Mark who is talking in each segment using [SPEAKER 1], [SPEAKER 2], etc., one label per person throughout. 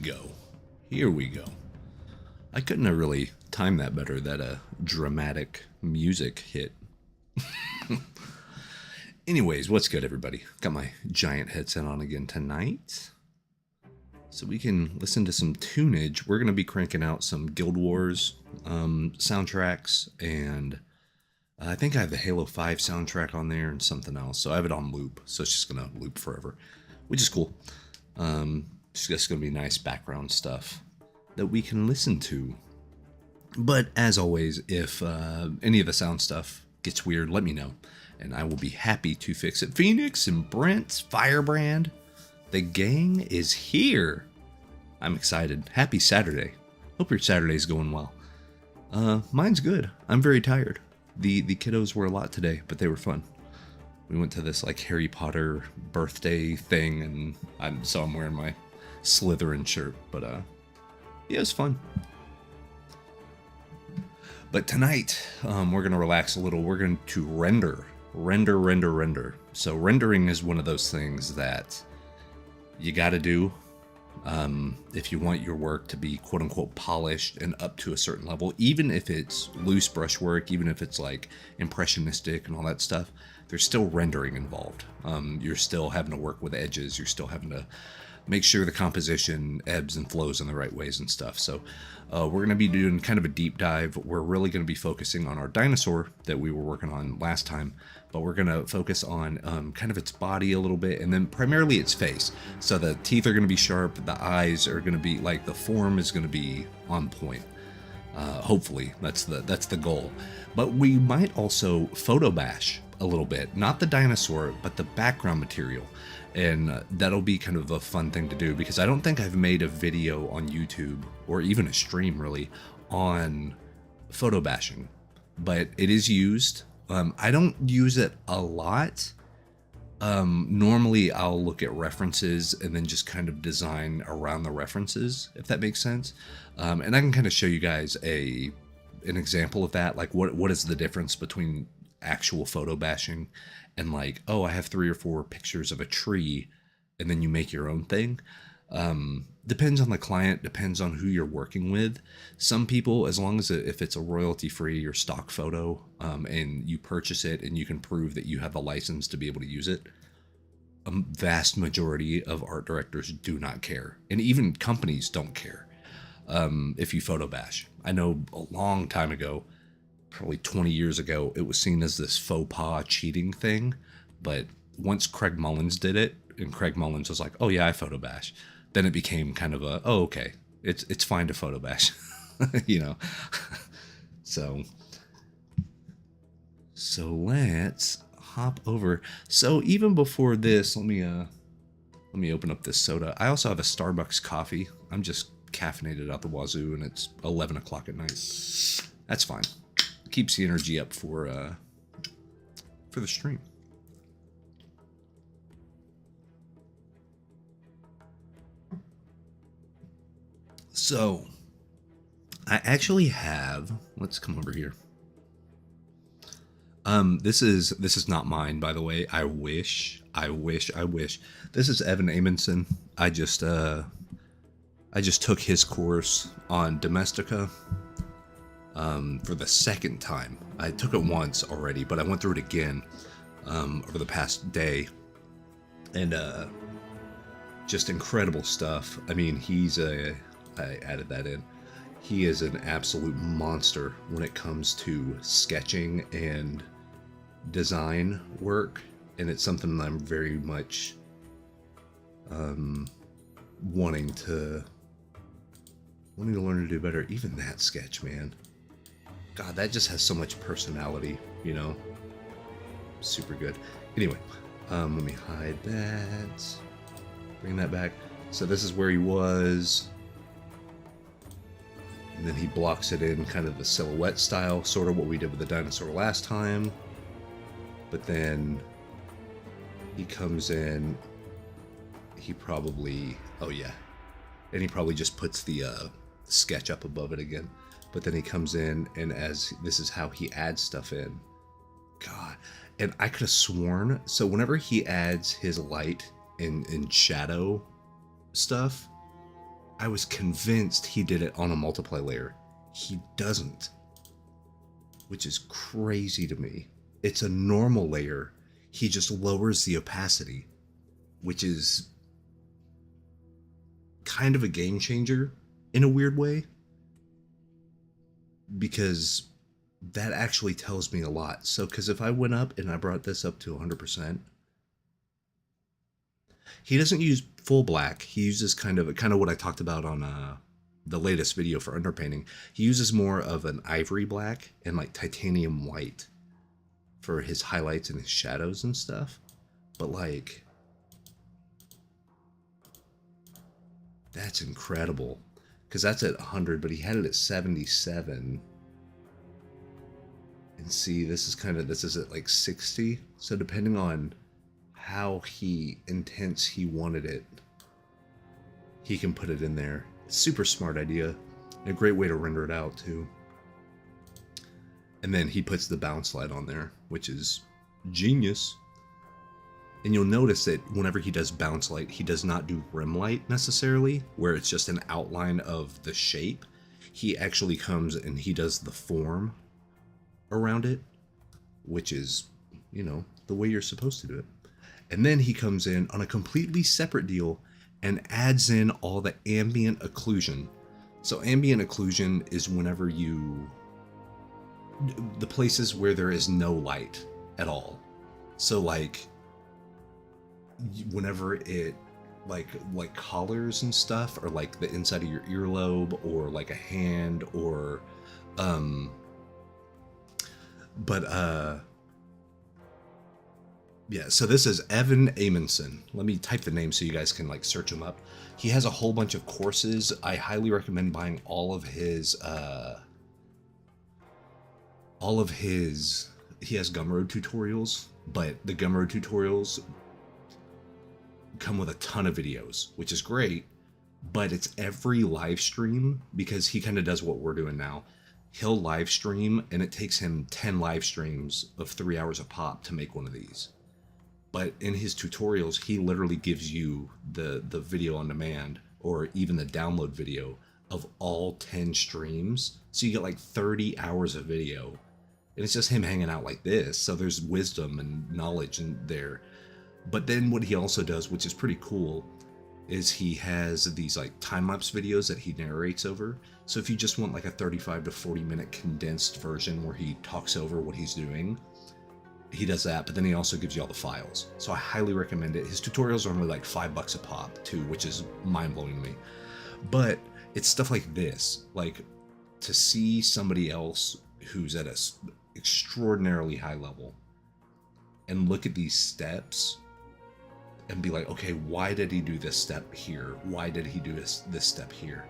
[SPEAKER 1] go. Here we go. I couldn't have really timed that better, that dramatic music hit. Anyways, what's good, everybody? Got my giant headset on again tonight, so we can listen to some tunage. We're going to be cranking out some Guild Wars soundtracks, and I think I have the Halo 5 soundtrack on there and something else. So I have it on loop, so it's just going to loop forever, which is cool. It's just going to be nice background stuff that we can listen to. But as always, if any of the sound stuff gets weird, let me know, and I will be happy to fix it. Phoenix and Brent, Firebrand, the gang is here. I'm excited. Happy Saturday. Hope your Saturday's going well. Mine's good. I'm very tired. The kiddos were a lot today, but they were fun. We went to this like Harry Potter birthday thing, and I'm wearing my Slytherin shirt, but yeah, it was fun. But tonight, we're going to relax a little. We're going to render. So rendering is one of those things that you got to do if you want your work to be quote unquote polished and up to a certain level, even if it's loose brushwork, even if it's like impressionistic and all that stuff, there's still rendering involved. You're still having to work with edges. You're still having to make sure the composition ebbs and flows in the right ways and stuff. So we're going to be doing kind of a deep dive. We're really going to be focusing on our dinosaur that we were working on last time, but we're going to focus on kind of its body a little bit, and then primarily its face. So the teeth are going to be sharp, the eyes are going to be like, the form is going to be on point. Hopefully that's the goal. But we might also photo bash a little bit, not the dinosaur, but the background material. And that'll be kind of a fun thing to do, because I don't think I've made a video on YouTube, or even a stream really, on photo bashing. But it is used. I don't use it a lot. Normally I'll look at references and then just kind of design around the references, if that makes sense. And I can kind of show you guys an example of that. Like what is the difference between actual photo bashing and like, oh, I have 3 or 4 pictures of a tree, and then you make your own thing. Depends on the client, depends on who you're working with. Some people, as long as if it's a royalty-free or stock photo, and you purchase it and you can prove that you have the license to be able to use it, a vast majority of art directors do not care. And even companies don't care if you photo bash. I know a long time ago, probably 20 years ago, it was seen as this faux pas cheating thing. But once Craig Mullins did it, and Craig Mullins was like, oh yeah, I photo bash, then it became kind of a, oh, okay, it's fine to photo bash, you know. So let's hop over. So even before this, let me open up this soda. I also have a Starbucks coffee. I'm just caffeinated out the wazoo, and it's 11 o'clock at night. That's fine. Keeps the energy up for the stream. So I actually have, let's come over here. This is not mine, by the way. I wish. This is Evan Amundsen. I just took his course on Domestica. For the second time. I took it once already, but I went through it again over the past day, and just incredible stuff. I mean, I added that in. He is an absolute monster when it comes to sketching and design work, and it's something that I'm very much wanting to learn to do better. Even that sketch, man. God, that just has so much personality, you know? Super good. Anyway, let me hide that. Bring that back. So this is where he was. And then he blocks it in kind of the silhouette style, sort of what we did with the dinosaur last time. But then he comes in, he probably, oh yeah. And he probably just puts the sketch up above it again. But then he comes in, and as this is how he adds stuff in. God. And I could have sworn, so whenever he adds his light and shadow stuff, I was convinced he did it on a multiply layer. He doesn't, which is crazy to me. It's a normal layer. He just lowers the opacity, which is kind of a game changer in a weird way, because that actually tells me a lot. So, because if I went up and I brought this up to 100%, he doesn't use full black. He uses kind of what I talked about on the latest video for underpainting. He uses more of an ivory black and like titanium white for his highlights and his shadows and stuff. But like, that's incredible, because that's at 100, but he had it at 77. And see, this is at like 60. So depending on how intense he wanted it, he can put it in there. Super smart idea. And a great way to render it out too. And then he puts the bounce light on there, which is genius. And you'll notice that whenever he does bounce light, he does not do rim light necessarily, where it's just an outline of the shape. He actually comes and he does the form around it, which is, you know, the way you're supposed to do it. And then he comes in on a completely separate deal and adds in all the ambient occlusion. So ambient occlusion is whenever the places where there is no light at all. So like whenever it like collars and stuff, or like the inside of your earlobe, or like a hand, or yeah, so this is Evan Amundsen. Let me type the name so you guys can like search him up. He has a whole bunch of courses. I highly recommend buying all of his he has Gumroad tutorials, but the Gumroad tutorials come with a ton of videos, which is great, but it's every live stream, because he kind of does what we're doing now. He'll live stream and it takes him 10 live streams of 3 hours a pop to make one of these. But in his tutorials, he literally gives you the video on demand, or even the download video of all 10 streams. So you get like 30 hours of video. And it's just him hanging out like this. So there's wisdom and knowledge in there. But then what he also does, which is pretty cool, is he has these like time-lapse videos that he narrates over. So if you just want like a 35 to 40 minute condensed version where he talks over what he's doing, he does that. But then he also gives you all the files. So I highly recommend it. His tutorials are only like $5 a pop too, which is mind-blowing to me. But it's stuff like this, like to see somebody else who's at a extraordinarily high level and look at these steps and be like, okay, why did he do this step here? Why did he do this step here?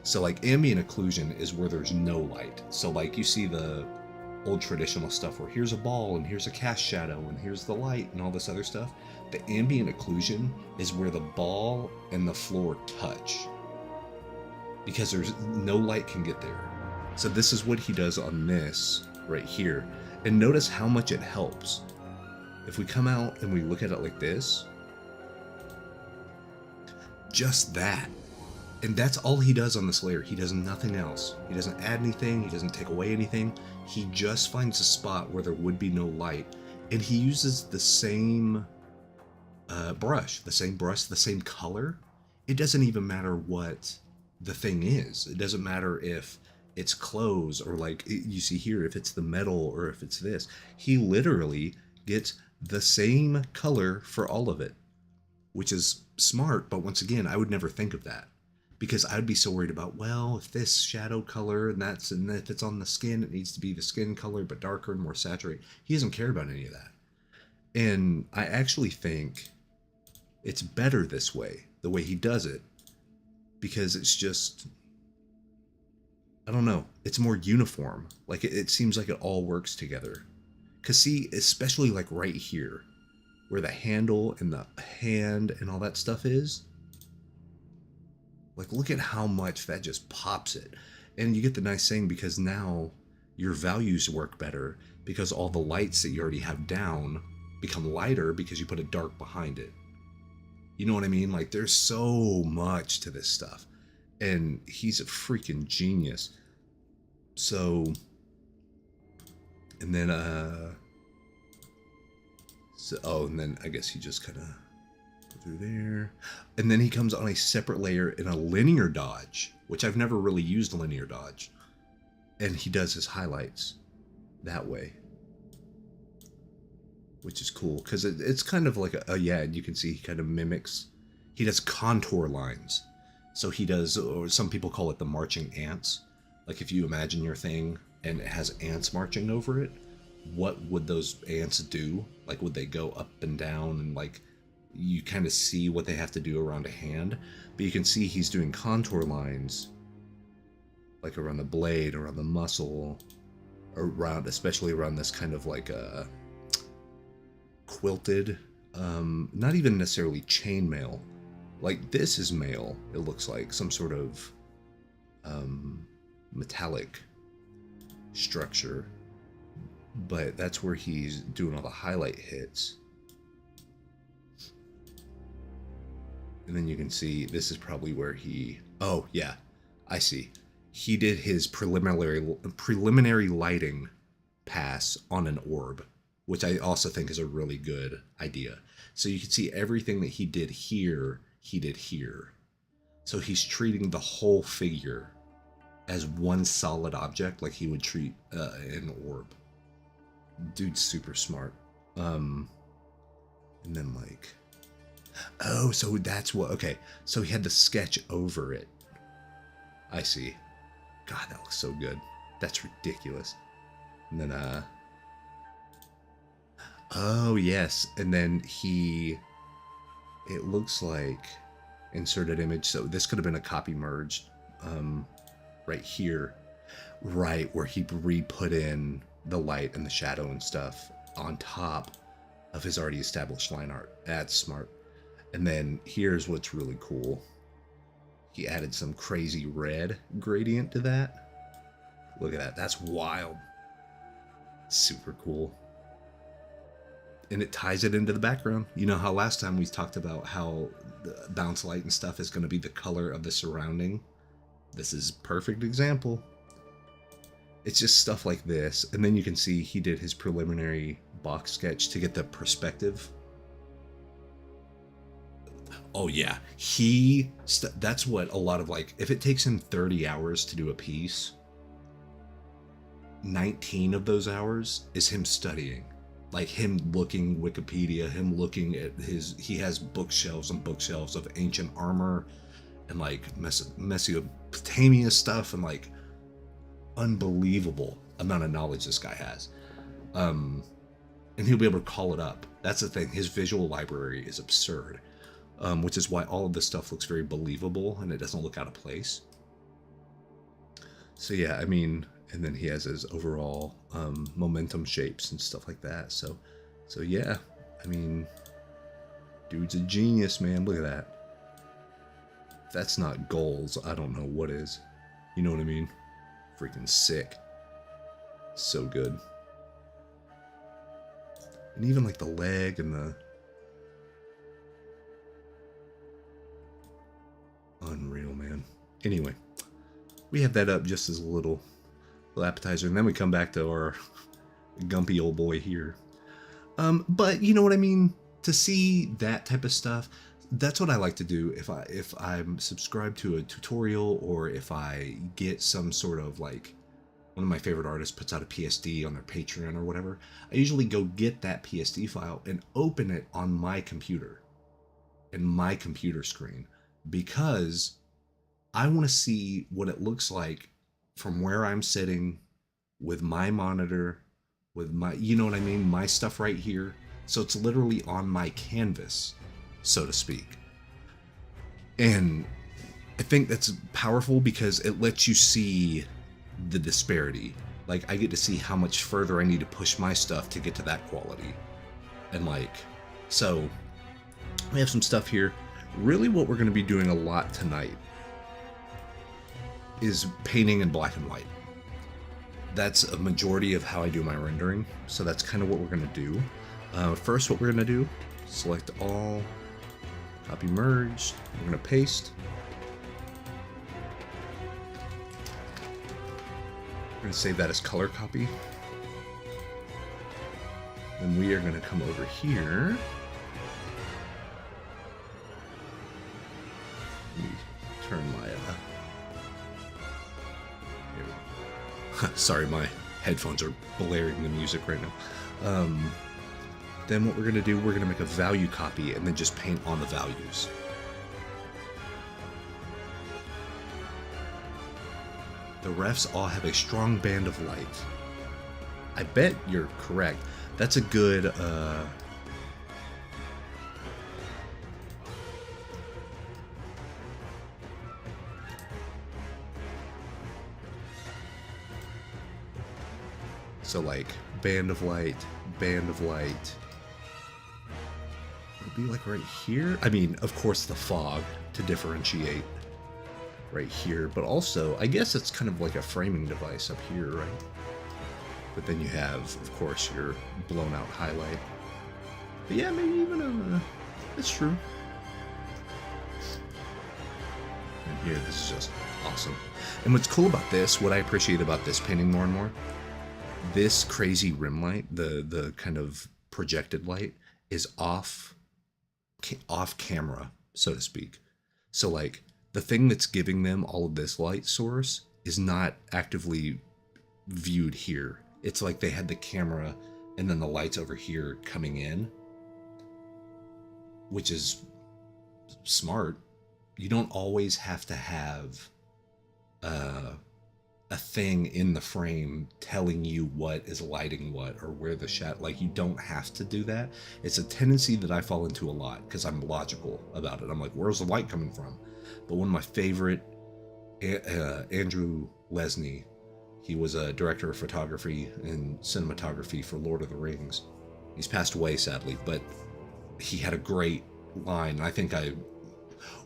[SPEAKER 1] So like ambient occlusion is where there's no light. So like you see the old traditional stuff where here's a ball and here's a cast shadow and here's the light and all this other stuff. The ambient occlusion is where the ball and the floor touch, because there's no light can get there. So this is what he does on this right here. And notice how much it helps. If we come out and we look at it like this, just that. And that's all he does on this layer. He does nothing else. He doesn't add anything. He doesn't take away anything. He just finds a spot where there would be no light. And he uses the same brush, the same color. It doesn't even matter what the thing is. It doesn't matter if it's clothes, or like you see here, if it's the metal, or if it's this. He literally gets the same color for all of it, which is smart. But once again, I would never think of that, because I'd be so worried about, well, if this shadow color and if it's on the skin, it needs to be the skin color, but darker and more saturated. He doesn't care about any of that. And I actually think it's better this way, the way he does it, because it's just, I don't know, it's more uniform. Like it seems like it all works together. Cause see, especially like right here, where the handle and the hand and all that stuff is, like look at how much that just pops it. And you get the nice thing, because now your values work better, because all the lights that you already have down become lighter because you put a dark behind it. You know what I mean? Like there's so much to this stuff. And he's a freaking genius. So, and then, and then I guess he just kind of go through there. And then he comes on a separate layer in a linear dodge, which I've never really used linear dodge. And he does his highlights that way, which is cool because it's kind of like yeah, you can see he kind of mimics. He does contour lines. So he does, or some people call it the marching ants. Like if you imagine your thing and it has ants marching over it, what would those ants do? Like would they go up and down, and like you kind of see what they have to do around a hand, but you can see he's doing contour lines like around the blade, around the muscle, around, especially around this kind of like a quilted, not even necessarily chainmail. Like this is mail, it looks like some sort of metallic structure, but that's where he's doing all the highlight hits. And then you can see this is probably where he, oh yeah, I see. He did his preliminary lighting pass on an orb, which I also think is a really good idea. So you can see everything that he did here, he did here. So he's treating the whole figure as one solid object, like he would treat an orb. Dude's super smart. And then like, oh, so that's what, okay. So he had the sketch over it. I see. God, that looks so good. That's ridiculous. And then, oh yes. And then it looks like inserted image. So this could have been a copy merged, right here, right where he re-put in the light and the shadow and stuff on top of his already established line art. That's smart. And then here's what's really cool. He added some crazy red gradient to that. Look at that. That's wild. Super cool. And it ties it into the background. You know how last time we talked about how the bounce light and stuff is going to be the color of the surrounding? This is a perfect example. It's just stuff like this. And then you can see he did his preliminary box sketch to get the perspective. Oh yeah, that's what a lot of, like, if it takes him 30 hours to do a piece, 19 of those hours is him studying. Like him looking Wikipedia, him looking at he has bookshelves and bookshelves of ancient armor and like Mesopotamia stuff, and like unbelievable amount of knowledge this guy has. And he'll be able to call it up. That's the thing, his visual library is absurd. Which is why all of this stuff looks very believable and it doesn't look out of place. So yeah, I mean, and then he has his overall momentum shapes and stuff like that. So yeah, I mean, dude's a genius, man. Look at that. If that's not goals, I don't know what is. You know what I mean? Freaking sick. So good. And even like the leg and the... Unreal, man. Anyway, we have that up just as a little appetizer, and then we come back to our gumpy old boy here. But you know what I mean? To see that type of stuff, that's what I like to do if I'm subscribed to a tutorial, or if I get some sort of, like, one of my favorite artists puts out a PSD on their Patreon or whatever. I usually go get that PSD file and open it on my computer, in my computer screen, because I want to see what it looks like from where I'm sitting with my monitor, with my, you know what I mean, my stuff right here. So it's literally on my canvas, so to speak. And I think that's powerful because it lets you see the disparity. Like, I get to see how much further I need to push my stuff to get to that quality. And like, so we have some stuff here. Really what we're going to be doing a lot tonight is painting in black and white. That's a majority of how I do my rendering, so that's kind of what we're going to do. First, what we're going to do, select all, copy merge, we're going to paste. We're going to save that as color copy. Then we are going to come over here. Let me turn my... Sorry, my headphones are blaring the music right now. Then what we're going to do, we're going to make a value copy and then just paint on the values. The refs all have a strong band of light. I bet you're correct. That's a good... So like, band of light, band of light. It'll be like right here. I mean, of course the fog to differentiate right here, but also, I guess it's kind of like a framing device up here, right? But then you have, of course, your blown out highlight. But yeah, maybe even a, that's true. And here, this is just awesome. And what's cool about this, what I appreciate about this painting more and more, this crazy rim light, the kind of projected light, is off camera, so to speak. So like, the thing that's giving them all of this light source is not actively viewed here. It's like they had the camera and then the lights over here coming in, which is smart. You don't always have to have a thing in the frame telling you what is lighting what or where the shadow, like you don't have to do that. It's a tendency that I fall into a lot because I'm logical about it. I'm like, where's the light coming from? But one of my favorite, Andrew Lesney, he was a director of photography and cinematography for Lord of the Rings. He's passed away, sadly, but he had a great line.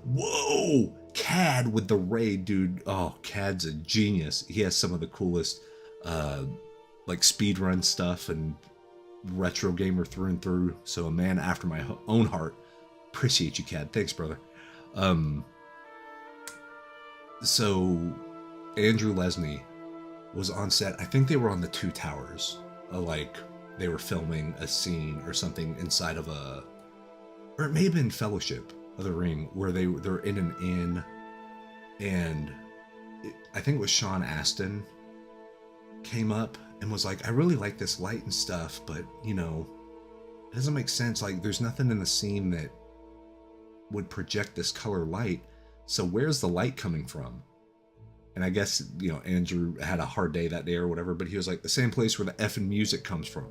[SPEAKER 1] Whoa! Cad with the raid, dude. Oh, Cad's a genius. He has some of the coolest, like speedrun stuff and retro gamer through and through. So a man after my own heart. Appreciate you, Cad. Thanks, brother. So Andrew Lesney was on set. I think they were on the Two Towers. Like they were filming a scene or something inside of a, or it may have been Fellowship of the Ring, where they're in an inn, and I think it was Sean Astin came up and was like, I really like this light and stuff, but you know, it doesn't make sense. Like there's nothing in the scene that would project this color light. So where's the light coming from? And I guess, you know, Andrew had a hard day that day or whatever, but he was like, the same place where the effing music comes from.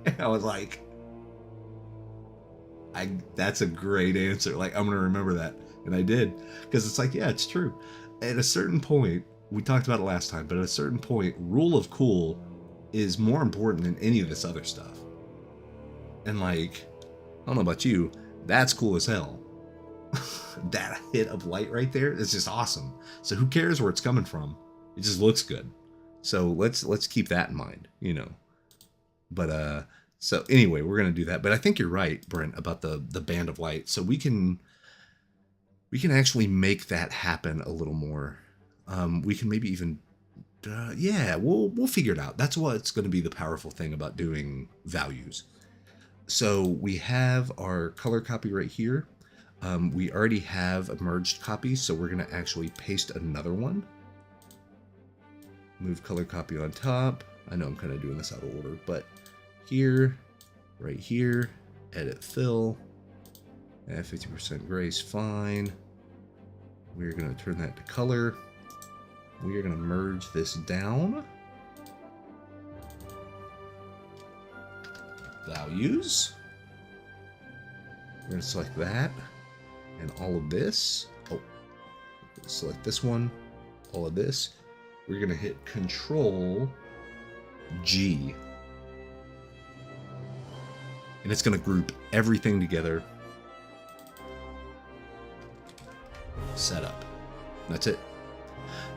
[SPEAKER 1] And I was like, that's a great answer. Like, I'm going to remember that. And I did. Because it's like, yeah, it's true. At a certain point, we talked about it last time, but at a certain point, rule of cool is more important than any of this other stuff. And like, I don't know about you, that's cool as hell. That hit of light right there is just awesome. So who cares where it's coming from? It just looks good. So let's keep that in mind, you know. But so anyway, we're gonna do that. But I think you're right, Brent, about the band of light. So we can actually make that happen a little more. We can maybe even yeah, we'll figure it out. That's what's going to be the powerful thing about doing values. So we have our color copy right here. We already have a merged copy, so we're going to actually paste another one. Move color copy on top. I know I'm kind of doing this out of order, but here, right here, edit fill. 50% gray is fine. We're going to turn that to color. We are going to merge this down. Values. We're going to select that and all of this. Oh, select this one, all of this. We're going to hit Control G. And it's going to group everything together. Setup. That's it.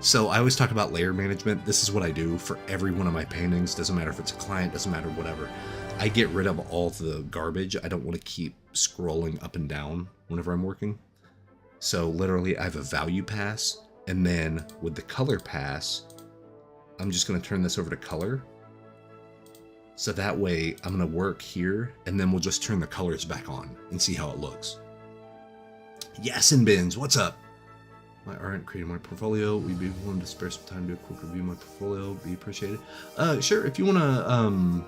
[SPEAKER 1] So I always talk about layer management. This is what I do for every one of my paintings. Doesn't matter if it's a client, doesn't matter whatever. I get rid of all the garbage. I don't want to keep scrolling up and down whenever I'm working. So literally I have a value pass, And then with the color pass, I'm just going to turn this over to color. So that way I'm going to work here and then we'll just turn the colors back on and see how it looks. Yes, and Bins, what's up? My aren't creating my portfolio. We'd be willing to spare some time to do a quick review of my portfolio. Be appreciated. Sure, if you want to,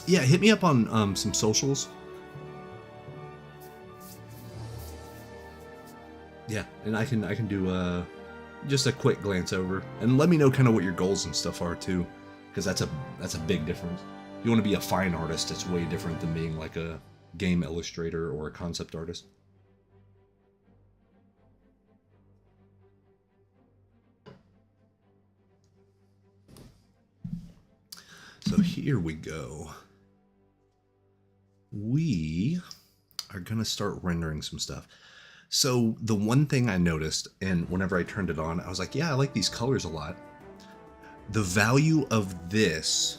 [SPEAKER 1] yeah, hit me up on some socials. Yeah, and I can do just a quick glance over and let me know kind of what your goals and stuff are too, because that's a big difference. If you want to be a fine artist, it's way different than being like a game illustrator or a concept artist. So here we go. We are gonna start rendering some stuff. So the one thing I noticed, and whenever I turned it on, I was like, yeah, I like these colors a lot. The value of this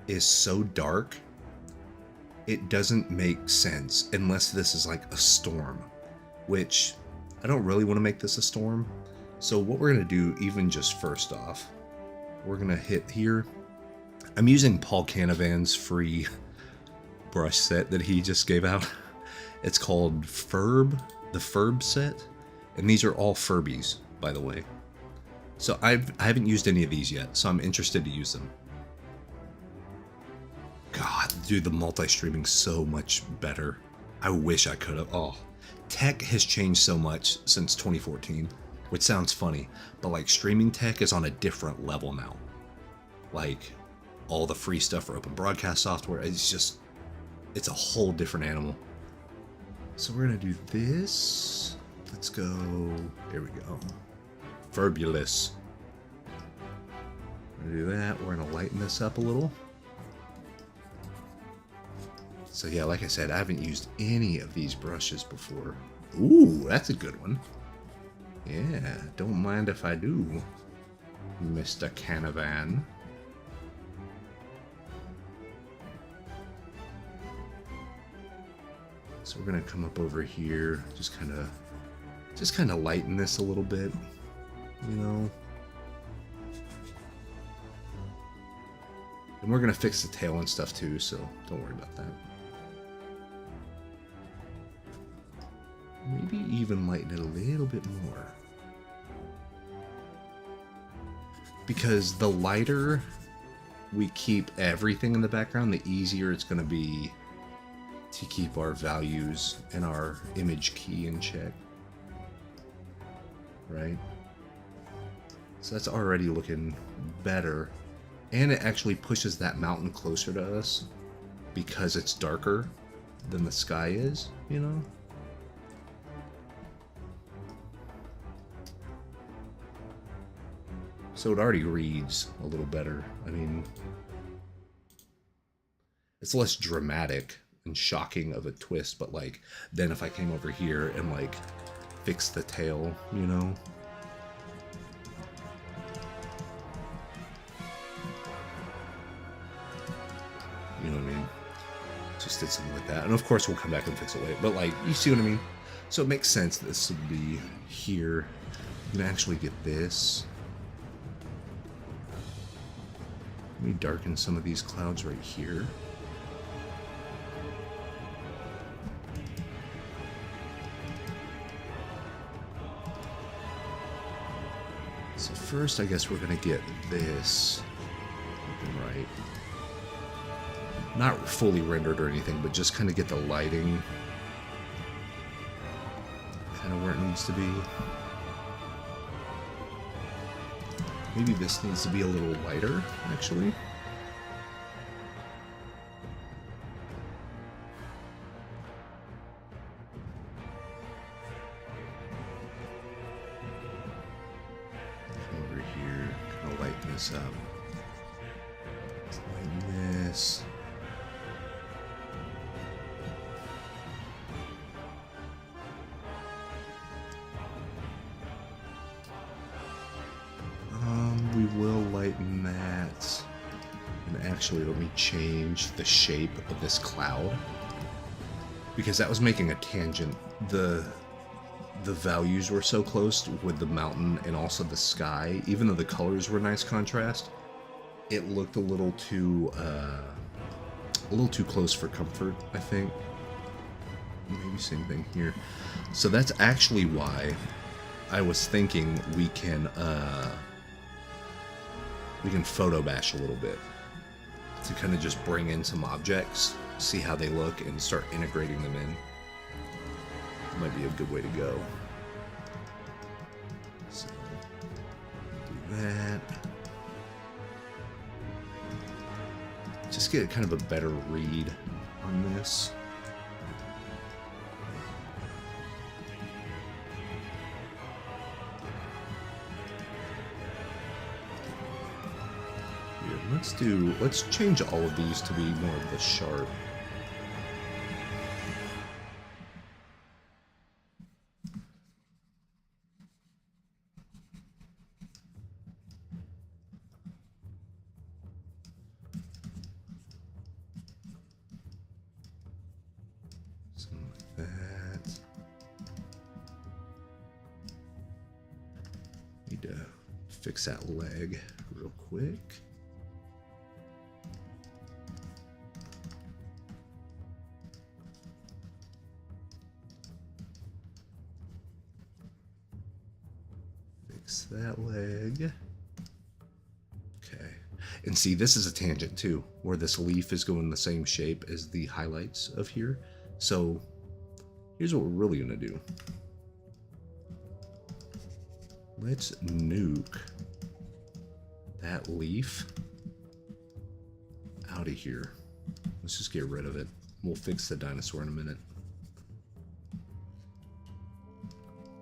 [SPEAKER 1] is so dark, it doesn't make sense unless this is like a storm, which I don't really want to make this a storm. So what we're gonna do, even just first off, we're gonna hit here. I'm using Paul Canavan's free brush set that he just gave out. It's called Ferb. The Ferb set, and these are all Furbies, by the way. So I haven't used any of these yet, so I'm interested to use them. God, dude, the multi-streaming's so much better. I wish I could have. Oh, tech has changed so much since 2014, which sounds funny, but like streaming tech is on a different level now. Like all the free stuff for open broadcast software, it's a whole different animal. So we're gonna do this. Let's go. Here we go. Furbulous. We're gonna do that. We're gonna lighten this up a little. So yeah, like I said, I haven't used any of these brushes before. Ooh, that's a good one. Yeah, don't mind if I do, Mr. Canavan. So we're gonna come up over here, just kind of lighten this a little bit, you know. And we're gonna fix the tail and stuff too, so don't worry about that. Maybe even lighten it a little bit more, because the lighter we keep everything in the background, the easier it's gonna be to keep our values and our image key in check, right? So that's already looking better, and it actually pushes that mountain closer to us because it's darker than the sky is, you know? So it already reads a little better. I mean, it's less dramatic and shocking of a twist, but like then if I came over here and like fixed the tail, you know, what I mean, just did something like that, and of course we'll come back and fix it later, but like, you see what I mean? So it makes sense that this would be here. I'm gonna actually get this. Let me darken some of these clouds right here. So first, I guess we're gonna get this looking right. Not fully rendered or anything, but just kind of get the lighting kind of where it needs to be. Maybe this needs to be a little lighter, actually. Over here, kind of lighten this up. Let's lighten this. We will lighten that. And actually, let me change the shape of this cloud, because that was making a tangent. The the values were so close with the mountain and also the sky, even though the colors were nice contrast, it looked a little too close for comfort, I think. Maybe same thing here. So that's actually why I was thinking we can photo bash a little bit to kind of just bring in some objects, see how they look, and start integrating them in. Might be a good way to go. So, do that. Just get kind of a better read on this. Here, let's change all of these to be more of the sharp. Fix that leg real quick. Fix that leg. Okay. And see, this is a tangent too, where this leaf is going the same shape as the highlights of here. So here's what we're really gonna do. Let's nuke that leaf out of here. Let's just get rid of it. We'll fix the dinosaur in a minute.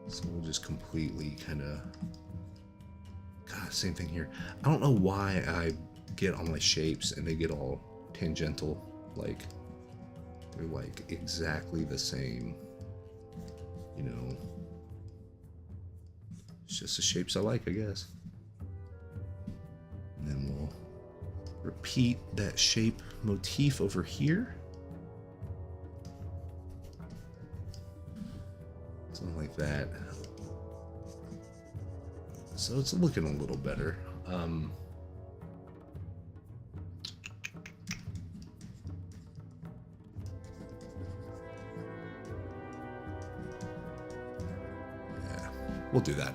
[SPEAKER 1] So we'll just completely kind of... God, same thing here. I don't know why I get all my shapes and they get all tangential. Like, they're like exactly the same. You know... It's just the shapes I like, I guess. And then we'll repeat that shape motif over here. Something like that. So it's looking a little better. Yeah, we'll do that.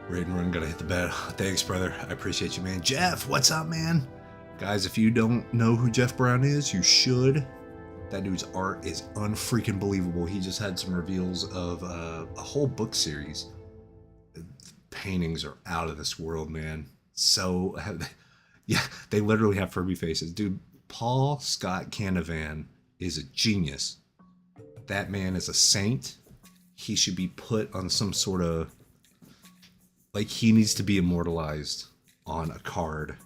[SPEAKER 1] Raid and run, gotta hit the bed. Thanks, brother. I appreciate you, man. Jeff, what's up, man? Guys, if you don't know who Jeff Brown is, you should. That dude's art is unfreaking believable. He just had some reveals of a whole book series. The paintings are out of this world, man. So, yeah, they literally have Furby faces. Dude, Paul Scott Canavan is a genius. That man is a saint. He should be put on some sort of... Like, he needs to be immortalized on a card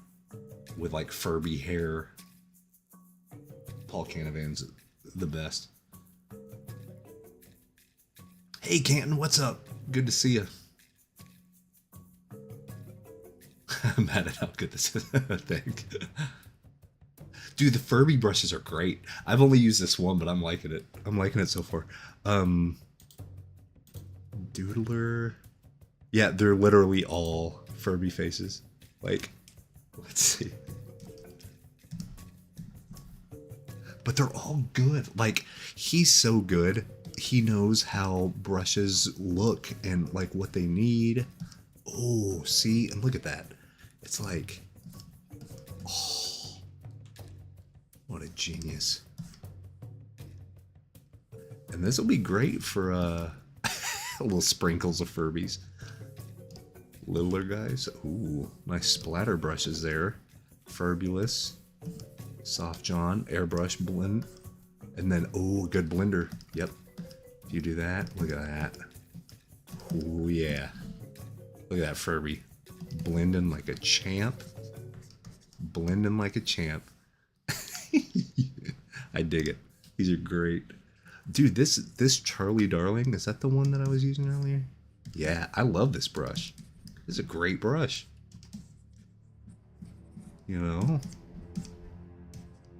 [SPEAKER 1] with, like, Furby hair. Paul Canavan's the best. Hey, Canton, what's up? Good to see you. I'm mad at how good this is. Thank you. Dude, the Furby brushes are great. I've only used this one, but I'm liking it. I'm liking it so far. Doodler... Yeah, they're literally all Furby faces. Like, let's see. But they're all good. Like, he's so good. He knows how brushes look and, like, what they need. Oh, see? And look at that. It's like... Oh. What a genius. And this will be great for, little sprinkles of Furbies. Littler guys. Ooh, nice splatter brushes there. Furbulous. Soft John. Airbrush blend. And then, oh, good blender. Yep. If you do that, look at that. Oh, yeah. Look at that Furby. Blending like a champ. Blending like a champ. I dig it. These are great. Dude, this Charlie Darling, is that the one that I was using earlier? Yeah, I love this brush. This is a great brush. You know?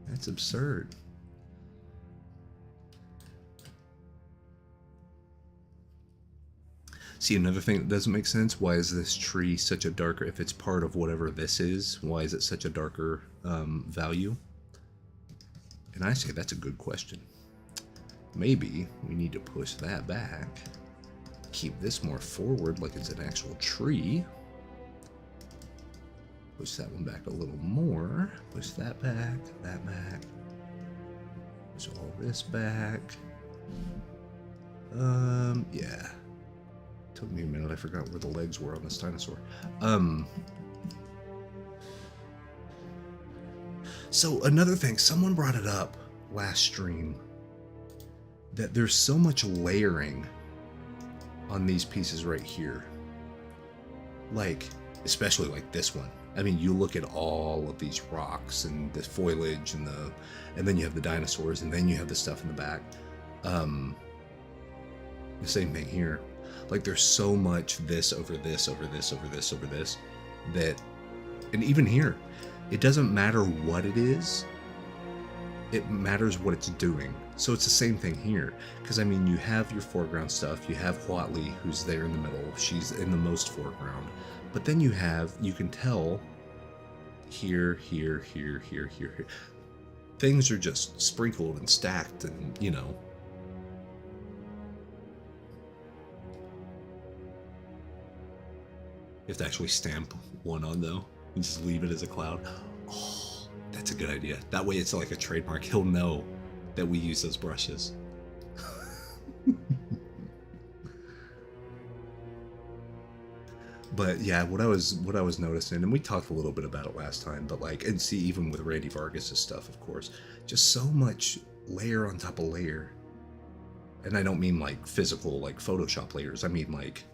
[SPEAKER 1] That's absurd. See, another thing that doesn't make sense, why is this tree such a darker, if it's part of whatever this is, why is it such a darker value? And I say that's a good question. Maybe we need to push that back, keep this more forward like it's an actual tree. Push that one back a little more. Push that back, push all this back. Yeah. Took me a minute, I forgot where the legs were on this dinosaur. So another thing, someone brought it up last stream, that there's so much layering on these pieces right here. Like, especially like this one. I mean, you look at all of these rocks and the foliage and then you have the dinosaurs and then you have the stuff in the back. The same thing here. Like, there's so much this over this over this over this over this that, and even here, it doesn't matter what it is, it matters what it's doing. So it's the same thing here, because I mean, you have your foreground stuff, you have Huatli, who's there in the middle, she's in the most foreground, but then you can tell here, here, here, here, here, here. Things are just sprinkled and stacked and, you know. You have to actually stamp one on, though, and just leave it as a cloud. Oh, that's a good idea. That way it's like a trademark. He'll know that we use those brushes. But yeah, what I was noticing, and we talked a little bit about it last time, but like, and see, even with Randy Vargas's stuff, of course, just so much layer on top of layer. And I don't mean like physical, like Photoshop layers. I mean like,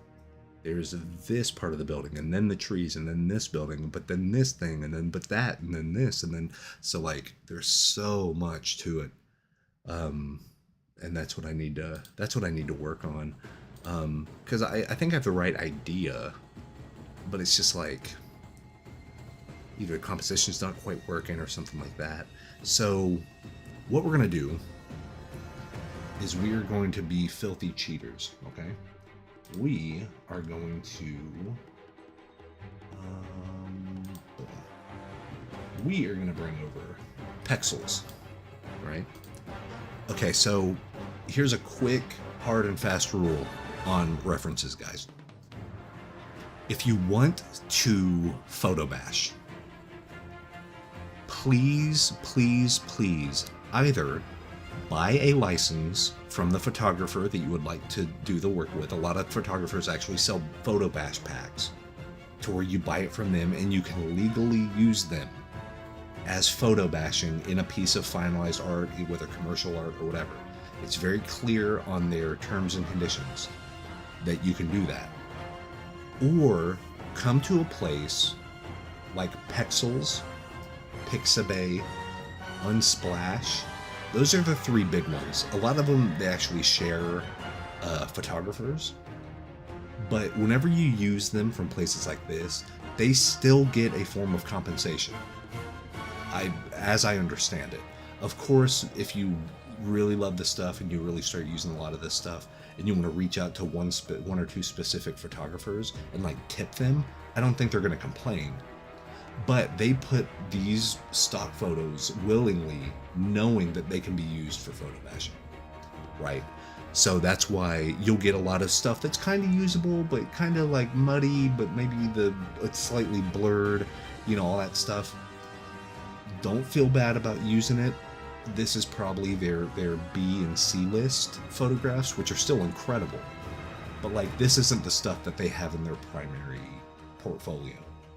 [SPEAKER 1] there's this part of the building, and then the trees, and then this building, but then this thing, and then but that, and then this, and then so like there's so much to it, and that's what I need to work on, because I think I have the right idea, but it's just like either the composition's not quite working or something like that. So what we're gonna do is we are going to be filthy cheaters, okay? We are going to bring over pixels, right? Okay, so here's a quick, hard and fast rule on references, guys. If you want to photo bash, please, please, please either buy a license from the photographer that you would like to do the work with. A lot of photographers actually sell photo bash packs to where you buy it from them and you can legally use them as photo bashing in a piece of finalized art, whether commercial art or whatever. It's very clear on their terms and conditions that you can do that. Or come to a place like Pexels, Pixabay, Unsplash. Those are the three big ones. A lot of them, they actually share photographers. But whenever you use them from places like this, they still get a form of compensation, as I understand it. Of course, if you really love this stuff and you really start using a lot of this stuff and you want to reach out to one or two specific photographers and like tip them, I don't think they're going to complain. But they put these stock photos willingly, knowing that they can be used for photo bashing, right? So that's why you'll get a lot of stuff that's kind of usable, but kind of like muddy, but maybe it's slightly blurred, you know, all that stuff. Don't feel bad about using it. This is probably their B and C list photographs, which are still incredible. But like, this isn't the stuff that they have in their primary portfolio.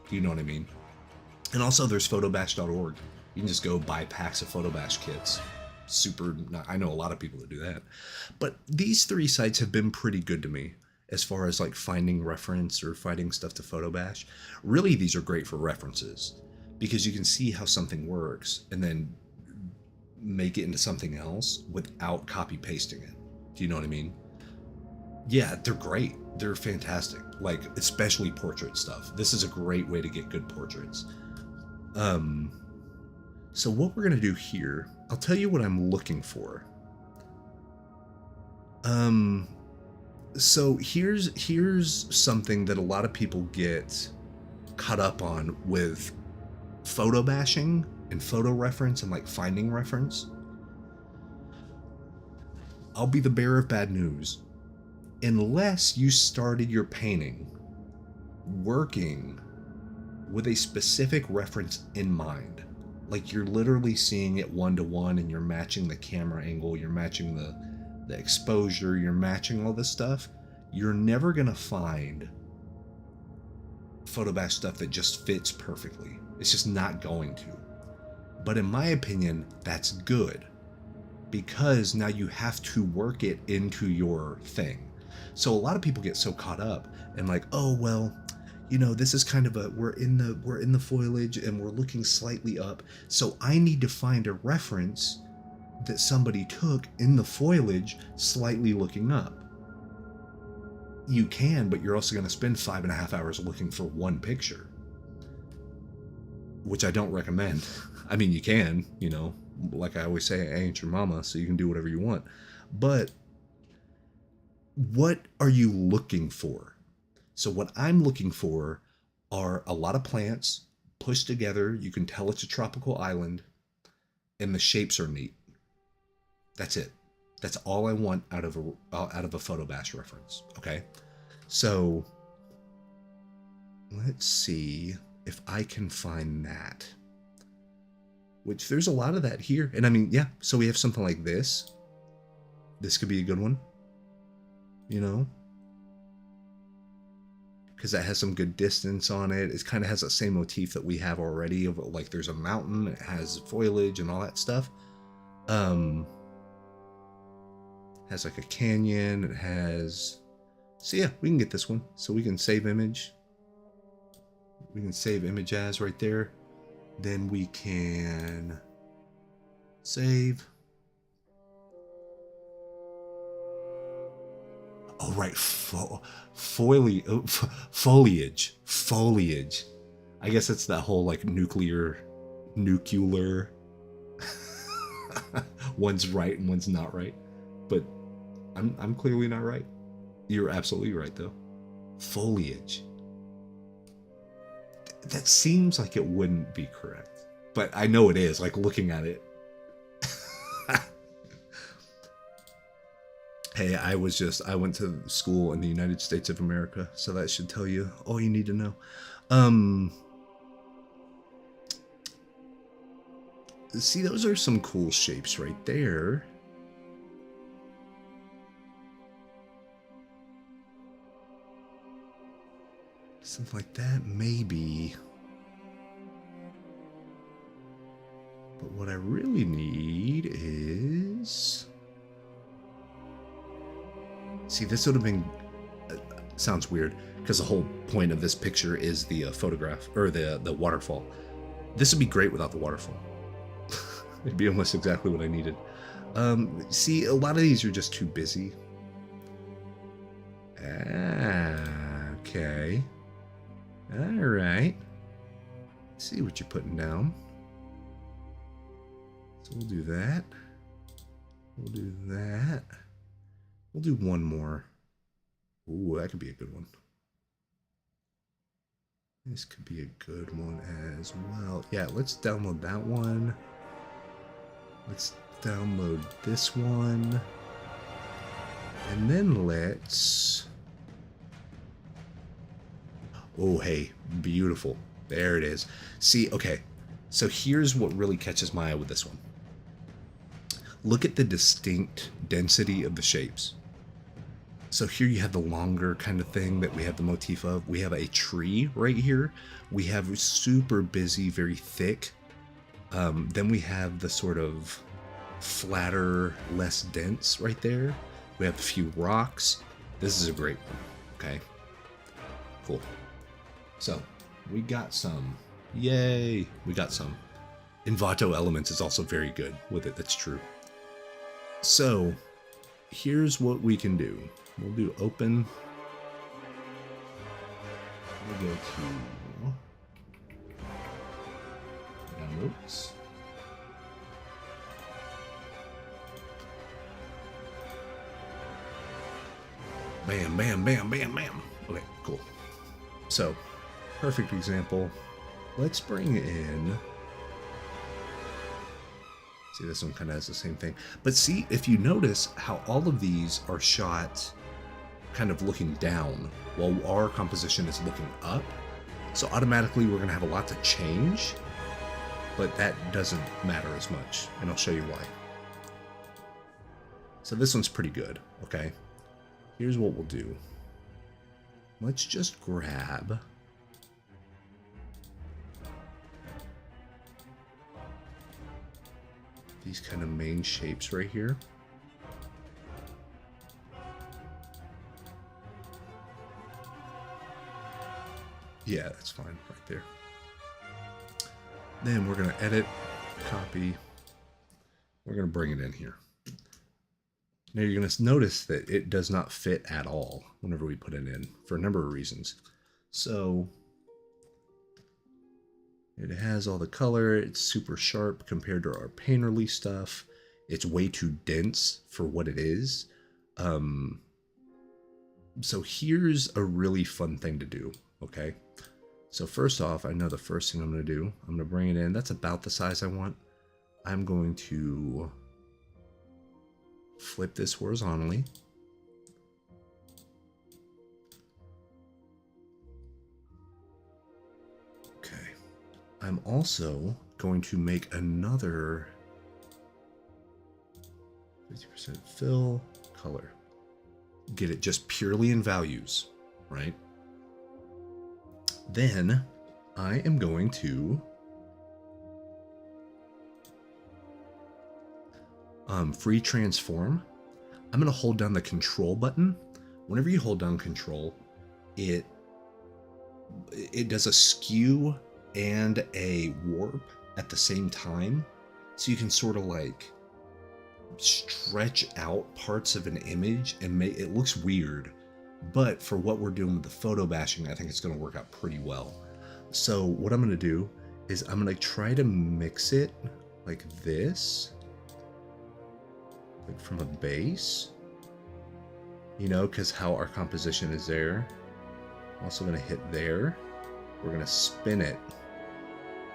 [SPEAKER 1] Do you know what I mean? And also there's photobash.org. You can just go buy packs of photobash kits. I know a lot of people that do that. But these three sites have been pretty good to me as far as like finding reference or finding stuff to photobash. Really, these are great for references because you can see how something works and then make it into something else without copy pasting it. Do you know what I mean? Yeah, they're great. They're fantastic. Like, especially portrait stuff. This is a great way to get good portraits. So what we're going to do here, I'll tell you what I'm looking for. So here's something that a lot of people get caught up on with photo bashing and photo reference and like finding reference. I'll be the bearer of bad news. Unless you started your painting working with a specific reference in mind, like you're literally seeing it one to one and you're matching the camera angle, you're matching the exposure, you're matching all this stuff, you're never gonna find photo bash stuff that just fits perfectly. It's just not going to. But in my opinion, that's good, because now you have to work it into your thing. So a lot of people get so caught up and like, oh well, you know, this is kind of a we're in the foliage and we're looking slightly up, so I need to find a reference that somebody took in the foliage slightly looking up. You can, but you're also going to spend 5.5 hours looking for one picture, which I don't recommend. I mean, you can, you know, like I always say, I ain't your mama, so you can do whatever you want. But what are you looking for? So what I'm looking for are a lot of plants pushed together. You can tell it's a tropical island, and the shapes are neat. That's it. That's all I want out of a photo bash reference. Okay, so let's see if I can find that. Which there's a lot of that here, and I mean, yeah. So we have something like this. This could be a good one, you know, because that has some good distance on it. It kind of has that same motif that we have already of like there's a mountain, it has foliage and all that stuff. Has like a canyon, it has, so yeah, we can get this one. So we can save image. We can save image as right there. Then we can save. Oh, right. Foliage. Foliage. I guess it's that whole like nuclear. One's right and one's not right. But I'm clearly not right. You're absolutely right, though. Foliage. That seems like it wouldn't be correct. But I know it is, like looking at it. Hey, I went to school in the United States of America, so that should tell you all you need to know. See, those are some cool shapes right there. Something like that, maybe. But what I really need is... See, this would have been... sounds weird, because the whole point of this picture is the photograph, or the waterfall. This would be great without the waterfall. It'd be almost exactly what I needed. See, a lot of these are just too busy. Okay. Alright. See what you're putting down. So we'll do that. We'll do that. We'll do one more. Ooh, that could be a good one. This could be a good one as well. Yeah, let's download that one. Let's download this one. And then let's... Oh, hey, beautiful. There it is. See, okay. So here's what really catches my eye with this one. Look at the distinct density of the shapes. So here you have the longer kind of thing that we have the motif of. We have a tree right here. We have super busy, very thick. Then we have the sort of flatter, less dense right there. We have a few rocks. This is a great one. Okay. Cool. So, we got some. Yay! We got some. Envato Elements is also very good with it. That's true. So, here's what we can do. We'll do open. We'll go to downloads. Bam, bam, bam, bam, bam. Okay, cool. So, perfect example. Let's bring in... See, this one kind of has the same thing. But see, if you notice how all of these are shot kind of looking down, while our composition is looking up. So automatically we're going to have a lot to change, but that doesn't matter as much, and I'll show you why. So this one's pretty good, okay? Here's what we'll do. Let's just grab... these kind of main shapes right here. Yeah, that's fine right there. Then we're going to edit, copy. We're going to bring it in here. Now you're going to notice that it does not fit at all whenever we put it in for a number of reasons. So it has all the color. It's super sharp compared to our painterly stuff. It's way too dense for what it is. So here's a really fun thing to do, okay? So first off, I know the first thing I'm going to do, I'm going to bring it in. That's about the size I want. I'm going to flip this horizontally. Okay. I'm also going to make another 50% fill color. Get it just purely in values, right? Then I am going to free transform. I'm going to hold down the control button. Whenever you hold down control, it does a skew and a warp at the same time. So you can sort of like stretch out parts of an image and make it looks weird. But for what we're doing with the photo bashing, I think it's going to work out pretty well. So what I'm going to do is I'm going to try to mix it like this, like from a base, you know, because how our composition is there. I'm also going to hit there. We're going to spin it.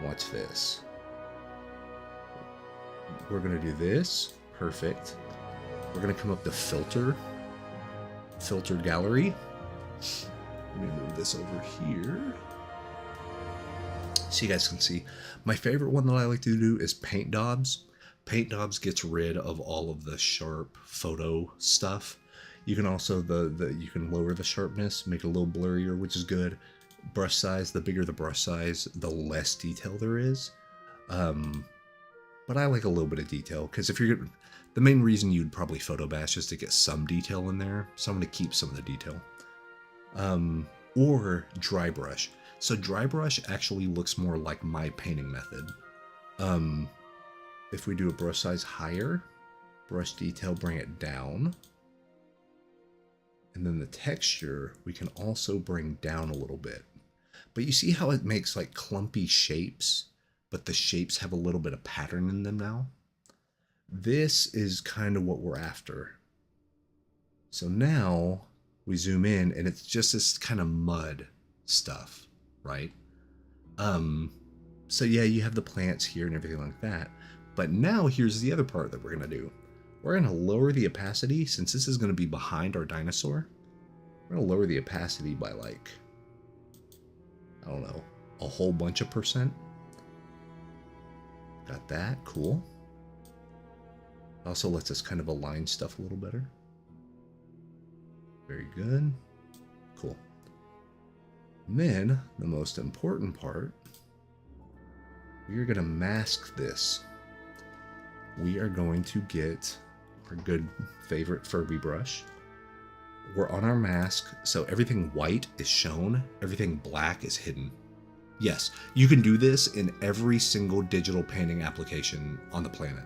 [SPEAKER 1] Watch this. We're going to do this. Perfect. We're going to come up to filter gallery. Let me move this over here so you guys can see. My favorite one that I like to do is paint daubs. Paint daubs gets rid of all of the sharp photo stuff. You can also you can lower the sharpness, make it a little blurrier, which is good. Brush size, the bigger the brush size, the less detail there is. But I like a little bit of detail because if you're the main reason you'd probably photo bash is to get some detail in there. So I'm going to keep some of the detail. Or dry brush. So dry brush actually looks more like my painting method. If we do a brush size higher, brush detail, bring it down. And then the texture, we can also bring down a little bit. But you see how it makes like clumpy shapes, but the shapes have a little bit of pattern in them now? This is kind of what we're after. So now we zoom in and it's just this kind of mud stuff, right? So yeah, you have the plants here and everything like that. But now here's the other part that we're going to do. We're going to lower the opacity since this is going to be behind our dinosaur. We're going to lower the opacity by like, I don't know, a whole bunch of %. Got that, cool. Also lets us kind of align stuff a little better. Very good. Cool. And then, the most important part, we are going to mask this. We are going to get our good favorite Furby brush. We're on our mask, so everything white is shown, everything black is hidden. Yes, you can do this in every single digital painting application on the planet.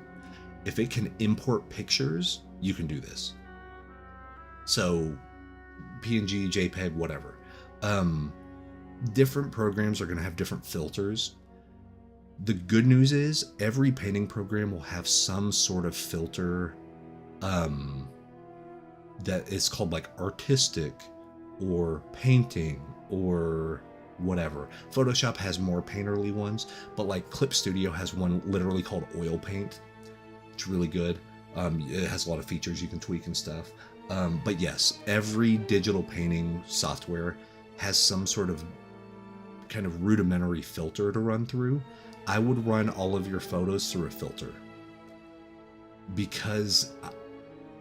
[SPEAKER 1] If it can import pictures, you can do this. So, PNG, JPEG, whatever. Different programs are going to have different filters. The good news is every painting program will have some sort of filter that is called like artistic or painting or whatever. Photoshop has more painterly ones, but like Clip Studio has one literally called oil paint. It's really good. It has a lot of features you can tweak and stuff. But yes, every digital painting software has some sort of kind of rudimentary filter to run through. I would run all of your photos through a filter because,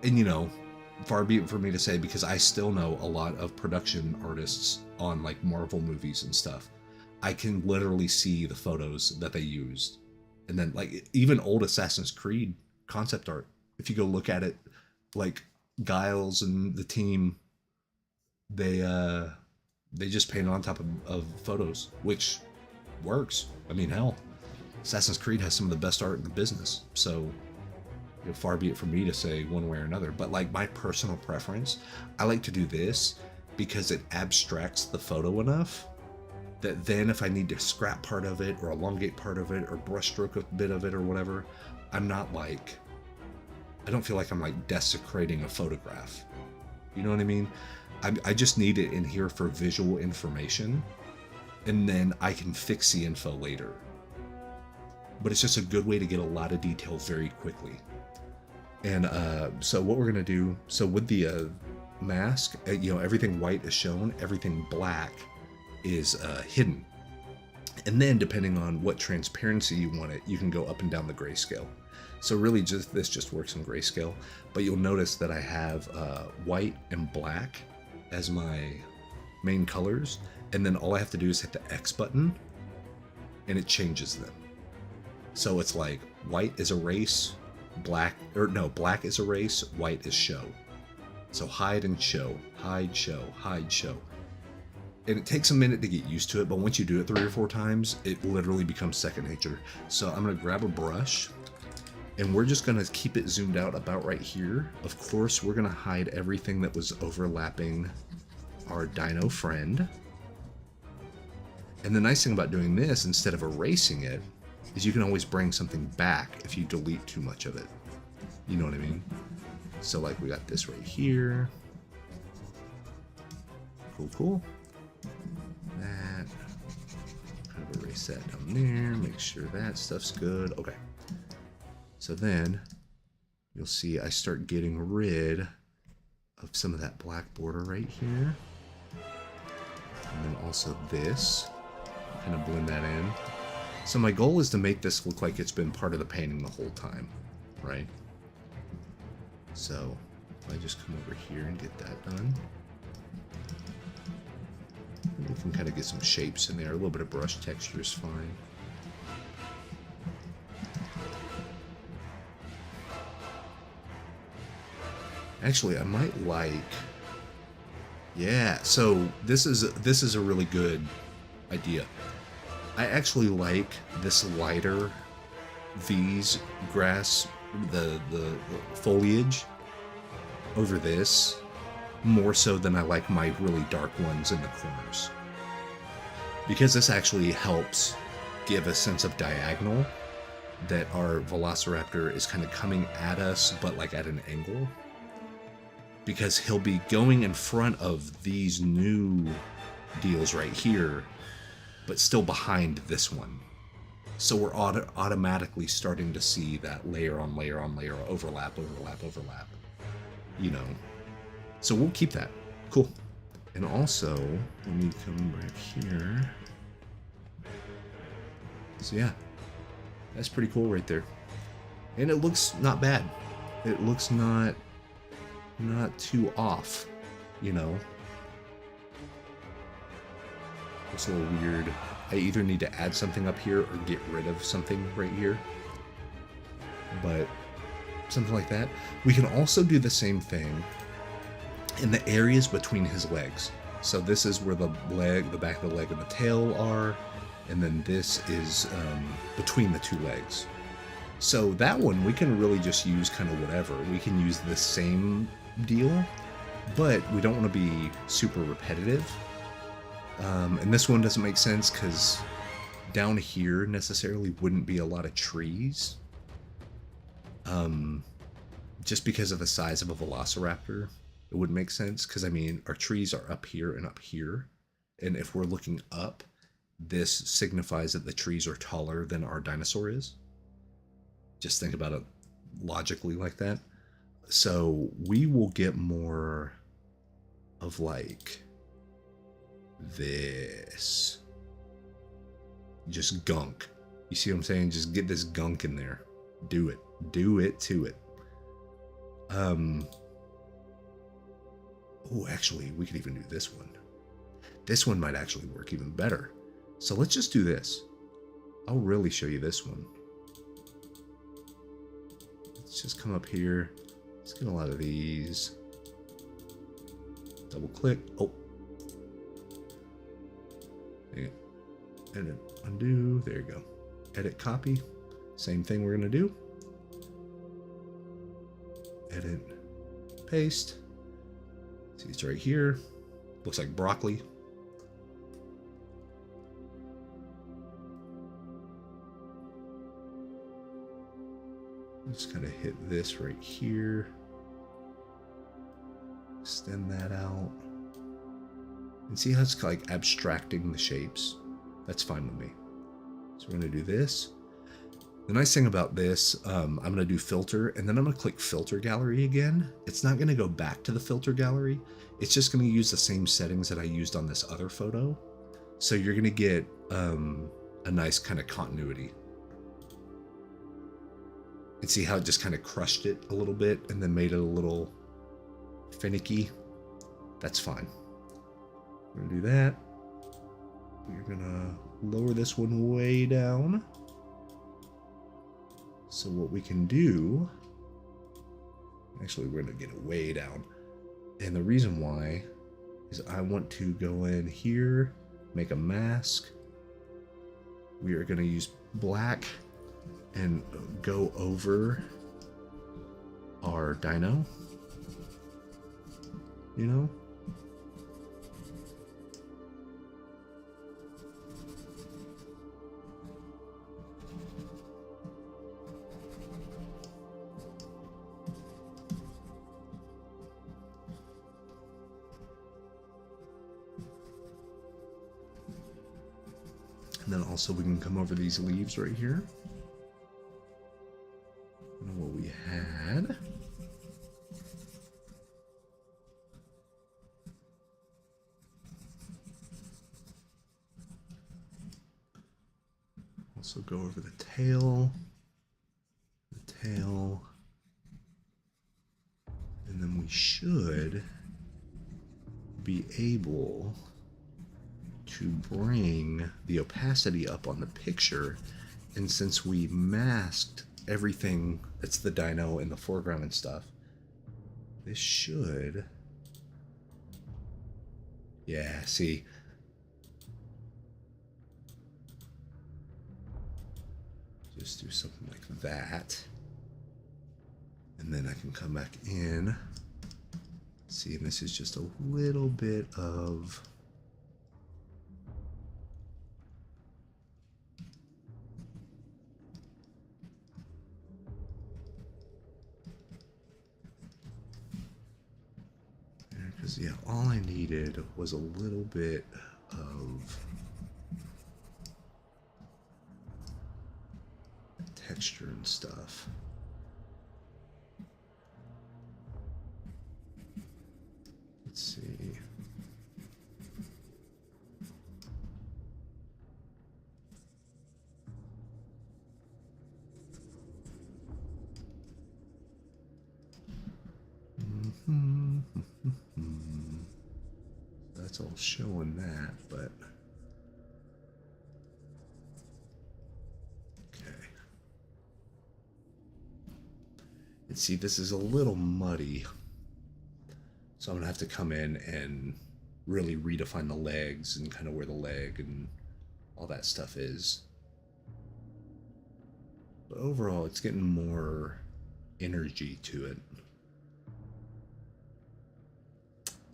[SPEAKER 1] and you know, far be it for me to say, because I still know a lot of production artists on like Marvel movies and stuff. I can literally see the photos that they used. And then like even old Assassin's Creed concept art, if you go look at it, like Giles and the team, they just painted on top of photos, which works. I mean, hell, Assassin's Creed has some of the best art in the business. So, you know, far be it from me to say one way or another. But like my personal preference, I like to do this because it abstracts the photo enough that then if I need to scrap part of it or elongate part of it or brushstroke a bit of it or whatever, I'm not like, I don't feel like I'm like desecrating a photograph. You know what I mean? I just need it in here for visual information, and then I can fix the info later. But it's just a good way to get a lot of detail very quickly. And so what we're gonna do, so with the mask, you know, everything white is shown, everything black is hidden. And then depending on what transparency you want it, you can go up and down the grayscale. So really this just works in grayscale, but you'll notice that I have white and black as my main colors, and then all I have to do is hit the X button and it changes them. So it's like white is erase, black is erase, white is show. So hide and show, hide, show, hide, show. And it takes a minute to get used to it, but once you do it 3 or 4 times, it literally becomes second nature. So I'm gonna grab a brush, and we're just gonna keep it zoomed out about right here. Of course, we're gonna hide everything that was overlapping our dino friend. And the nice thing about doing this, instead of erasing it, is you can always bring something back if you delete too much of it. You know what I mean? So like we got this right here. Cool, cool. That. Kind of erase that down there, make sure that stuff's good. Okay. So then you'll see I start getting rid of some of that black border right here. And then also this, kind of blend that in. So my goal is to make this look like it's been part of the painting the whole time, right? So if I just come over here and get that done. We can kind of get some shapes in there. A little bit of brush texture is fine. Actually, I might like, yeah, so this is a really good idea. I actually like this lighter V's grass, the foliage over this more so than I like my really dark ones in the corners. Because this actually helps give a sense of diagonal that our Velociraptor is kind of coming at us, but like at an angle. Because he'll be going in front of these new deals right here, but still behind this one. So we're automatically starting to see that layer on layer on layer, overlap, overlap, overlap. You know. So we'll keep that. Cool. And also, let me come back here. So yeah, that's pretty cool right there. And it looks not bad. It looks not too off, you know. It's a little weird. I either need to add something up here or get rid of something right here. But something like that. We can also do the same thing in the areas between his legs. So this is where the back of the leg and the tail are, and then this is between the two legs. So that one we can really just use kind of whatever. We can use the same deal, but we don't want to be super repetitive. And this one doesn't make sense because down here necessarily wouldn't be a lot of trees. Just because of the size of a Velociraptor. It wouldn't make sense because, I mean, our trees are up here and up here. And if we're looking up, this signifies that the trees are taller than our dinosaur is. Just think about it logically like that. So we will get more of like this. Just gunk. You see what I'm saying? Just get this gunk in there. Do it. Do it to it. Oh, actually, we could even do this one. This one might actually work even better. So let's just do this. I'll really show you this one. Let's just come up here. Let's get a lot of these. Double click. Oh. Edit, undo. There you go. Edit, copy. Same thing we're going to do. Edit, paste. See, it's right here. Looks like broccoli. Just kind of hit this right here. Extend that out. And see how it's like abstracting the shapes? That's fine with me. So we're going to do this. The nice thing about this, I'm going to do filter, and then I'm going to click filter gallery again. It's not going to go back to the filter gallery. It's just going to use the same settings that I used on this other photo. So you're going to get a nice kind of continuity. And see how it just kind of crushed it a little bit and then made it a little finicky? That's fine. We're going to do that. We're going to lower this one way down. So what we can do, actually we're going to get it way down. And the reason why is I want to go in here, make a mask. We are going to use black and go over our dino, you know? And then also we can come over these leaves right here. And what we had. Also go over the tail. And then we should be able to bring the opacity up on the picture. And since we masked everything that's the dino in the foreground and stuff, this should, yeah, see, just do something like that, and then I can come back in. See, and this is just a little bit of because, yeah, all I needed was a little bit of texture and stuff. Let's see. That's all showing that, but okay. And see, this is a little muddy, so I'm gonna have to come in and really redefine the legs and kind of where the leg and all that stuff is. But overall, it's getting more energy to it.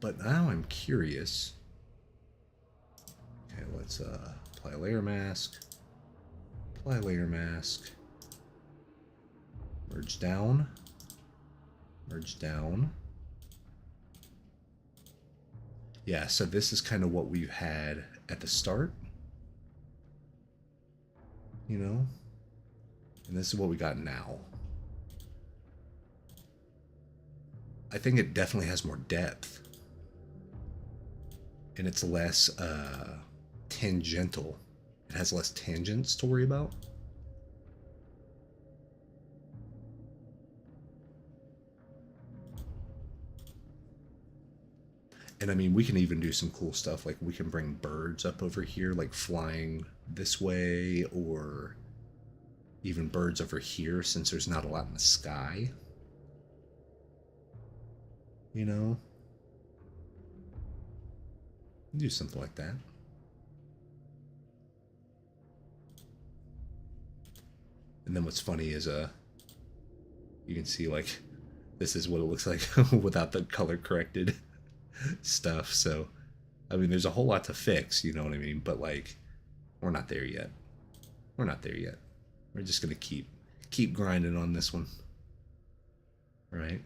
[SPEAKER 1] But now I'm curious. Okay, let's apply a layer mask. Apply layer mask. Merge down. Merge down. Yeah, so this is kind of what we've had at the start, you know? And this is what we got now. I think it definitely has more depth. And it's less tangential. It has less tangents to worry about. And I mean, we can even do some cool stuff. Like we can bring birds up over here, like flying this way, or even birds over here since there's not a lot in the sky. You know? Do something like that. And then what's funny is you can see like this is what it looks like without the color corrected stuff. So I mean there's a whole lot to fix, you know what I mean? But like we're not there yet. We're not there yet. We're just gonna keep grinding on this one. Right?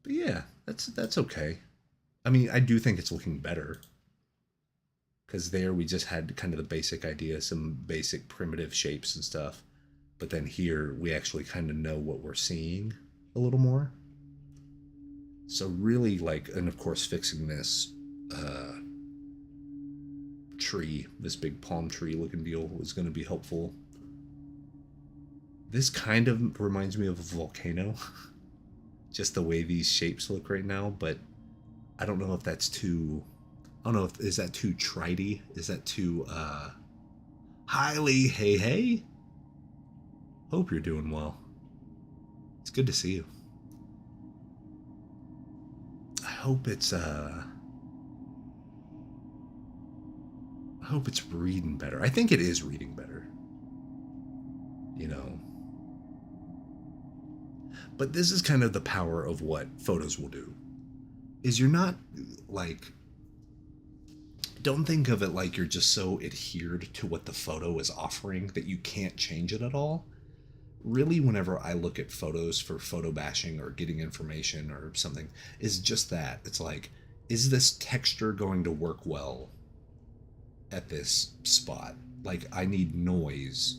[SPEAKER 1] But yeah, that's okay. I mean, I do think it's looking better because there we just had kind of the basic idea, some basic primitive shapes and stuff. But then here we actually kind of know what we're seeing a little more. So really like, and of course fixing this tree, this big palm tree looking deal was going to be helpful. This kind of reminds me of a volcano, just the way these shapes look right now, but I don't know if that's too, I don't know if, is that too tritey? Is that too, highly, hey? Hope you're doing well. It's good to see you. I hope it's reading better. I think it is reading better. You know. But this is kind of the power of what photos will do. Is you're not like, don't think of it like you're just so adhered to what the photo is offering that you can't change it at all. Really, whenever I look at photos for photo bashing or getting information or something, is just that. It's like, is this texture going to work well at this spot? Like, I need noise.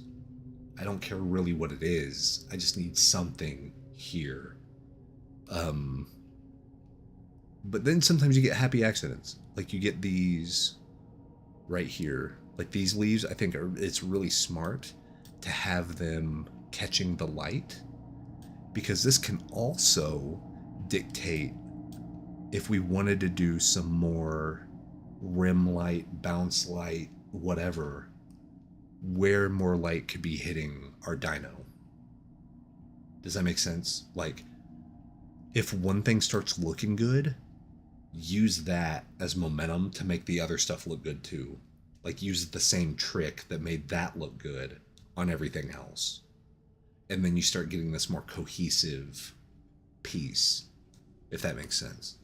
[SPEAKER 1] I don't care really what it is. I just need something here. But then sometimes you get happy accidents. Like you get these right here. Like these leaves, I think it's really smart to have them catching the light, because this can also dictate if we wanted to do some more rim light, bounce light, whatever, where more light could be hitting our dino. Does that make sense? Like, if one thing starts looking good, use that as momentum to make the other stuff look good too. Like, use the same trick that made that look good on everything else. And then you start getting this more cohesive piece, if that makes sense.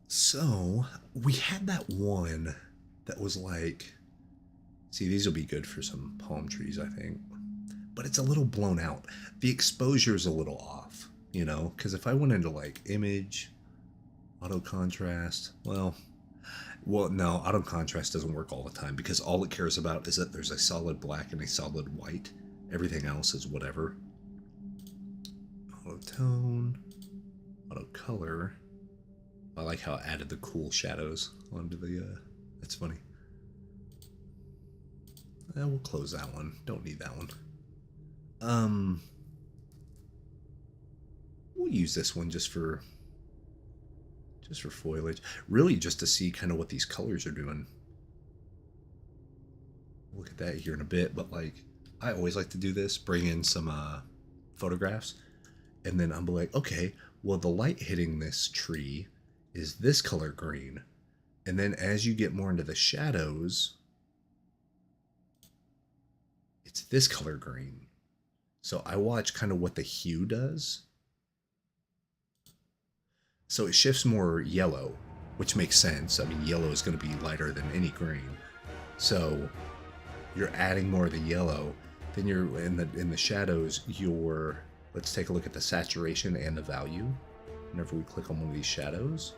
[SPEAKER 1] So, we had that one that was like, see, these will be good for some palm trees, I think. But it's a little blown out. The exposure is a little off, you know? Because if I went into like image, auto contrast, well, no, auto contrast doesn't work all the time because all it cares about is that there's a solid black and a solid white. Everything else is whatever. Auto tone, auto color. I like how it added the cool shadows onto the, that's funny. We'll close that one. Don't need that one. We'll use this one just for foliage. Really just to see kind of what these colors are doing. We'll look at that here in a bit, but like, I always like to do this, bring in some photographs, and then I'm like, okay, well, the light hitting this tree is this color green. And then as you get more into the shadows, it's this color green. So I watch kind of what the hue does. So it shifts more yellow. which makes sense. I mean, yellow is going to be lighter than any green. So you're adding more of the yellow. Then you're in the shadows, let's take a look at the saturation and the value whenever we click on one of these shadows.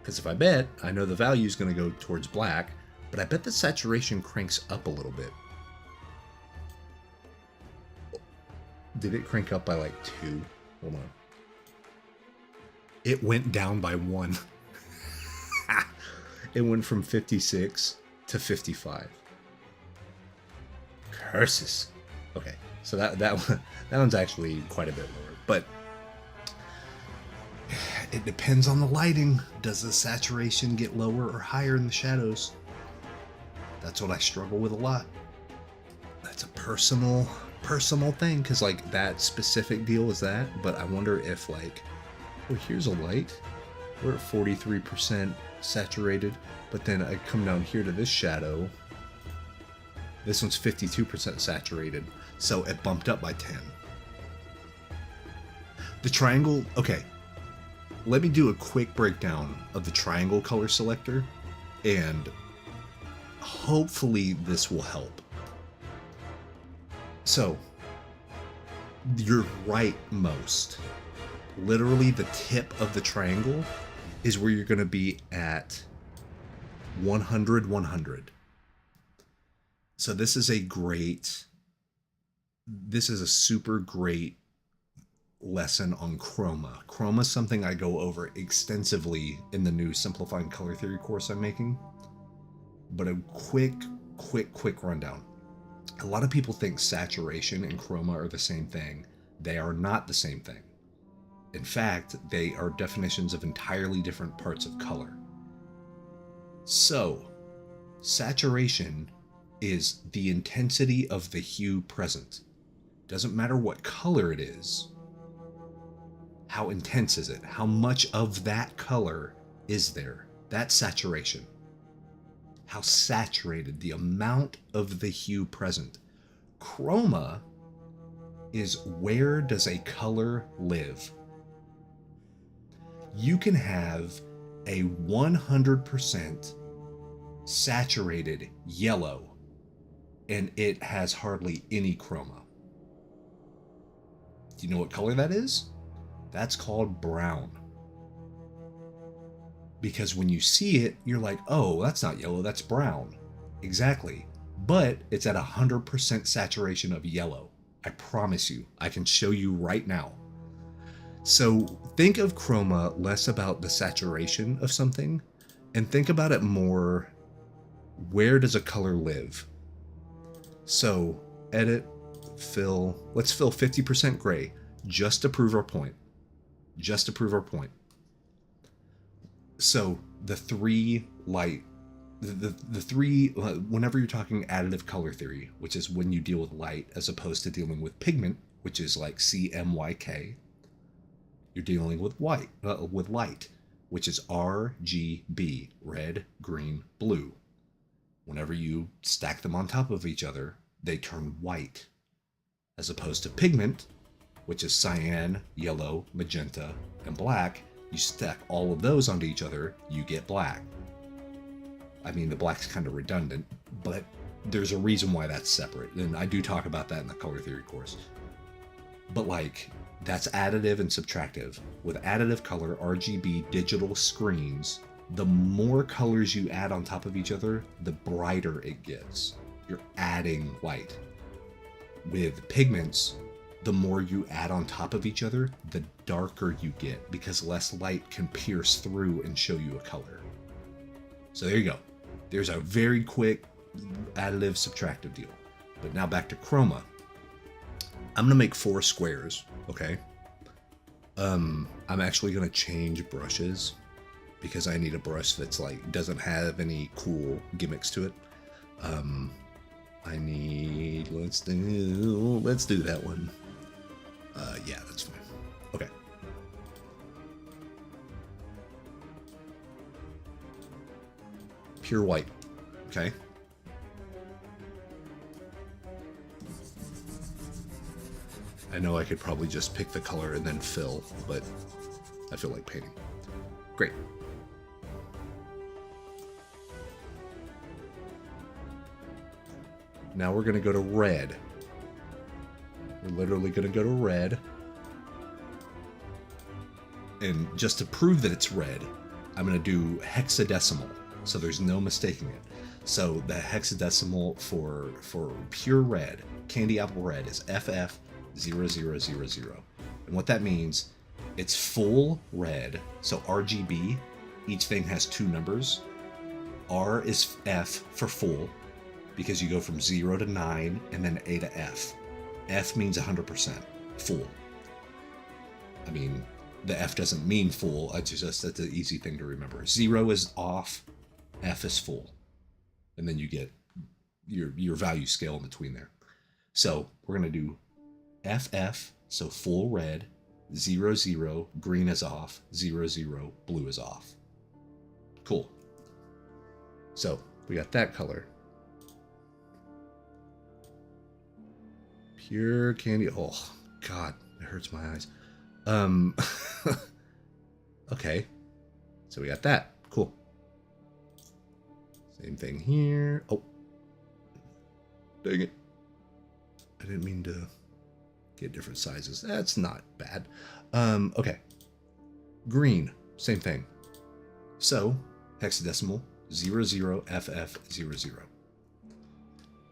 [SPEAKER 1] Because if I bet, I know the value is going to go towards black, but I bet the saturation cranks up a little bit. Did it crank up by like 2? Hold on. It went down by 1. It went from 56 to 55. Curses. Okay, so that one's actually quite a bit lower, but it depends on the lighting. Does the saturation get lower or higher in the shadows? That's what I struggle with a lot. That's a personal thing, because like that specific deal is that, but I wonder if like, oh, here's a light. We're at 43% saturated, but then I come down here to this shadow. This one's 52% saturated, so it bumped up by 10. The triangle, okay. Let me do a quick breakdown of the triangle color selector, and hopefully this will help. So, your rightmost, literally the tip of the triangle, is where you're going to be at 100, 100. So this is a super great lesson on chroma. Chroma is something I go over extensively in the new Simplifying Color Theory course I'm making. But a quick rundown. A lot of people think saturation and chroma are the same thing. They are not the same thing. In fact, they are definitions of entirely different parts of color. So, saturation is the intensity of the hue present. Doesn't matter what color it is. How intense is it? How much of that color is there? That's saturation. How saturated, the amount of the hue present. Chroma is where does a color live? You can have a 100% saturated yellow and it has hardly any chroma. Do you know what color that is? That's called brown. Because when you see it, you're like, oh, that's not yellow, that's brown. Exactly. But it's at 100% saturation of yellow. I promise you, I can show you right now. So think of chroma less about the saturation of something and think about it more, where does a color live? So edit, fill, let's fill 50% gray just to prove our point. Just to prove our point. So the three, whenever you're talking additive color theory, which is when you deal with light as opposed to dealing with pigment, which is like CMYK, you're dealing with light, which is RGB, red, green, blue. Whenever you stack them on top of each other, they turn white, as opposed to pigment, which is cyan, yellow, magenta, and black. You stack all of those onto each other, you get black. I mean, the black's kind of redundant, but there's a reason why that's separate, and I do talk about that in the color theory course. But like, that's additive and subtractive. With additive color, RGB digital screens, the more colors you add on top of each other, the brighter it gets. You're adding light. With pigments, the more you add on top of each other, the darker you get, because less light can pierce through and show you a color. So there you go. There's a very quick additive subtractive deal. But now back to chroma. I'm gonna make 4 squares, okay? I'm actually gonna change brushes because I need a brush that's like, doesn't have any cool gimmicks to it. I need, let's do that one. Yeah, that's fine. Okay. Pure white, okay? I know I could probably just pick the color and then fill, but I feel like painting. Great. Now we're going to go to red. We're literally going to go to red. And just to prove that it's red, I'm going to do hexadecimal. So there's no mistaking it. So the hexadecimal for pure red, candy apple red, is FF0000. And what that means, it's full red. So RGB, each thing has 2 numbers. R is F for full, because you go from 0 to 9 and then A to F. F means 100%, full. I mean, the F doesn't mean full, that's an easy thing to remember. 0 is off, F is full. And then you get your value scale in between there. So we're going to do FF, so full red, 0, 0, green is off, 0, 0, blue is off. Cool. So we got that color. Pure candy. Oh, God, it hurts my eyes. Okay. So we got that. Cool. Same thing here. Oh. Dang it. I didn't mean to get different sizes. That's not bad. Okay. Green. Same thing. So, hexadecimal, 00FF00.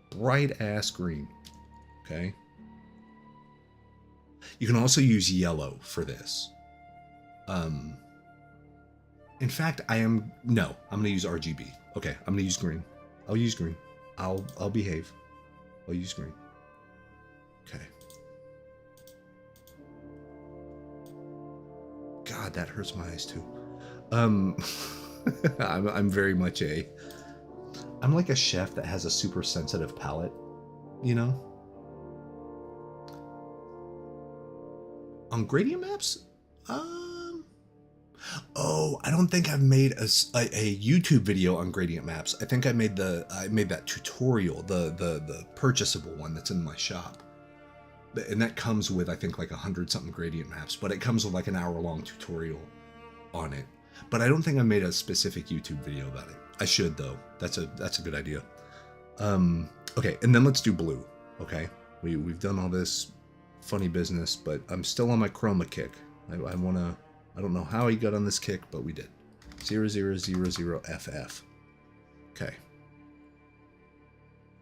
[SPEAKER 1] Bright ass green. Okay. You can also use yellow for this. In fact, I'm going to use RGB. Okay, I'm going to use green. I'll use green. I'll behave. I'll use green. Okay. God, that hurts my eyes too. I'm very much I'm like a chef that has a super sensitive palate, you know? On gradient maps? Oh, I don't think I've made a YouTube video on gradient maps. I think I made that tutorial, the purchasable one that's in my shop. And that comes with, I think, like 100-something gradient maps, but it comes with like an hour-long tutorial on it. But I don't think I made a specific YouTube video about it. I should, though. That's a good idea. Okay, and then let's do blue. Okay, we've done all this funny business, but I'm still on my chroma kick. I don't know how he got on this kick, but we did. 0000FF. Okay.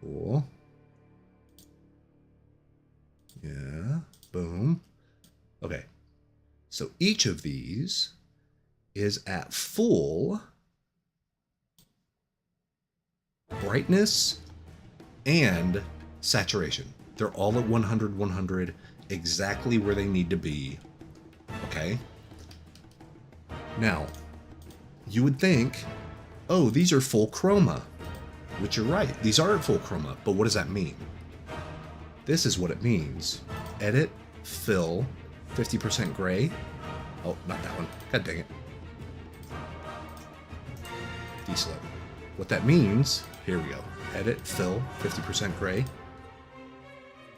[SPEAKER 1] Cool. Yeah. Boom. Okay. So each of these is at full brightness and saturation. They're all at 100, 100, exactly where they need to be. Okay. Now, you would think, oh, these are full chroma, which you're right. These are at full chroma, but what does that mean? This is what it means. Edit, fill, 50% gray. Oh, not that one. God dang it. Deselect. What that means, here we go. Edit, fill, 50% gray.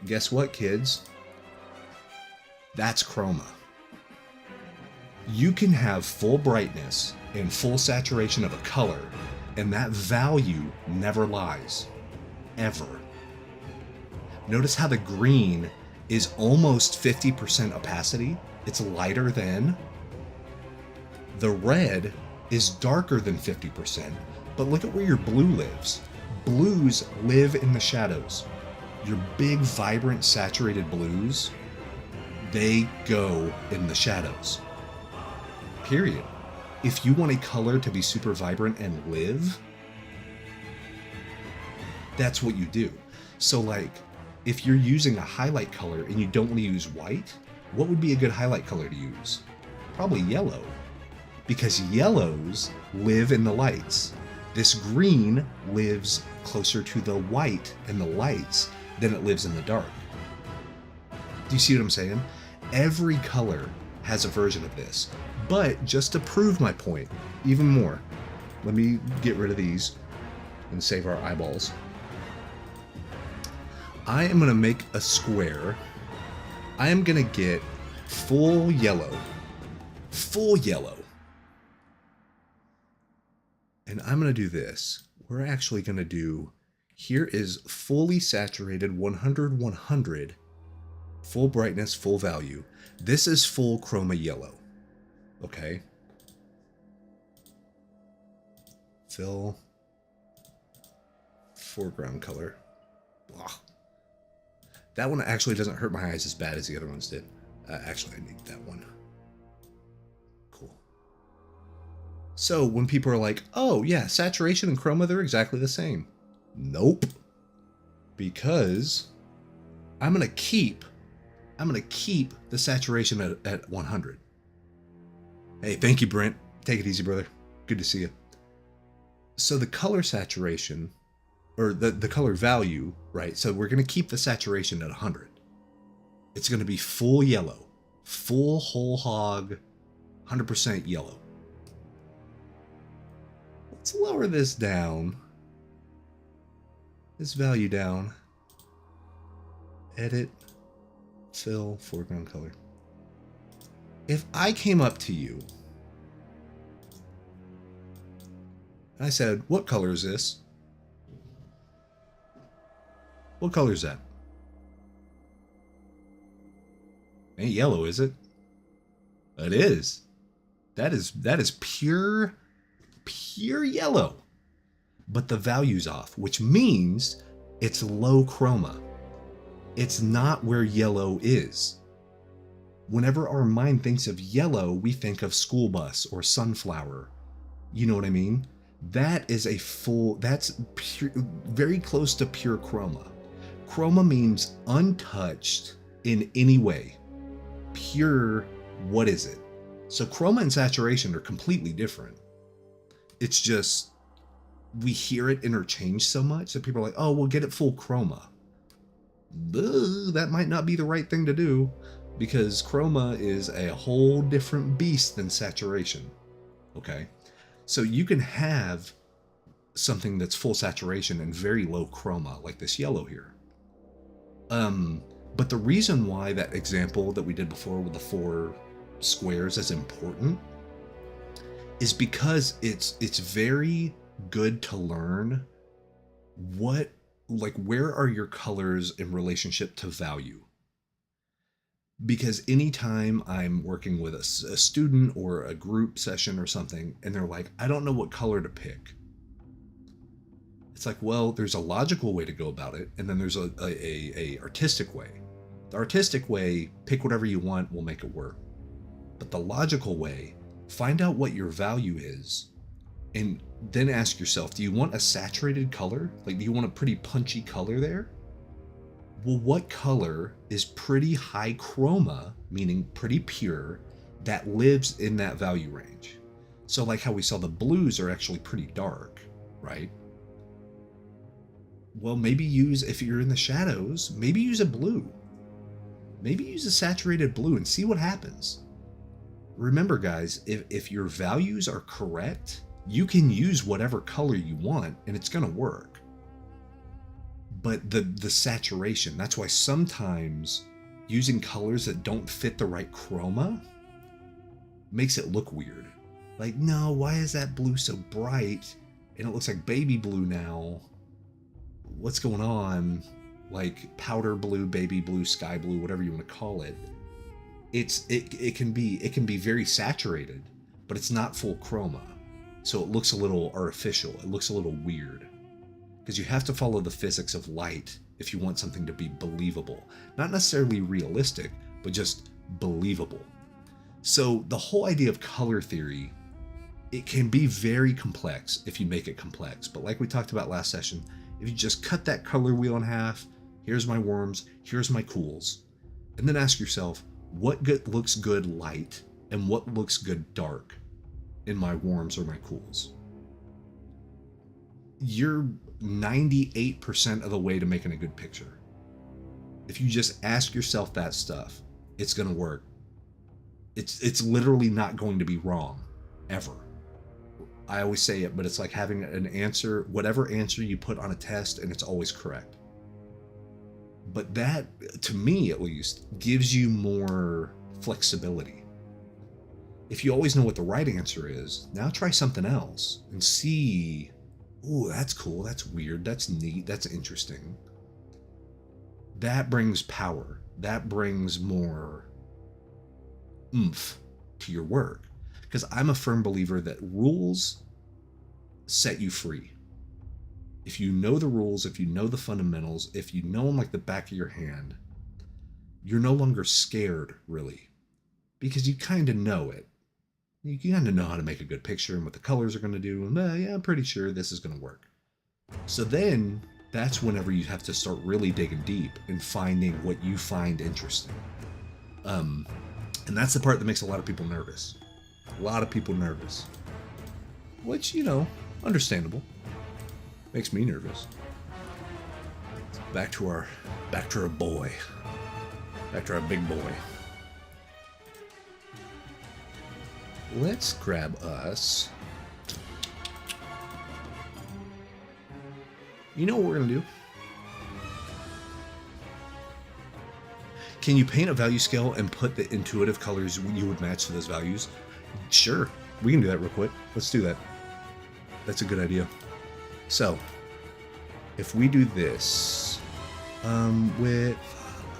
[SPEAKER 1] Guess what, kids? That's chroma. You can have full brightness and full saturation of a color, and that value never lies. Ever. Notice how the green is almost 50% opacity. It's lighter than. The red is darker than 50%, but look at where your blue lives. Blues live in the shadows. Your big, vibrant, saturated blues, they go in the shadows. Period. If you want a color to be super vibrant and live, that's what you do. So like, if you're using a highlight color and you don't want to use white, what would be a good highlight color to use? Probably yellow, because yellows live in the lights. This green lives closer to the white and the lights than it lives in the dark. Do you see what I'm saying? Every color has a version of this. But just to prove my point even more, let me get rid of these and save our eyeballs. I am going to make a square. I am going to get full yellow. Full yellow. And I'm going to do this. We're actually going to do Here is fully saturated 100 100, full brightness, full value. This is full chroma yellow. Okay. Fill foreground color. Ugh. That one actually doesn't hurt my eyes as bad as the other ones did. Actually, I need that one. Cool. So when people are like, oh yeah, saturation and chroma, they're exactly the same. Nope. Because I'm gonna keep the saturation at 100. Hey, thank you, Brent. Take it easy, brother. Good to see you. So the color saturation, or the color value, right? So we're going to keep the saturation at 100. It's going to be full yellow, full whole hog, 100% yellow. Let's lower this down. This value down. Edit, fill, foreground color. If I came up to you and I said, what color is this? What color is that? Ain't yellow, is it? It is. That is pure yellow. But the value's off, which means it's low chroma. It's not where yellow is. Whenever our mind thinks of yellow, we think of school bus or sunflower. You know what I mean? That is that's pure, very close to pure chroma. Chroma means untouched in any way. Pure, what is it? So chroma and saturation are completely different. It's just, we hear it interchanged so much that people are like, oh, we'll get it full chroma. That might not be the right thing to do, because chroma is a whole different beast than saturation. Okay? So you can have something that's full saturation and very low chroma, like this yellow here. But the reason why that example that we did before with the 4 squares is important is because it's very good to learn where are your colors in relationship to value. Because anytime I'm working with a student or a group session or something, and they're like, I don't know what color to pick. It's like, well, there's a logical way to go about it, and then there's a artistic way. The artistic way, pick whatever you want, we'll make it work. But the logical way, find out what your value is, and then ask yourself, do you want a saturated color? Like, do you want a pretty punchy color there? Well, what color is pretty high chroma, meaning pretty pure, that lives in that value range? So like how we saw the blues are actually pretty dark, right? Well, maybe if you're in the shadows, maybe use a blue. Maybe use a saturated blue and see what happens. Remember, guys, if your values are correct, you can use whatever color you want and it's going to work. But the saturation, that's why sometimes using colors that don't fit the right chroma makes it look weird. Like, no, why is that blue so bright and it looks like baby blue now? What's going on? Like powder blue, baby blue, sky blue, whatever you want to call it. It can be very saturated, but it's not full chroma. So it looks a little artificial. It looks a little weird. Because you have to follow the physics of light if you want something to be believable. Not necessarily realistic, but just believable. So the whole idea of color theory, it can be very complex if you make it complex. But like we talked about last session, if you just cut that color wheel in half, here's my warms, here's my cools, and then ask yourself, what looks good light and what looks good dark in my warms or my cools? You're 98% of the way to making a good picture. If you just ask yourself that stuff, it's going to work. It's literally not going to be wrong, ever. I always say it, but it's like having an answer, whatever answer you put on a test, and it's always correct. But that, to me at least, gives you more flexibility. If you always know what the right answer is, now try something else and see Ooh, that's cool. That's weird. That's neat. That's interesting. That brings power. That brings more oomph to your work. Because I'm a firm believer that rules set you free. If you know the rules, if you know the fundamentals, if you know them like the back of your hand, you're no longer scared, really, because you kind of know it. You kind of know how to make a good picture and what the colors are going to do. And yeah, I'm pretty sure this is going to work. So then that's whenever you have to start really digging deep and finding what you find interesting. And that's the part that makes a lot of people nervous. A lot of people nervous. Which, understandable. Makes me nervous. Back to our boy. Back to our big boy. Let's grab us. You know what we're gonna do? Can you paint a value scale and put the intuitive colors you would match to those values? Sure, we can do that real quick. Let's do that. That's a good idea. So, if we do this, width,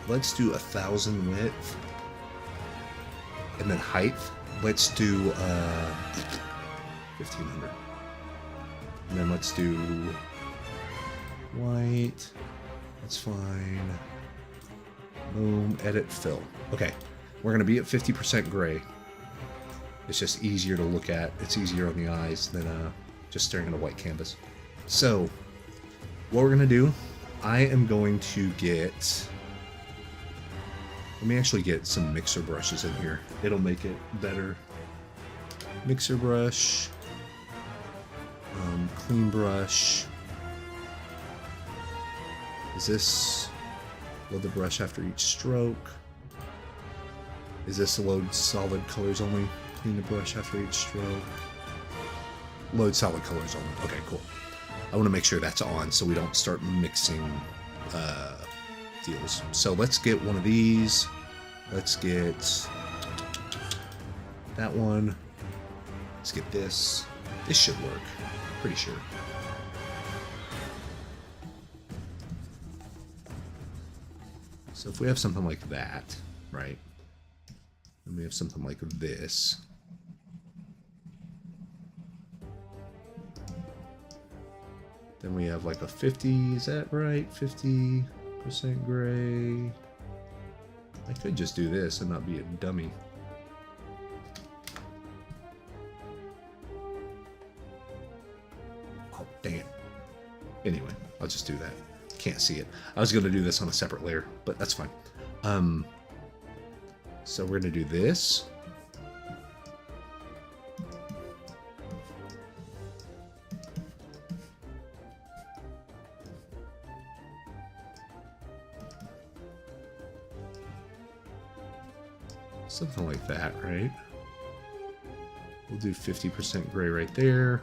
[SPEAKER 1] let's do 1,000 width, and then height, let's do 1,500, and then let's do white. That's fine. Boom. Edit fill. Okay, we're gonna be at 50% gray. It's just easier to look at. It's easier on the eyes than just staring at a white canvas. So, what we're gonna do, I am going to get. Let me actually get some mixer brushes in here. It'll make it better. Mixer brush. Clean brush. Is this load the brush after each stroke? Is this load solid colors only? Clean the brush after each stroke. Load solid colors only. Okay, cool. I want to make sure that's on so we don't start mixing deals. So let's get one of these. Let's get that one. Let's get this. This should work. Pretty sure. So if we have something like that, right? And we have something like this. Then we have like a 50, is that right? 50% gray. I could just do this and not be a dummy. Oh, dang it. Anyway, I'll just do that. Can't see it. I was going to do this on a separate layer, but that's fine. So we're going to do this. Something like that, right? We'll do 50% gray right there.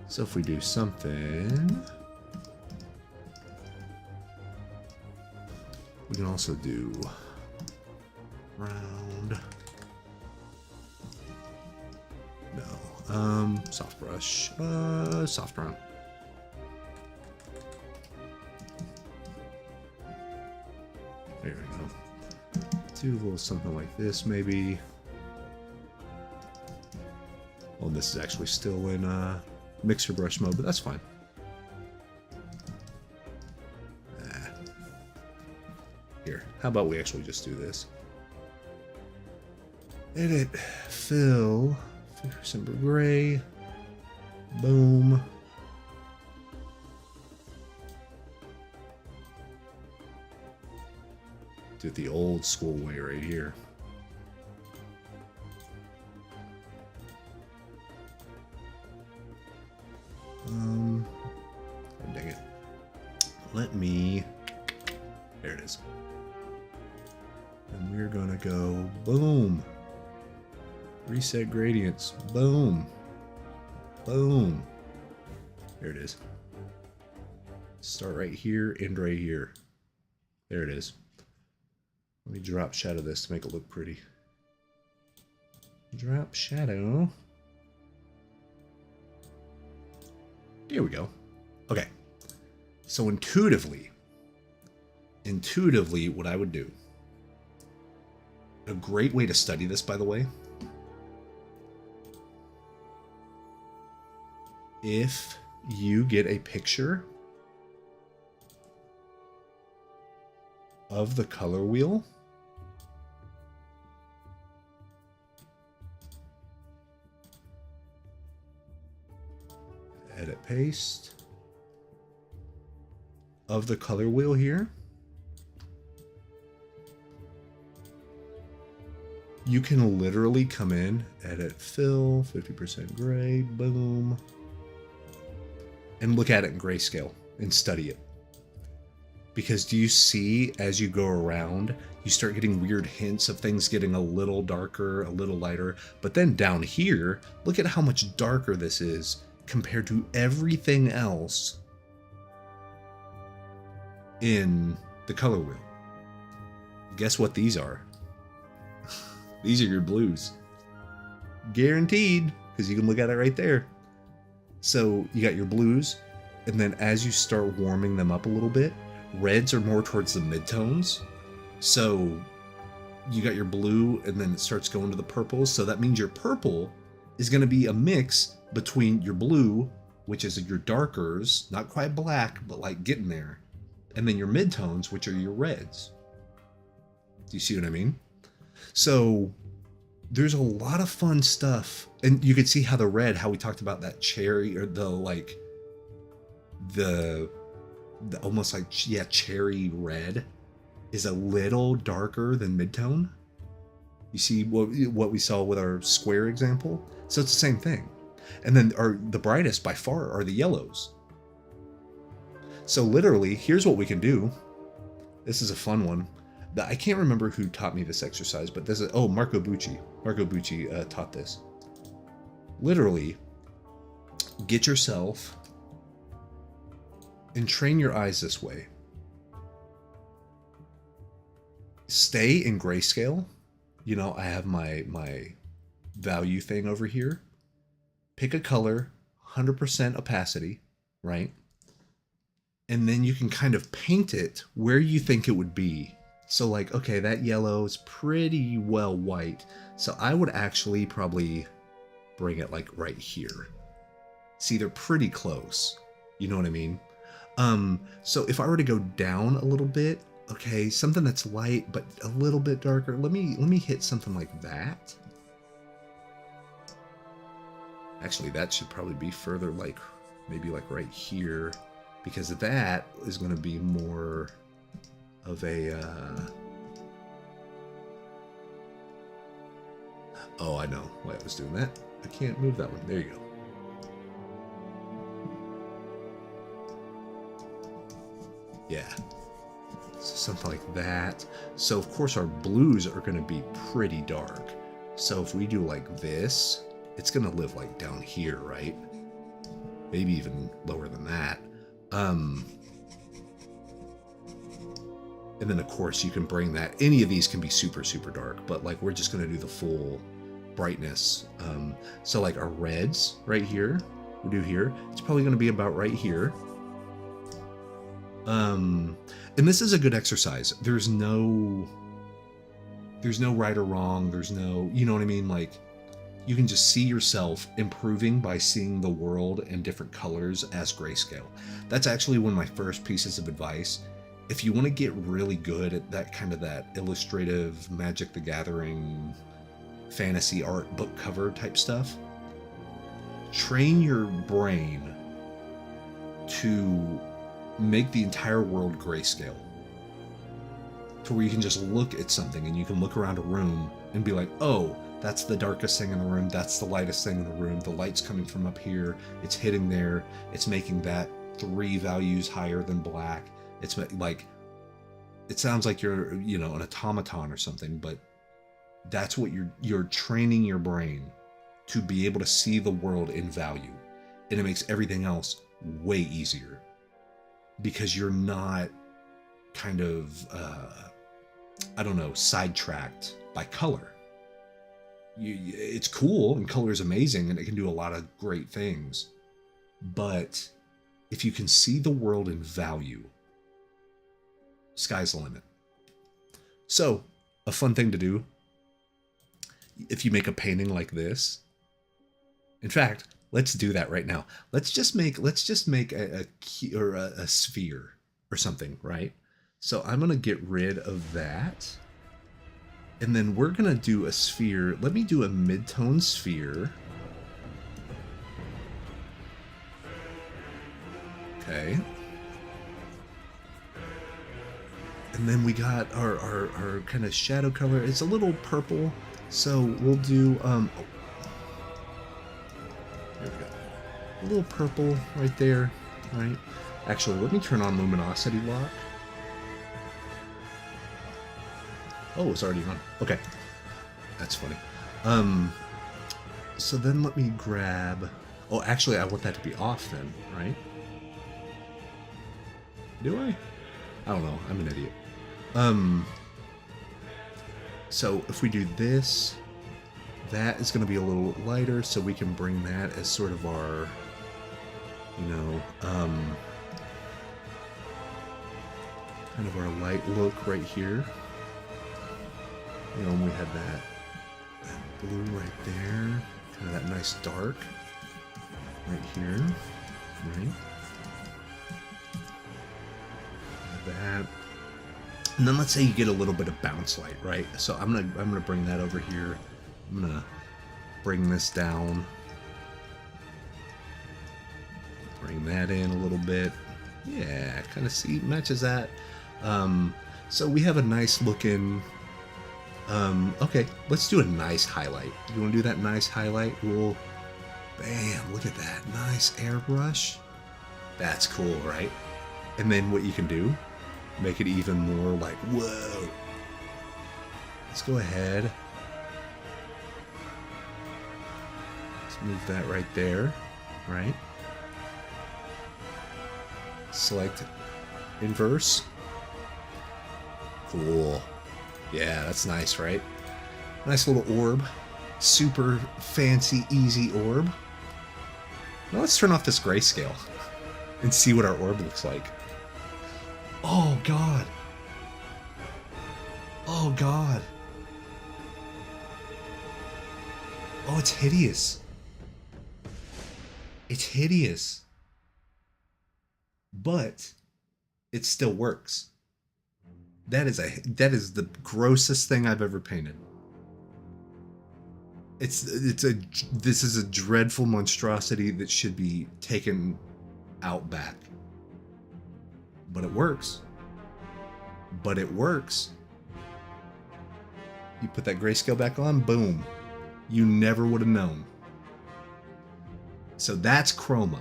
[SPEAKER 1] So if we do something, we can also do round. No, soft brush, soft brown. There we go. Do a little something like this, maybe. Well, this is actually still in mixer brush mode, but that's fine. Here, how about we actually just do this? Edit, fill, 50% gray, boom. Do it the old school way right here. Oh, dang it. Let me, there it is. And we're gonna go, boom. Reset gradients, boom. Boom. There it is. Start right here, end right here. There it is. Let me drop shadow this to make it look pretty. Drop shadow. Here we go. Okay. So intuitively, what I would do, a great way to study this, by the way, if you get a picture of the color wheel, edit paste, of the color wheel here, you can literally come in, edit fill, 50% gray, boom, and look at it in grayscale and study it. Because do you see, as you go around, you start getting weird hints of things getting a little darker, a little lighter, but then down here, look at how much darker this is compared to everything else in the color wheel. Guess what these are? These are your blues. Guaranteed, because you can look at it right there. So you got your blues, and then as you start warming them up a little bit, reds are more towards the midtones. So you got your blue, and then it starts going to the purples. So that means your purple is going to be a mix between your blue, which is your darkers, not quite black, but like getting there, and then your midtones, which are your reds. Do you see what I mean? So there's a lot of fun stuff, and you can see how the red, how we talked about that cherry, or the like the almost like, yeah, cherry red is a little darker than midtone. You see what we saw with our square example? So it's the same thing. And then the brightest by far are the yellows. So literally, here's what we can do. This is a fun one. I can't remember who taught me this exercise, but this is, oh, Marco Bucci. Marco Bucci taught this. Literally, get yourself and train your eyes this way. Stay in grayscale. You know, I have my value thing over here. Pick a color, 100% opacity, right? And then you can kind of paint it where you think it would be. So like, okay, that yellow is pretty well white. So I would actually probably bring it like right here. See, they're pretty close. You know what I mean? So if I were to go down a little bit, okay, something that's light but a little bit darker. Let me hit something like that. Actually, that should probably be further, like maybe like right here, because that is going to be more of a oh, I know why I was doing that. I can't move that one. There you go. Yeah, so something like that. So of course our blues are going to be pretty dark. So if we do like this, it's going to live like down here, right? Maybe even lower than that. And then of course you can bring that, any of these can be super, super dark, but like we're just going to do the full brightness. So like our reds right here, we do here, it's probably going to be about right here. And this is a good exercise. There's no right or wrong. There's no, you know what I mean? Like you can just see yourself improving by seeing the world in different colors as grayscale. That's actually one of my first pieces of advice. If you want to get really good at that kind of that illustrative Magic the Gathering fantasy art book cover type stuff, train your brain to make the entire world grayscale, to where you can just look at something and you can look around a room and be like, oh, that's the darkest thing in the room, that's the lightest thing in the room, the light's coming from up here, it's hitting there, it's making that 3 values higher than black. It's like, it sounds like you're, you know, an automaton or something, but that's what you're training your brain to be able to see the world in value. And it makes everything else way easier, because you're not kind of, I don't know, sidetracked by color. It's cool and color is amazing and it can do a lot of great things. But if you can see the world in value, sky's the limit. So, a fun thing to do, if you make a painting like this, in fact, let's do that right now. Let's just make a sphere or something, right? So I'm gonna get rid of that, and then we're gonna do a sphere. Let me do a mid-tone sphere. Okay. And then we got our kind of shadow color. It's a little purple, so we'll do there we go. A little purple right there, right? Actually, let me turn on luminosity lock. Oh, it's already on. Okay. That's funny. So then let me grab... Oh, actually, I want that to be off then, right? Do I? I don't know. I'm an idiot. So if we do this, that is going to be a little lighter, so we can bring that as sort of our, you know, kind of our light look right here. You know, and we had that blue right there, kind of that nice dark right here, right? That, and then let's say you get a little bit of bounce light, right? So I'm gonna bring that over here. I'm gonna bring this down, bring that in a little bit. Yeah, kind of see matches that. So we have a nice looking. Okay, let's do a nice highlight. You want to do that nice highlight? We'll, bam! Look at that nice airbrush. That's cool, right? And then what you can do, make it even more like, whoa. Let's go ahead. Let's move that right there, right? Select inverse. Cool. Yeah, that's nice, right? Nice little orb. Super fancy, easy orb. Now let's turn off this grayscale and see what our orb looks like. Oh, God. Oh, God. Oh, it's hideous. It's hideous. But it still works. That is the grossest thing I've ever painted. This is a dreadful monstrosity that should be taken out back. But it works. But it works. You put that grayscale back on, boom. You never would have known. So that's chroma.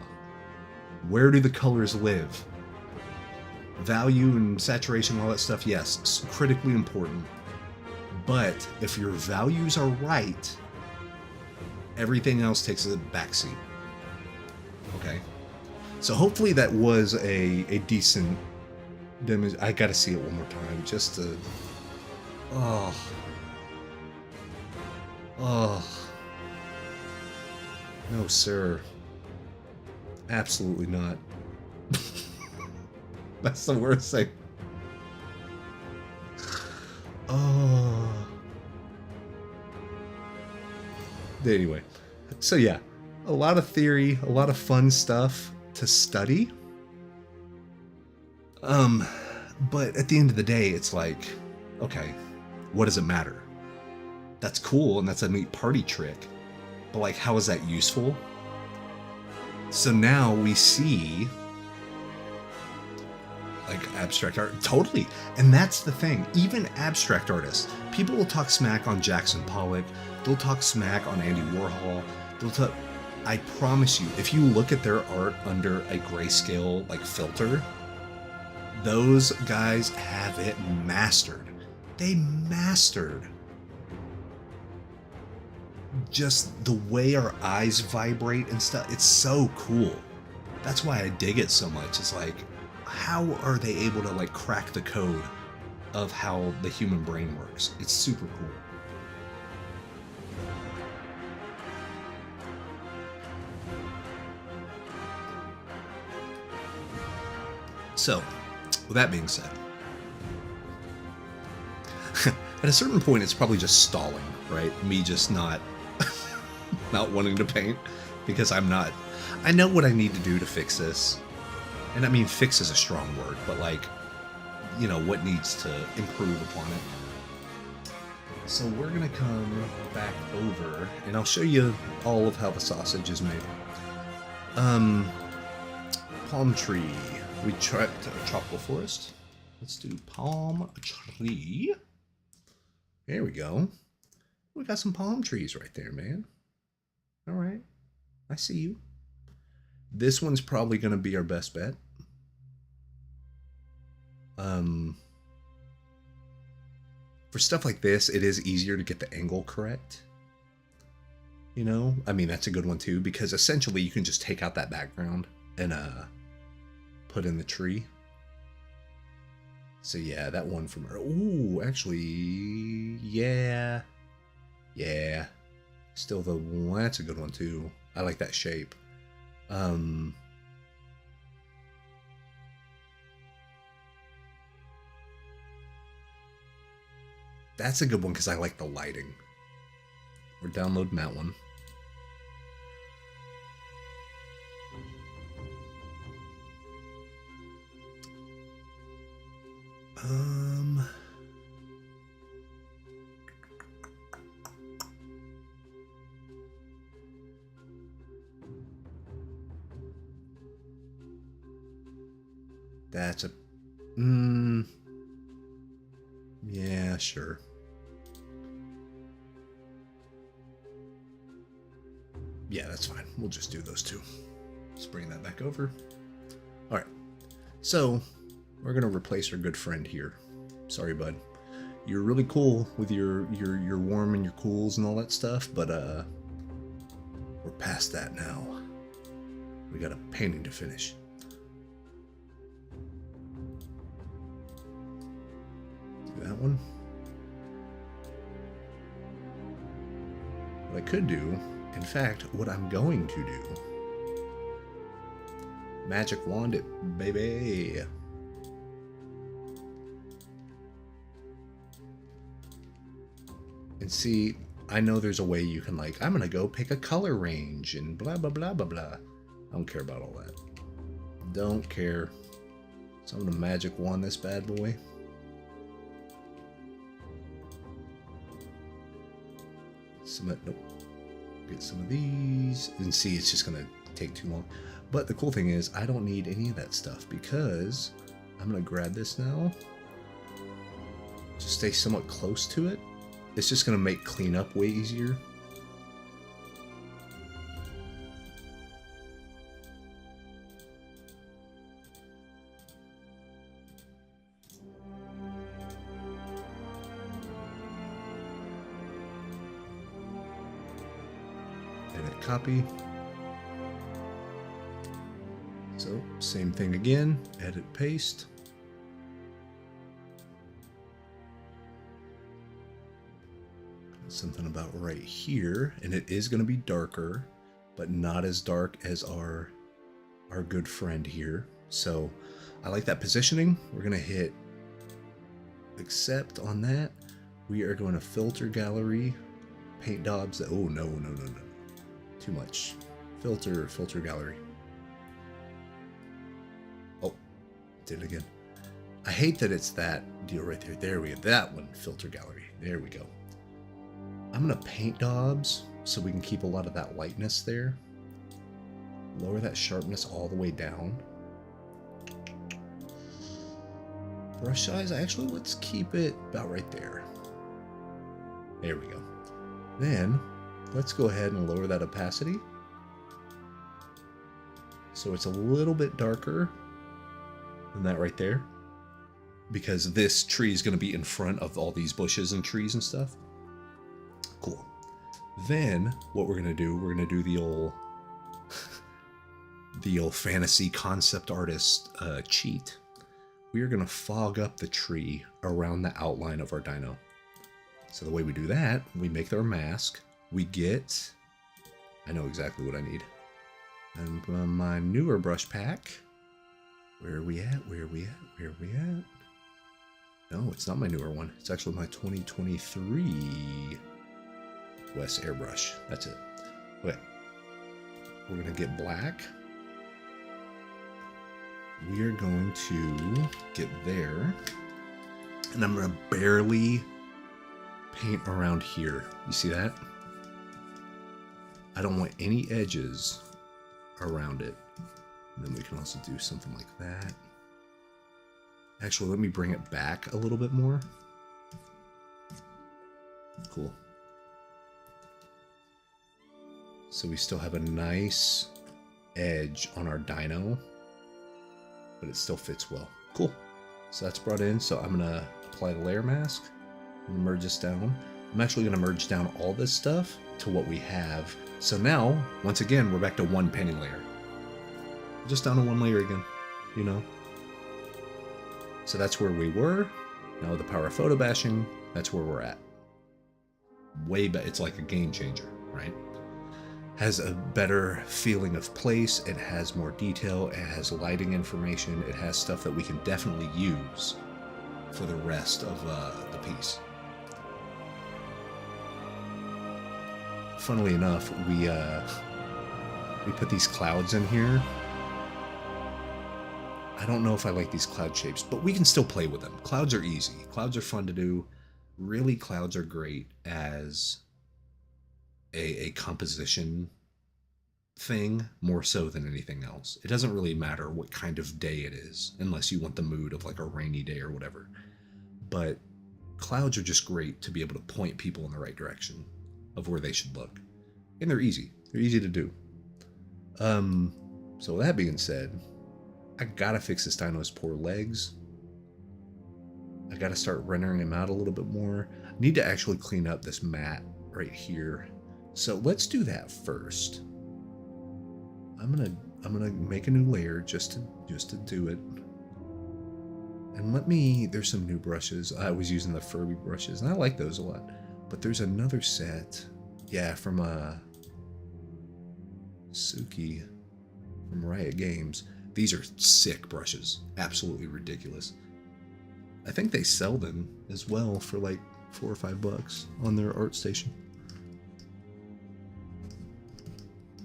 [SPEAKER 1] Where do the colors live? Value and saturation, all that stuff, yes, it's critically important. But if your values are right, everything else takes a backseat. Okay? So hopefully that was a decent demonstration. I gotta see it one more time just to... Oh. Oh. No, sir. Absolutely not. That's the worst thing. Oh. Anyway, so yeah, a lot of theory, a lot of fun stuff to study. But at the end of the day, it's like, okay, what does it matter? That's cool and that's a neat party trick, but like, how is that useful? So now we see like abstract art, totally. And that's the thing, even abstract artists, people will talk smack on Jackson Pollock, they'll talk smack on Andy Warhol, I promise you, if you look at their art under a grayscale like filter, those guys have it mastered. They mastered just the way our eyes vibrate and stuff. It's so cool. That's why I dig it so much. It's like, how are they able to like crack the code of how the human brain works? It's super cool. So, with that being said, at a certain point, it's probably just stalling, right? Me just not wanting to paint because I'm not. I know what I need to do to fix this, and I mean, fix is a strong word, but like, you know, what needs to improve upon it. So we're gonna come back over, and I'll show you all of how the sausage is made. Palm tree. We trapped a tropical forest. Let's do palm tree. There we go. We got some palm trees right there, man. All right. I see you. This one's probably going to be our best bet. For stuff like this, it is easier to get the angle correct. You know? I mean, that's a good one too, because essentially you can just take out that background and put in the tree. So yeah, that one from her. Ooh, actually, yeah. Still the one. That's a good one too. I like that shape. That's a good one because I like the lighting. We're downloading that one. That's a... yeah, sure. Yeah, that's fine. We'll just do those two. Let's bring that back over. All right. So, we're going to replace our good friend here. Sorry, bud. You're really cool with your warm and your cools and all that stuff, but we're past that now. We got a painting to finish. Do that one. What I could do, in fact, what I'm going to do. Magic wand it, baby. And see, I know there's a way you can like, I'm gonna go pick a color range and blah, blah, blah, blah, blah. I don't care about all that. Don't care. So I'm gonna magic wand this bad boy. Nope. Get some of these. And see, it's just gonna take too long. But the cool thing is, I don't need any of that stuff because I'm gonna grab this now. Just stay somewhat close to it. It's just going to make cleanup way easier. Edit copy. So, same thing again. Edit paste. Something about right here, and it is going to be darker, but not as dark as our good friend here. So I like that positioning. We're going to hit accept on that. We are going to filter gallery, paint daubs. Oh, no. Too much. Filter gallery. Oh, did it again. I hate that it's that deal right there. There we go. That one, filter gallery. There we go. I'm going to paint daubs so we can keep a lot of that lightness there. Lower that sharpness all the way down. Brush size, actually, let's keep it about right there. There we go. Then, let's go ahead and lower that opacity. So it's a little bit darker than that right there. Because this tree is going to be in front of all these bushes and trees and stuff. Cool. Then what we're gonna do the old fantasy concept artist cheat. we are going to fog up the tree around the outline of our dino. So the way we do that, we make our mask. We get... I know exactly what I need. And my newer brush pack. Where are we at? Where are we at? Where are we at? No, it's not my newer one. It's actually my 2023 West Airbrush. That's it. Okay. We're going to get black. We are going to get there. And I'm going to barely paint around here. You see that? I don't want any edges around it. And then we can also do something like that. Actually, let me bring it back a little bit more. Cool. So we still have a nice edge on our dino, but it still fits well. Cool. So that's brought in. So I'm going to apply the layer mask. I'm going to merge this down. I'm actually going to merge down all this stuff to what we have. So now, once again, we're back to one painting layer. Just down to one layer again, you know? So that's where we were. Now with the power of photo bashing, that's where we're at. Way better. It's like a game changer, right? Has a better feeling of place. It has more detail. It has lighting information. It has stuff that we can definitely use for the rest of the piece. Funnily enough, we put these clouds in here. I don't know if I like these cloud shapes, but we can still play with them. Clouds are easy. Clouds are fun to do. Really, clouds are great as a composition thing, more so than anything else. It doesn't really matter what kind of day it is, unless you want the mood of like a rainy day or whatever. But clouds are just great to be able to point people in the right direction of where they should look. And they're easy. They're easy to do. So with that being said, I gotta fix this dino's poor legs. I gotta start rendering him out a little bit more. I need to actually clean up this mat right here. So let's do that first. I'm gonna make a new layer just to do it. And there's some new brushes. I was using the Furby brushes, and I like those a lot. But there's another set, yeah, from Suki from Riot Games. These are sick brushes, absolutely ridiculous. I think they sell them as well for like $4 or $5 on their ArtStation.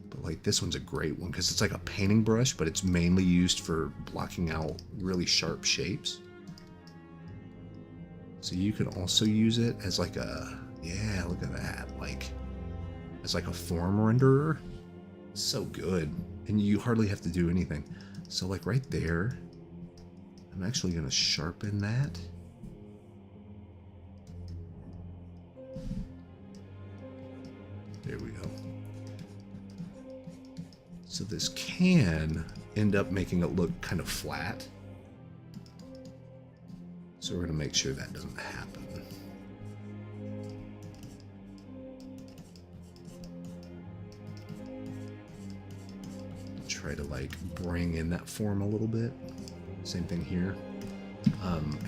[SPEAKER 1] But like this one's a great one because it's like a painting brush, but it's mainly used for blocking out really sharp shapes. So you can also use it as like a, yeah, look at that, like as like a form renderer. So good, and you hardly have to do anything. So like right there, I'm actually going to sharpen that. There we go. So this can end up making it look kind of flat. So we're going to make sure that doesn't happen. Try to like bring in that form a little bit. Same thing here.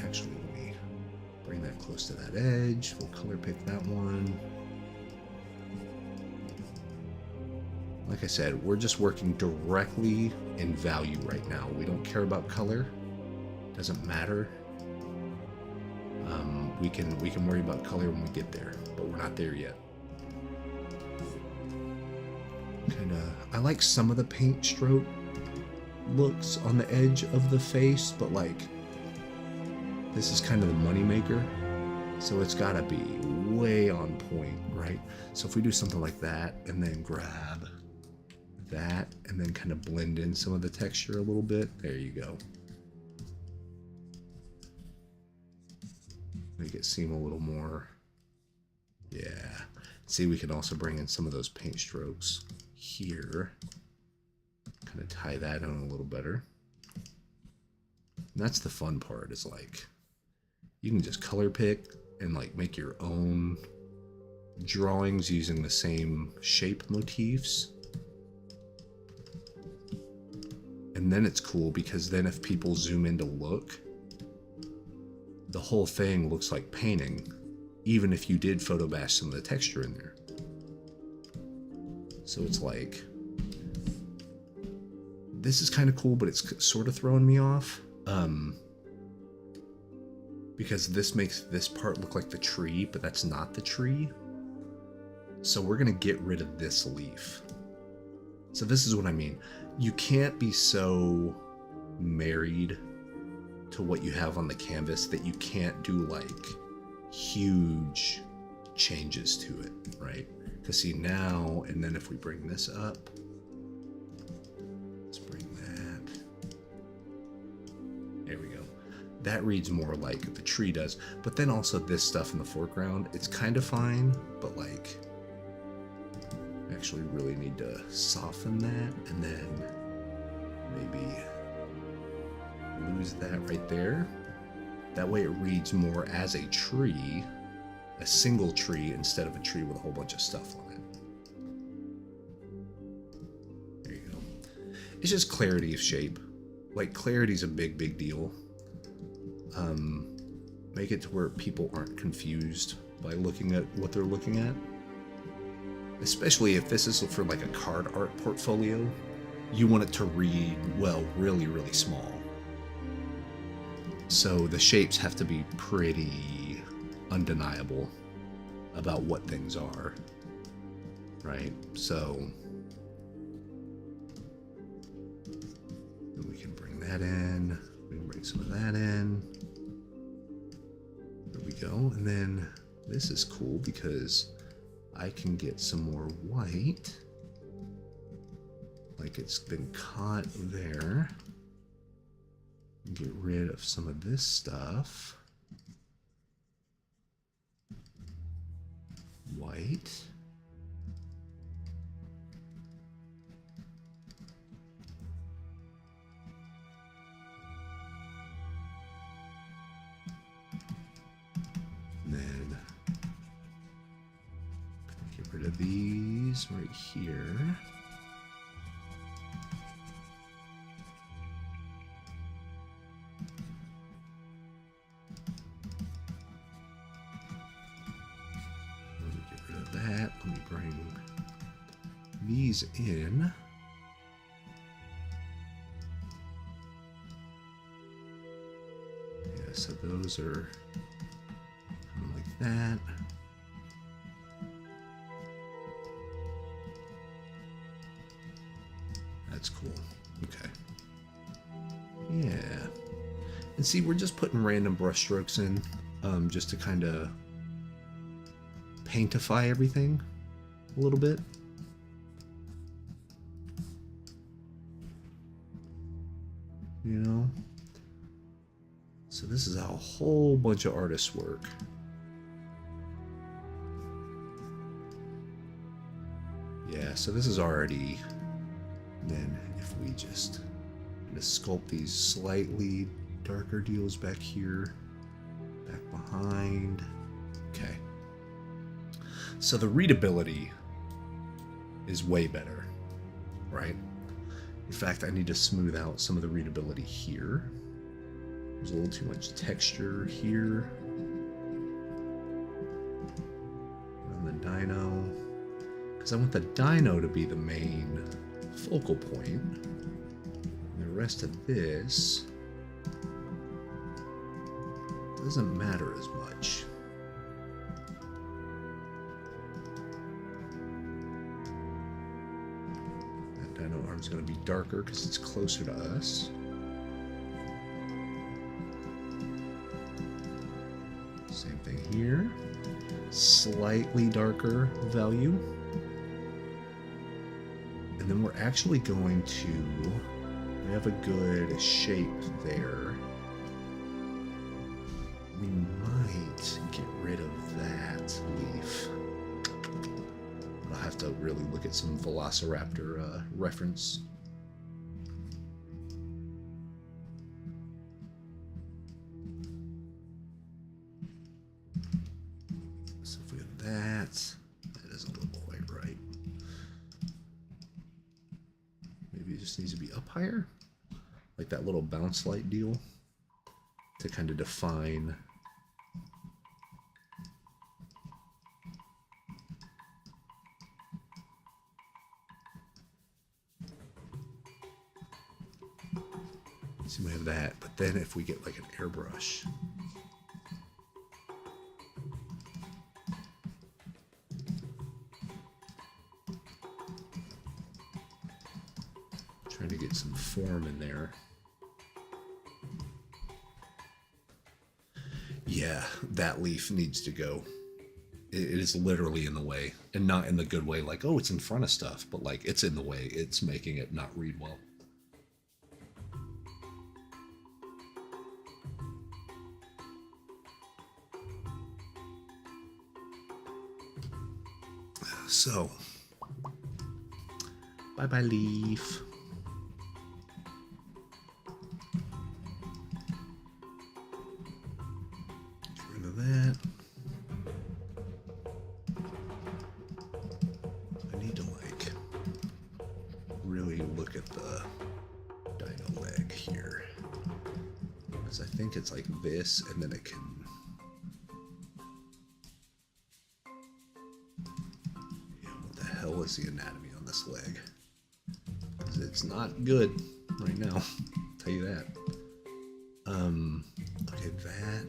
[SPEAKER 1] Actually, let me bring that close to that edge. We'll color pick that one. Like I said, we're just working directly in value right now. We don't care about color. Doesn't matter. We can worry about color when we get there, but we're not there yet. I like some of the paint stroke looks on the edge of the face, but like this is kind of the money maker, so it's got to be way on point, right? So if we do something like that and then grab that and then kind of blend in some of the texture a little bit, there you go. Make it seem a little more, yeah. See, we can also bring in some of those paint strokes here, kind of tie that in a little better. And that's the fun part, is like you can just color pick and like make your own drawings using the same shape motifs. And then it's cool because then if people zoom in to look, the whole thing looks like painting, even if you did photo bash some of the texture in there. So it's like, this is kind of cool, but it's sort of throwing me off. Because this makes this part look like the tree, but that's not the tree. So we're gonna get rid of this leaf. So this is what I mean. You can't be so married to what you have on the canvas that you can't do like huge changes to it, right? Because see now, and then if we bring this up, let's bring that. There we go. That reads more like the tree does. But then also this stuff in the foreground, it's kind of fine, but like, I actually really need to soften that and then maybe lose that right there. That way it reads more as a tree, a single tree, instead of a tree with a whole bunch of stuff on it. There you go. It's just clarity of shape. Like, clarity's a big deal. Make it to where people aren't confused by looking at what they're looking at. Especially if this is for like a card art portfolio, you want it to read, well, really small. So the shapes have to be pretty undeniable about what things are, right? So we can bring that in, we can bring some of that in. There we go. And then this is cool because I can get some more white, like it's been caught there. Get rid of some of this stuff. White. And then get rid of these right here. Let me bring these in. Yeah, so those are kind of like that. That's cool. Okay. Yeah. And see, we're just putting random brush strokes in, just to kind of paintify everything a little bit. You know? So this is how a whole bunch of artists work. Yeah, so this is already, then if we just sculpt these slightly darker deals back here, back behind. Okay. So the readability is way better, right? In fact, I need to smooth out some of the readability here. There's a little too much texture here. And the dino, because I want the dino to be the main focal point. And the rest of this doesn't matter as much. Is going to be darker because it's closer to us. Same thing here. Slightly darker value. And then we're actually going to, we have a good shape there. We might get rid of that leaf. I'll have to really look at some Velociraptor reference. So if we have that doesn't look quite right. Maybe it just needs to be up higher, like that little bounce light deal, to kind of define So we have that, but then if we get like an airbrush, trying to get some form in there. Yeah, that leaf needs to go. It is literally in the way, and not in the good way, like, oh, it's in front of stuff, but like it's in the way. It's making it not read well. So, bye-bye leaf. Get rid of that. I need to like really look at the dino leg here, because I think it's like this, and then it can. Hell is the anatomy on this leg? It's not good right now, I'll tell you that. Okay, that.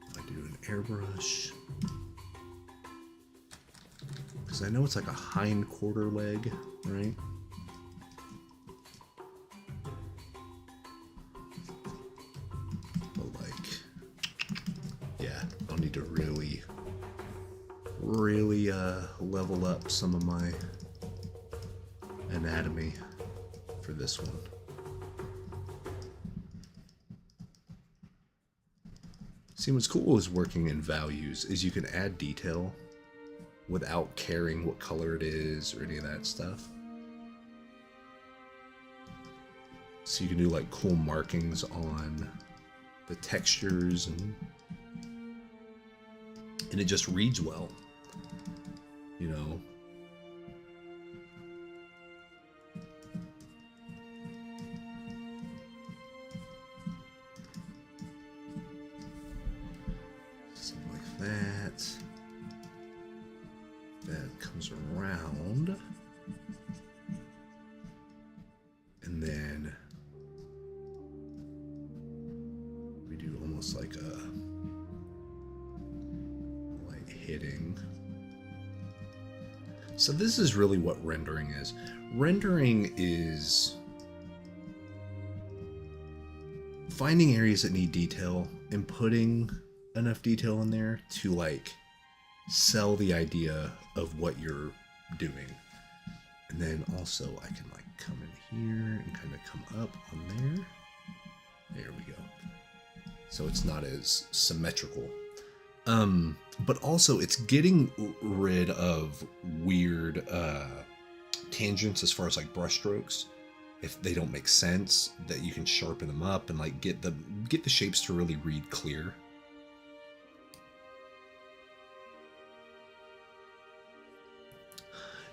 [SPEAKER 1] If I do an airbrush, because I know it's like a hind quarter leg, right? To really level up some of my anatomy for this one. See, what's cool is working in values is you can add detail without caring what color it is or any of that stuff. So you can do like cool markings on the textures, and it just reads well, you know. Something like that. That comes around. And then we do almost like a hitting. So this is really what rendering is. Rendering is finding areas that need detail and putting enough detail in there to like sell the idea of what you're doing. And then also I can like come in here and kind of come up on there. There we go. So it's not as symmetrical. But also it's getting rid of weird tangents as far as like brush strokes. If they don't make sense, that you can sharpen them up and like get the shapes to really read clear.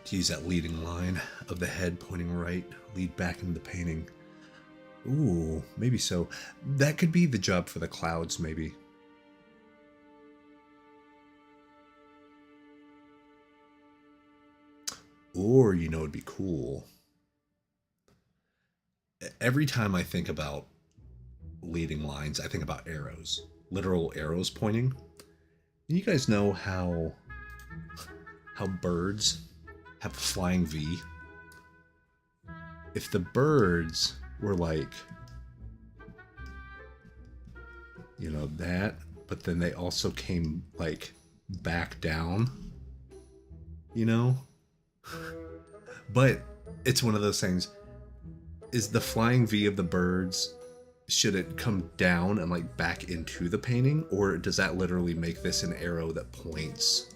[SPEAKER 1] To use that leading line of the head pointing right, lead back into the painting. Ooh, maybe so. That could be the job for the clouds, maybe. Or, you know, it'd be cool. Every time I think about leading lines, I think about arrows. Literal arrows pointing. You guys know how birds have a flying V? If the birds were like, you know, that, but then they also came like back down, you know? But it's one of those things. Is the flying V of the birds, should it come down and like back into the painting, or does that literally make this an arrow that points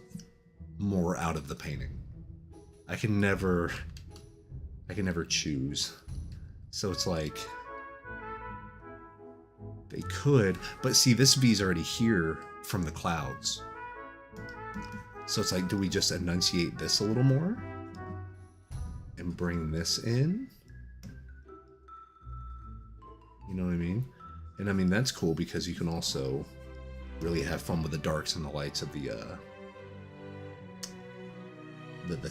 [SPEAKER 1] more out of the painting? I can never choose. So it's like they could, but see, this V is already here from the clouds. So it's like, do we just enunciate this a little more and bring this in? You know what I mean? And I mean, that's cool because you can also really have fun with the darks and the lights of the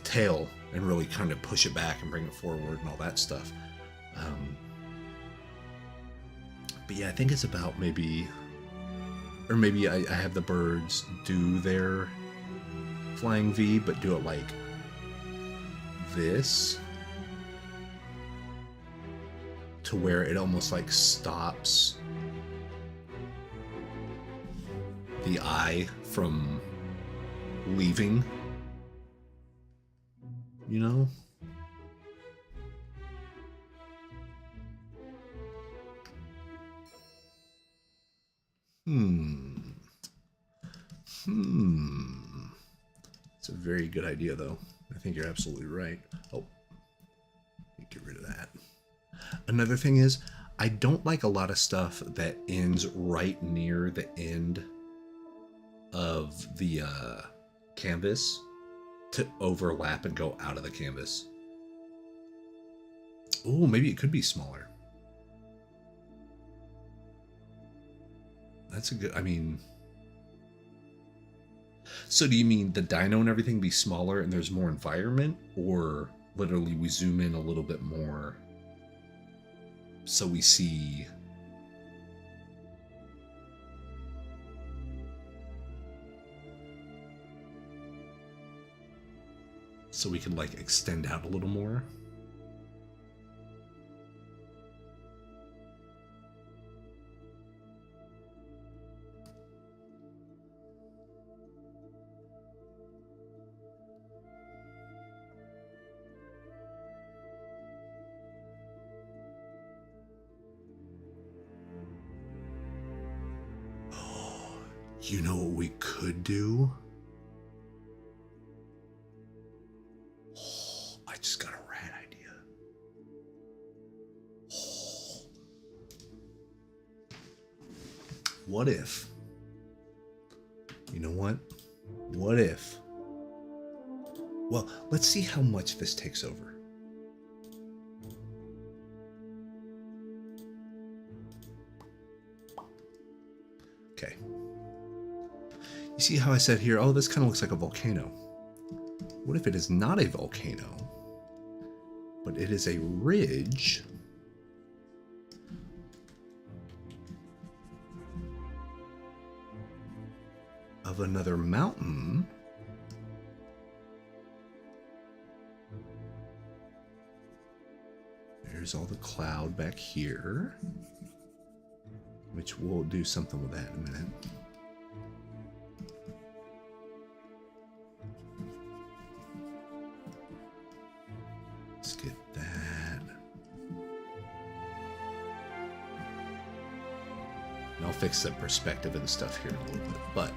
[SPEAKER 1] tail, and really kind of push it back and bring it forward and all that stuff. But yeah, I think it's about maybe, or maybe I have the birds do their flying V, but do it like this, to where it almost like stops the eye from leaving, you know? It's a very good idea, though. I think you're absolutely right. Oh, get rid of that. Another thing is, I don't like a lot of stuff that ends right near the end of the canvas to overlap and go out of the canvas. Oh, maybe it could be smaller. That's a good, I mean... So do you mean the dino and everything be smaller and there's more environment? Or literally we zoom in a little bit more so we see... So we can like extend out a little more? You know what we could do? Oh, I just got a rad idea. Oh. What if? You know what? What if? Well, let's see how much this takes over. Okay. You see how I said here, oh, this kind of looks like a volcano. What if it is not a volcano, but it is a ridge of another mountain There's all the cloud back here, which we'll do something with that in a minute. Let's get that. And I'll fix the perspective and stuff here in a little bit, but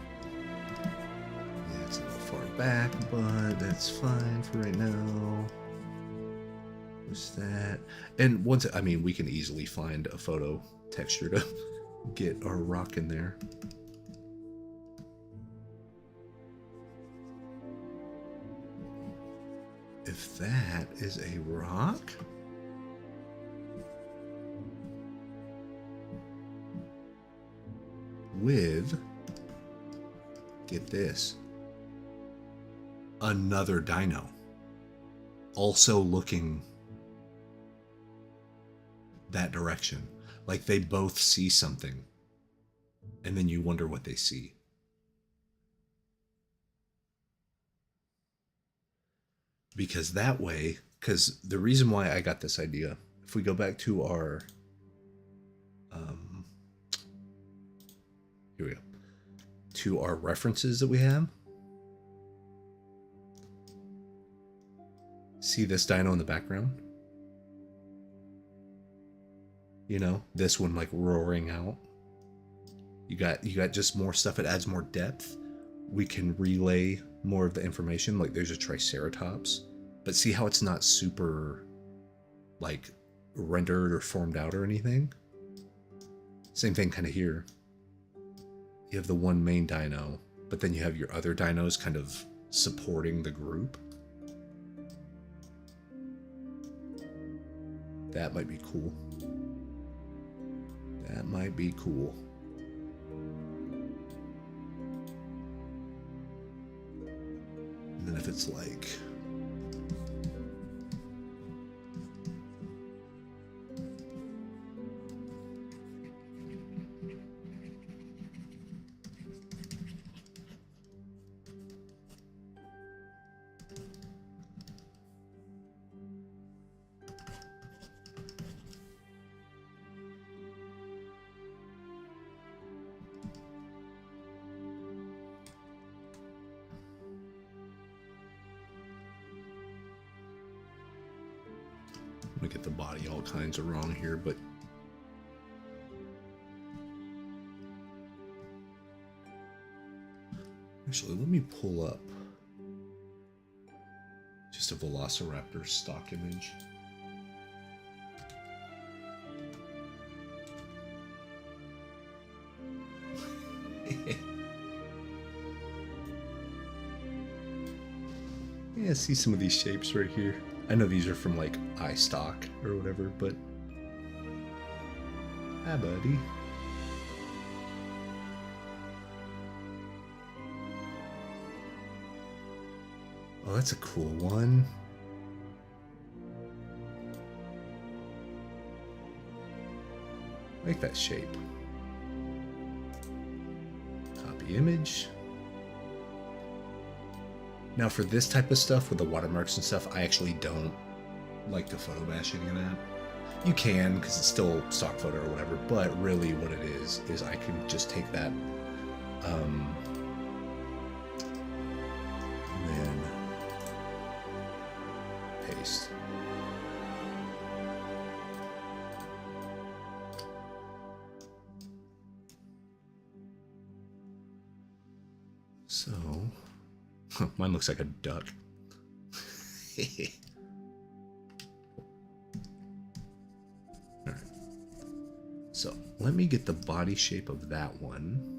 [SPEAKER 1] yeah, it's a little far back, but that's fine for right now. What's that? And once, I mean, we can easily find a photo texture to get our rock in there. If that is a rock, with, get this, another dino, also looking that direction. Like they both see something, and then you wonder what they see. Because that way, because the reason why I got this idea, if we go back to our, here we go, to our references that we have. See this dino in the background? You know, this one like roaring out. You got just more stuff. It adds more depth. We can relay more of the information. Like there's a triceratops, but see how it's not super like rendered or formed out or anything? Same thing kind of here. You have the one main dino, but then you have your other dinos kind of supporting the group. That might be cool. That might be cool. if it's like... I get the body all kinds of wrong here, but actually, let me pull up just a Velociraptor stock image. Yeah, see some of these shapes right here. I know these are from like iStock or whatever, but hi, buddy. Oh, that's a cool one. I like that shape. Copy image. Now for this type of stuff with the watermarks and stuff, I actually don't like to photo bash any of that. You can, because it's still stock photo or whatever, but really what it is I can just take that and then paste. So, mine looks like a duck. Alright. So, let me get the body shape of that one.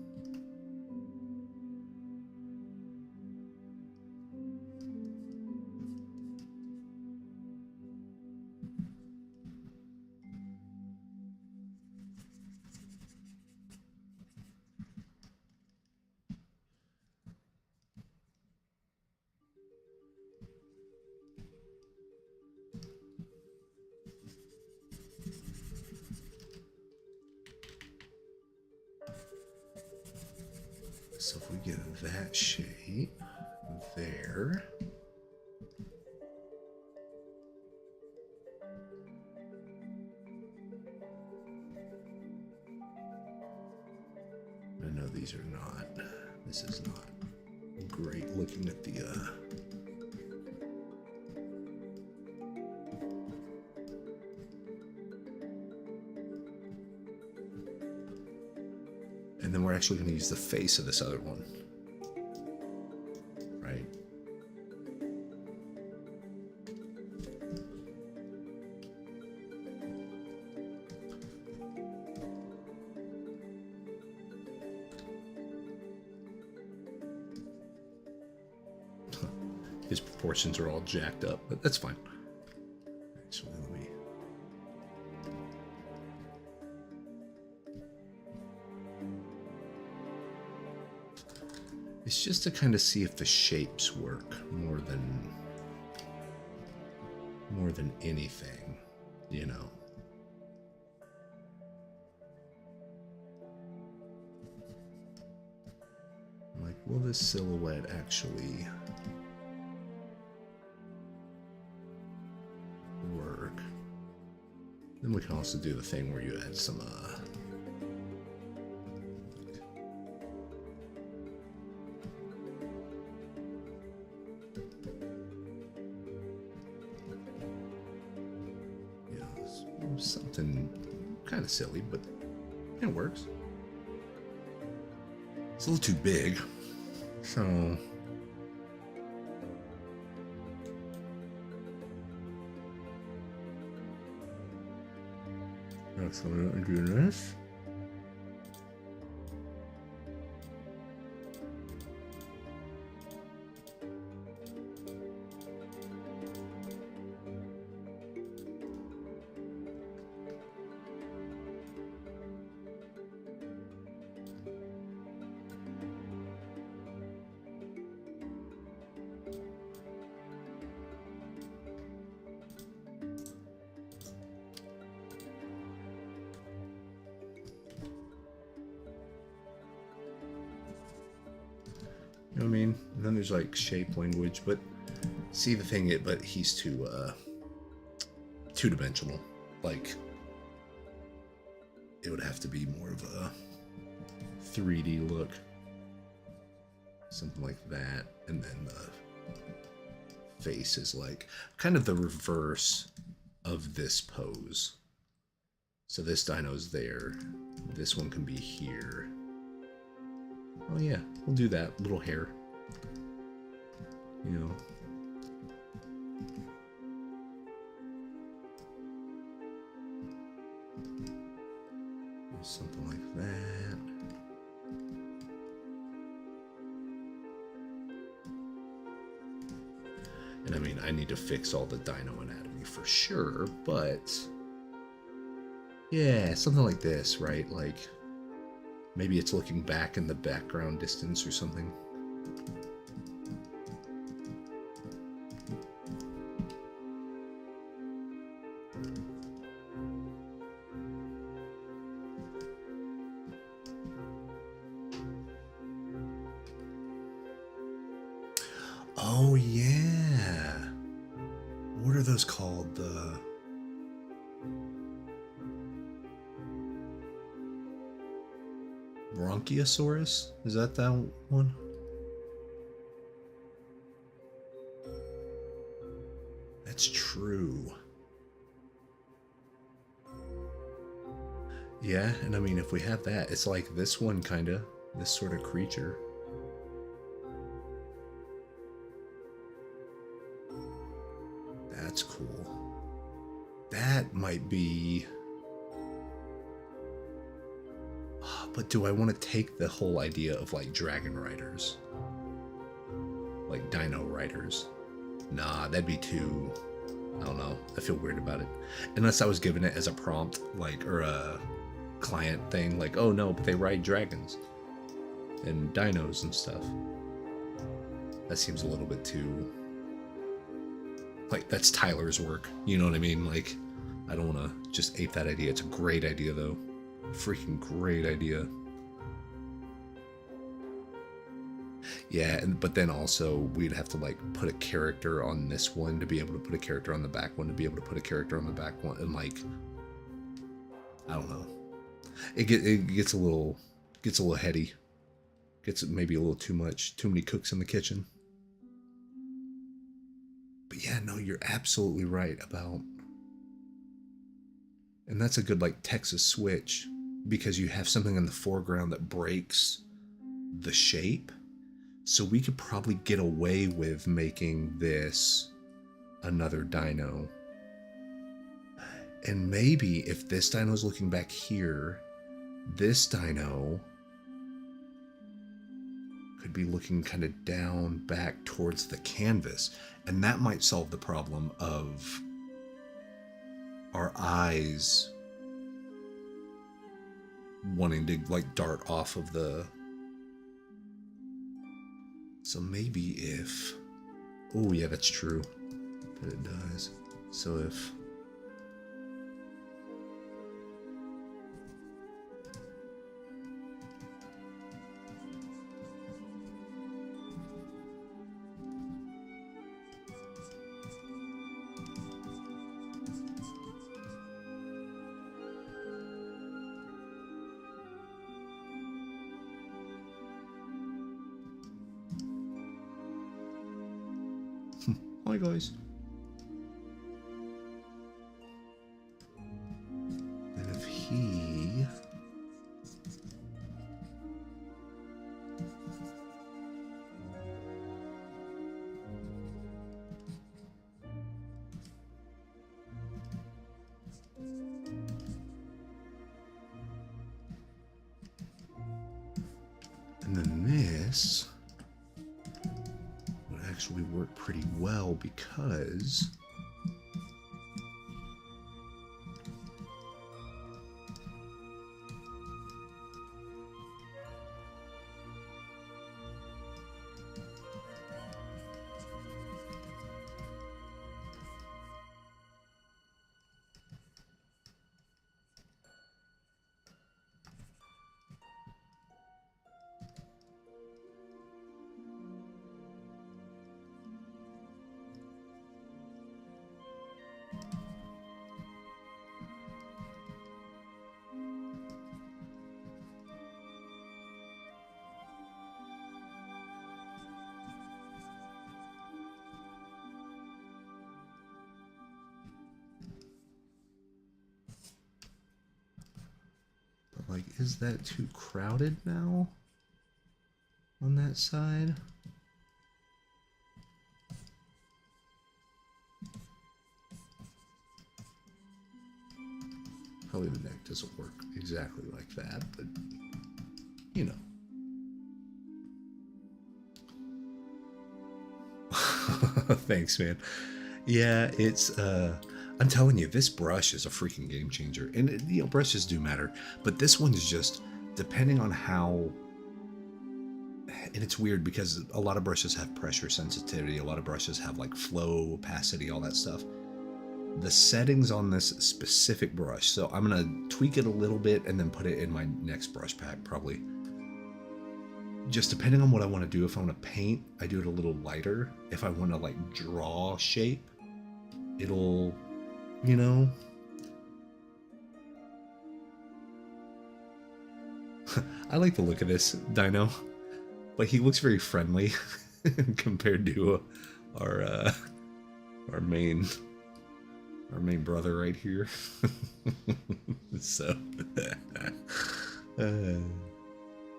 [SPEAKER 1] So if we get that shape there, I know these are not, this is not great looking at the, and then we're actually going to use the face of this other one, right? His proportions are all jacked up, but that's fine. Actually, let me... It's just to kind of see if the shapes work more than anything, you know. Like, will this silhouette actually work? Then we can also do the thing where you add some something kind of silly, but it works. It's a little too big, so so I'm gonna do this. You know what I mean? And then there's like shape language, but see the thing, but he's too two-dimensional. Like it would have to be more of a 3D look, something like that, and then the face is like kind of the reverse of this pose. So this dino's there, this one can be here. Oh yeah, we'll do that. Little hair, you know. Something like that. And I mean, I need to fix all the dino anatomy for sure, but yeah, something like this, right? Like maybe it's looking back in the background distance or something. Oh yeah. What are those called? The Bronchiosaurus? Is that one? That's true. Yeah, and I mean, if we have that, it's like this one, kind of. This sort of creature. That's cool. That might be... But do I want to take the whole idea of like dragon riders? Like dino riders? Nah, that'd be too... I don't know. I feel weird about it. Unless I was given it as a prompt, like, or a client thing, like, oh no, but they ride dragons and dinos and stuff. That seems a little bit too... Like, that's Tyler's work. You know what I mean? Like, I don't want to just ape that idea. It's a great idea, though. Freaking great idea. Yeah, but then also we'd have to like put a character on this one to be able to put a character on the back one to be able to put a character on the back one, and like, I don't know. It gets a little heady. Gets maybe a little too much. Too many cooks in the kitchen. But yeah, no, you're absolutely right about... And that's a good like Texas switch, because you have something in the foreground that breaks the shape. So we could probably get away with making this another dino. And maybe if this dino is looking back here, this dino could be looking kind of down back towards the canvas. And that might solve the problem of our eyes wanting to like dart off of the... So maybe if... Oh yeah, that's true. But it does. So if... Hi guys. And if he... And then this would actually work pretty well, because Like, is that too crowded now on that side? Probably the neck doesn't work exactly like that, but you know. Thanks, man. Yeah, it's I'm telling you, this brush is a freaking game changer. And you know, brushes do matter, but this one is just depending on how, and it's weird because a lot of brushes have pressure sensitivity, a lot of brushes have like flow, opacity, all that stuff. The settings on this specific brush, so I'm gonna tweak it a little bit and then put it in my next brush pack probably. Just depending on what I want to do. If I want to paint, I do it a little lighter. If I want to like draw shape, it'll, you know. I like the look of this dino. Like, he looks very friendly compared to our main brother right here. So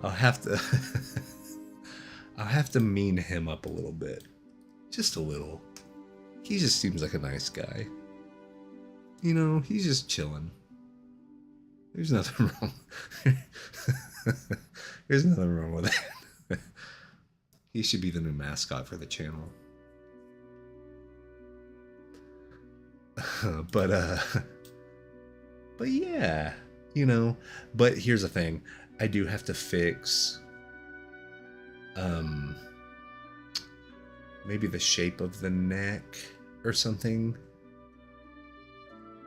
[SPEAKER 1] I'll have to mean him up a little bit, just a little. He just seems like a nice guy. You know, he's just chilling. There's nothing wrong. There's nothing wrong with that. He should be the new mascot for the channel. But yeah, you know. But here's the thing: I do have to fix, maybe the shape of the neck or something,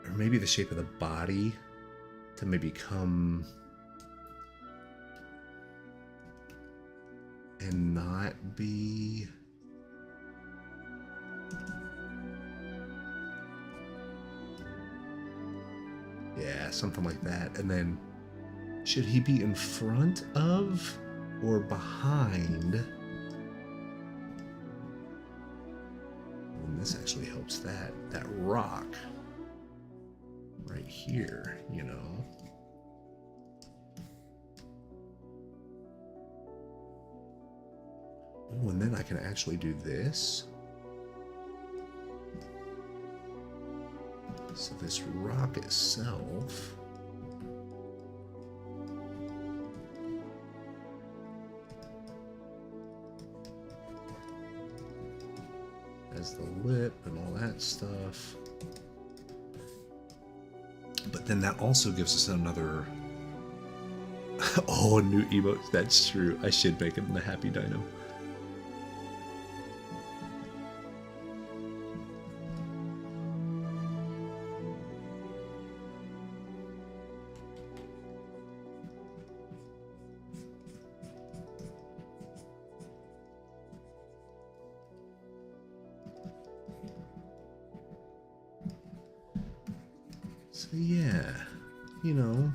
[SPEAKER 1] or maybe the shape of the body to maybe come and not be. Yeah, something like that. And then, should he be in front of or behind? And this actually helps that rock right here, you know. Oh, and then I can actually do this. So this rock itself has the lip and all that stuff. But then that also gives us another oh, new emotes. That's true. I should make him the happy dino. So yeah, you know,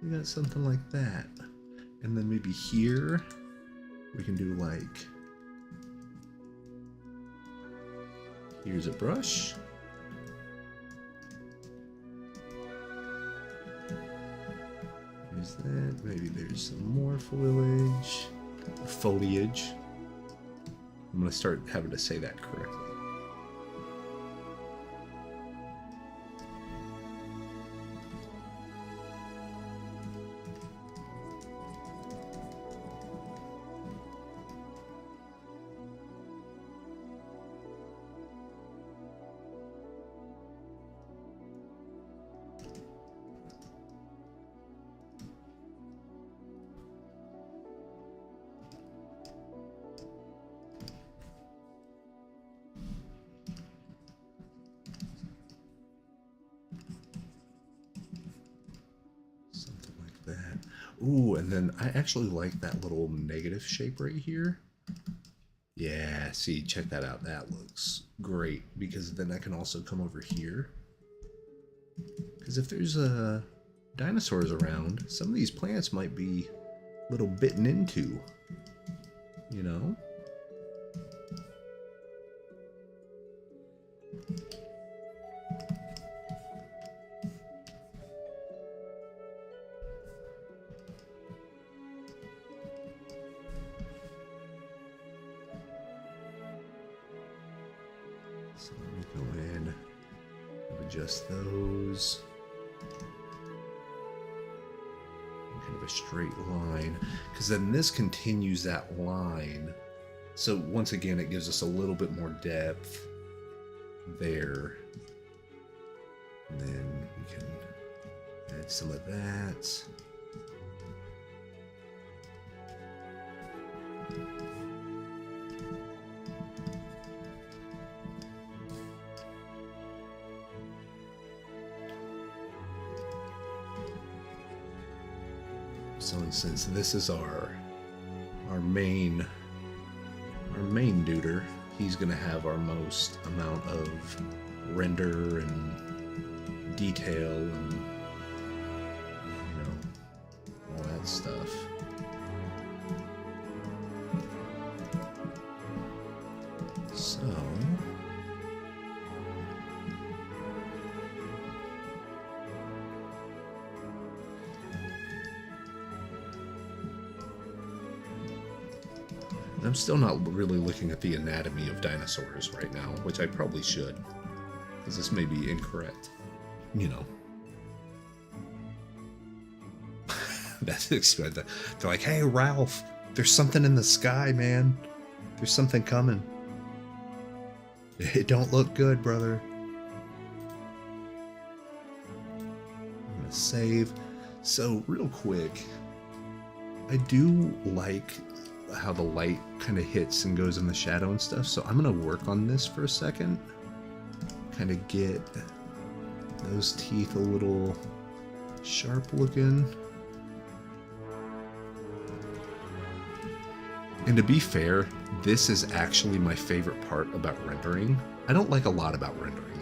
[SPEAKER 1] we got something like that. And then maybe here we can do like, here's a brush. Here's that. Maybe there's some more foliage. I'm gonna start having to say that correctly. Ooh, and then I actually like that little negative shape right here. Yeah, see, check that out. That looks great, because then I can also come over here. Because if there's dinosaurs around, some of these plants might be a little bitten into, you know? So let me go in, adjust those. Kind of a straight line, because then this continues that line. So once again, it gives us a little bit more depth there. And then we can add some of that. So since this is our main duder, he's gonna have our most amount of render and detail and all that stuff. So I'm still not really looking at the anatomy of dinosaurs right now, which I probably should, because this may be incorrect. That's expected. They're like, hey, Ralph, there's something in the sky, man. There's something coming. It don't look good, brother. I'm gonna save. So, real quick, I do like how the light kind of hits and goes in the shadow and stuff, so I'm gonna work on this for a second, kind of get those teeth a little sharp looking. And to be fair, this is actually my favorite part about rendering. I don't like a lot about rendering,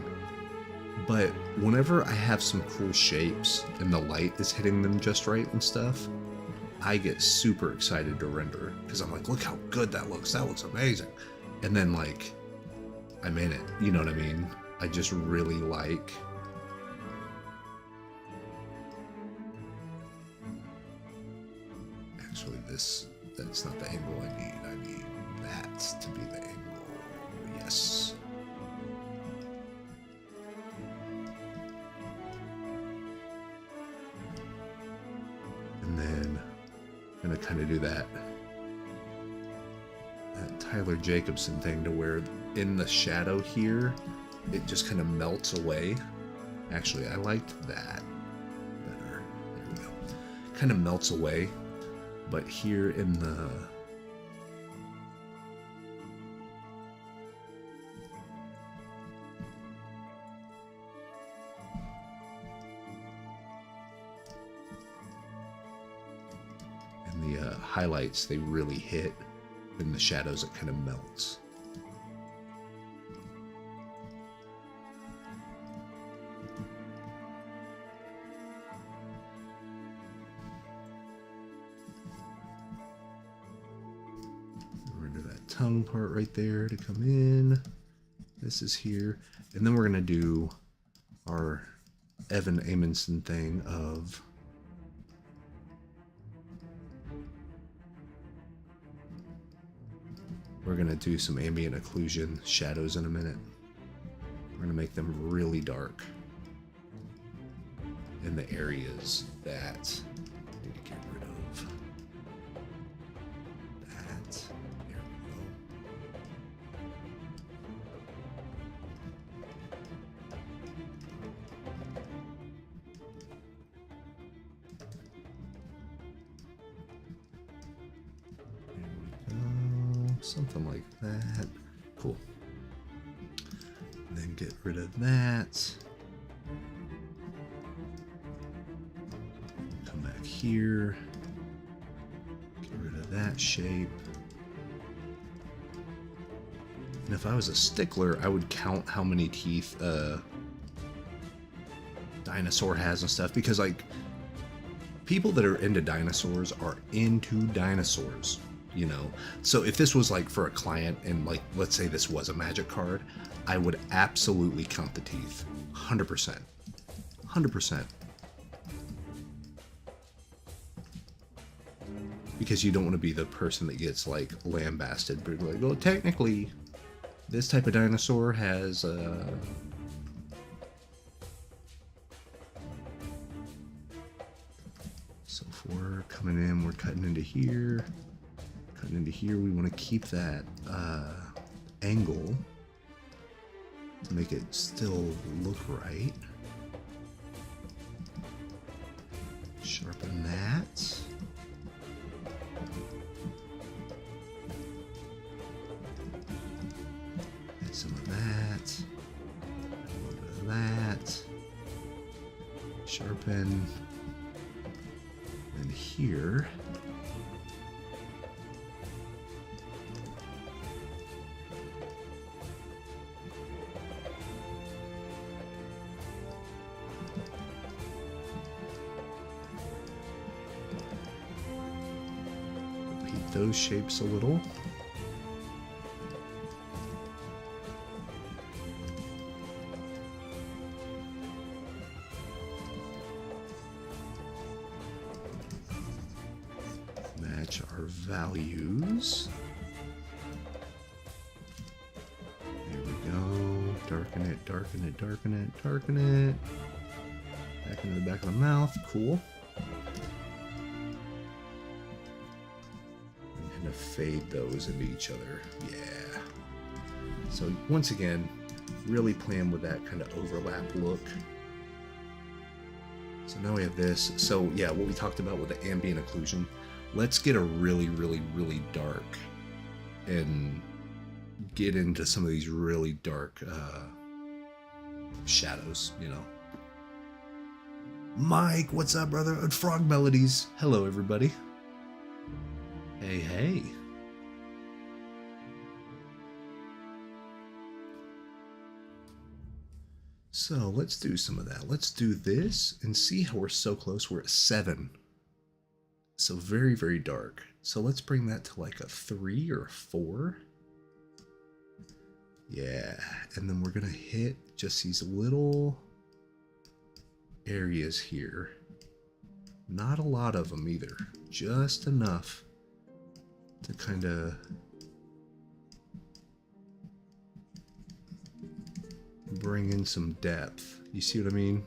[SPEAKER 1] but whenever I have some cool shapes and the light is hitting them just right and stuff, I get super excited to render, because I'm like, look how good that looks amazing. And then, like, I'm in it, you know what I mean? I just really like actually that's not the angle I need. I need that to be the angle. Yes. And then I'm gonna kind of do that Tyler Jacobson thing to where in the shadow here, it just kind of melts away. Actually, I liked that better. There we go. Kind of melts away, but here in the highlights, they really hit. In the shadows, it kind of melts. Render that tongue part right there to come in. This is here. And then we're going to do our Evan Amundsen thing of we're going to do some ambient occlusion shadows in a minute. We're going to make them really dark in the areas that I need to get rid of. That. There we go. Something like that. Cool. And then get rid of that. Come back here. Get rid of that shape. And if I was a stickler, I would count how many teeth a dinosaur has and stuff, because like people that are into dinosaurs are into dinosaurs. You know, so if this was like for a client and like, let's say this was a magic card, I would absolutely count the teeth. 100%. 100%. Because you don't want to be the person that gets like lambasted, but like, well, technically this type of dinosaur has so if we're coming in, we're cutting into here, we want to keep that angle to make it still look right. Sharpen that. Add some of that. A little bit of that. Sharpen. And here. Repeat those shapes a little. Match our values. There we go. Darken it, darken it, darken it, darken it. Back into the back of the mouth. Cool. I'm gonna fade those into each other. Yeah. So once again, really playing with that kind of overlap look. So now we have this. So yeah, what we talked about with the ambient occlusion. Let's get a really, really, really dark and get into some of these really dark shadows, you know. Mike, what's up, brother? And Frog Melodies. Hello, everybody. Hey, hey. So let's do some of that. Let's do this and see how we're so close. We're at 7. So very, very dark. So let's bring that to like a 3 or a 4. Yeah, and then we're gonna hit just these little areas here. Not a lot of them either. Just enough to kind of bring in some depth. You see what I mean?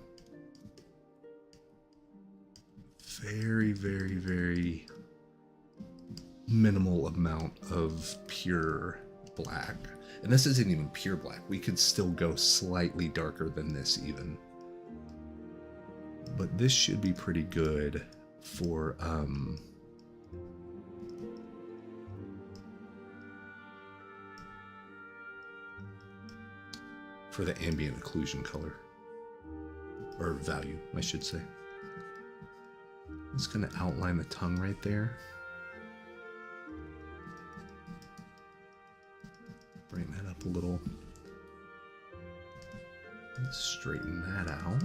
[SPEAKER 1] Very, very, very minimal amount of pure black. And this isn't even pure black. We could still go slightly darker than this even. But this should be pretty good for the ambient occlusion color. Or value, I should say. Just gonna outline the tongue right there. Bring that up a little. Let's straighten that out.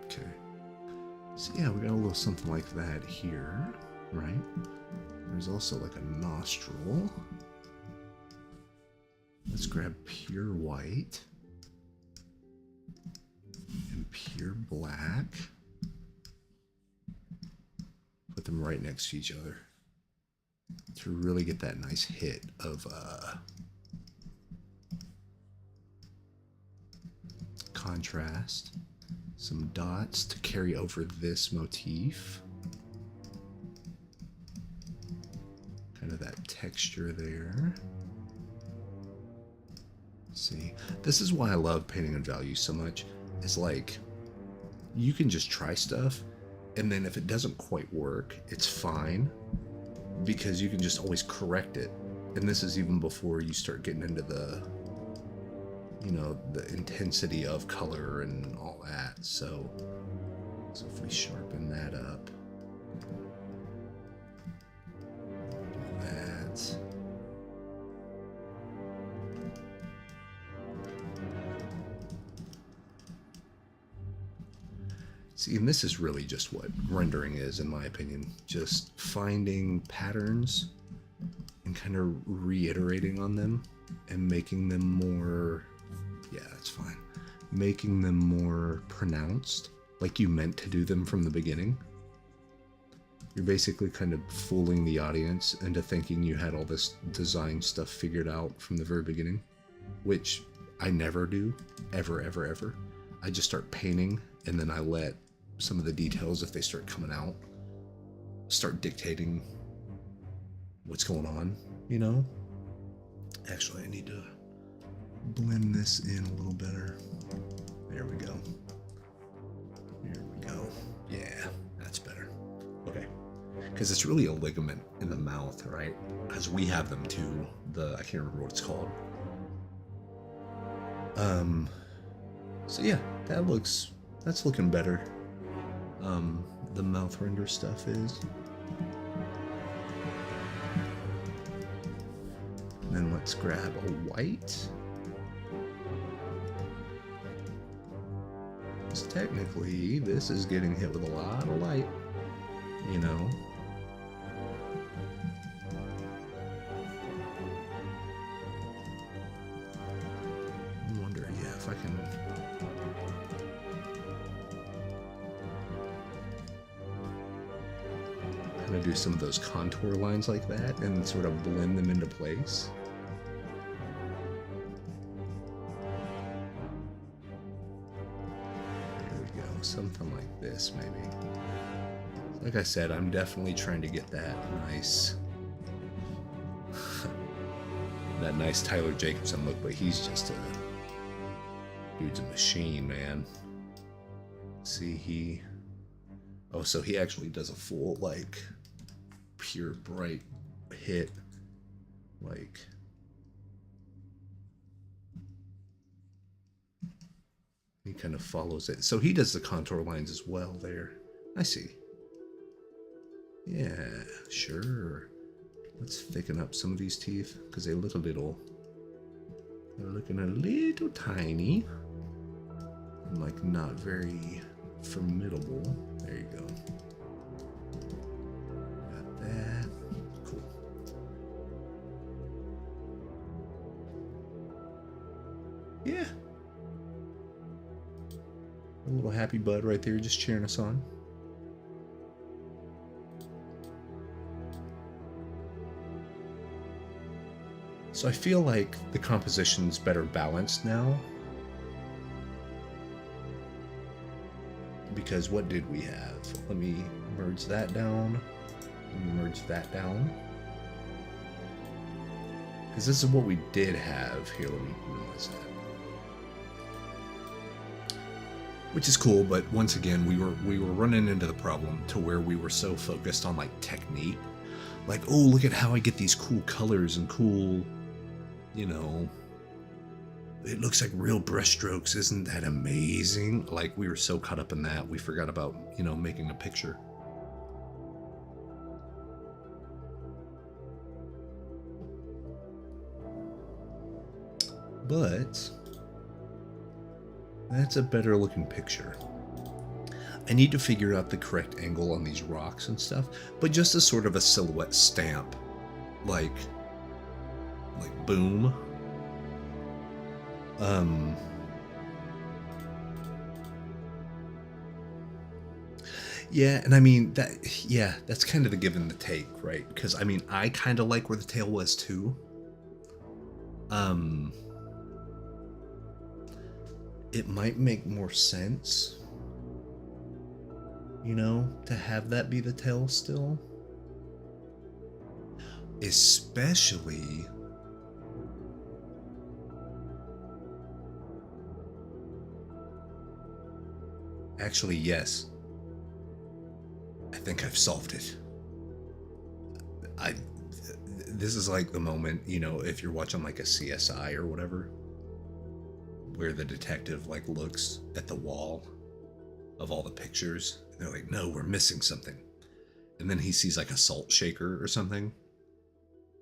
[SPEAKER 1] Okay. So yeah, we got a little something like that here, right? There's also like a nostril. Let's grab pure white and pure black. Put them right next to each other to really get that nice hit of contrast. Some dots to carry over this motif. Kind of that texture there. See, this is why I love painting on value so much. It's like, you can just try stuff And then if it doesn't quite work, it's fine, because you can just always correct it. And this is even before you start getting into the, you know, the intensity of color and all that. So if we sharpen that up, do that. See, and this is really just what rendering is, in my opinion. Just finding patterns and kind of reiterating on them and making them more, yeah, that's fine. Making them more pronounced, like you meant to do them from the beginning. You're basically kind of fooling the audience into thinking you had all this design stuff figured out from the very beginning, which I never do, ever, ever, ever. I just start painting, and then I let some of the details, if they start coming out, start dictating what's going on, you know? Actually, I need to blend this in a little better. There we go. There we go. Yeah, that's better. Okay. Because it's really a ligament in the mouth, right? Because we have them too. I can't remember what it's called. So yeah, that's looking better. The mouth render stuff is. And then let's grab a white. Because technically, this is getting hit with a lot of light, you know. I wonder, yeah, if I can. Kind of do some of those contour lines like that and sort of blend them into place. There we go, something like this maybe. Like I said, I'm definitely trying to get that nice that nice Tyler Jacobson look, but he's just dude's a machine, man. See, oh, so he actually does a full, like, pure bright hit, like, he kind of follows it. So he does the contour lines as well there. I see. Yeah, sure. Let's thicken up some of these teeth, because they look a little, they're looking a little tiny, and like not very formidable. There you go. Got that. Cool. Yeah. A little happy bud right there, just cheering us on. So I feel like the composition's better balanced now. Because what did we have? Let me merge that down. Let me merge that down. Because this is what we did have. Here, let me minimize that. Which is cool, but once again, we were running into the problem to where we were so focused on like technique. Like, oh, look at how I get these cool colors and cool, you know, it looks like real brushstrokes. Isn't that amazing? Like, we were so caught up in that, we forgot about, you know, making a picture. But that's a better looking picture. I need to figure out the correct angle on these rocks and stuff, but just as sort of a silhouette stamp, like boom. Yeah, and I mean that. Yeah, that's kind of the give and the take, right? Because I mean, I kind of like where the tail was too. It might make more sense, you know, to have that be the tail still, especially. Actually, yes. I think I've solved it. I this is like the moment, you know, if you're watching like a CSI or whatever, where the detective like looks at the wall of all the pictures and they're like, no, we're missing something. And then he sees like a salt shaker or something. And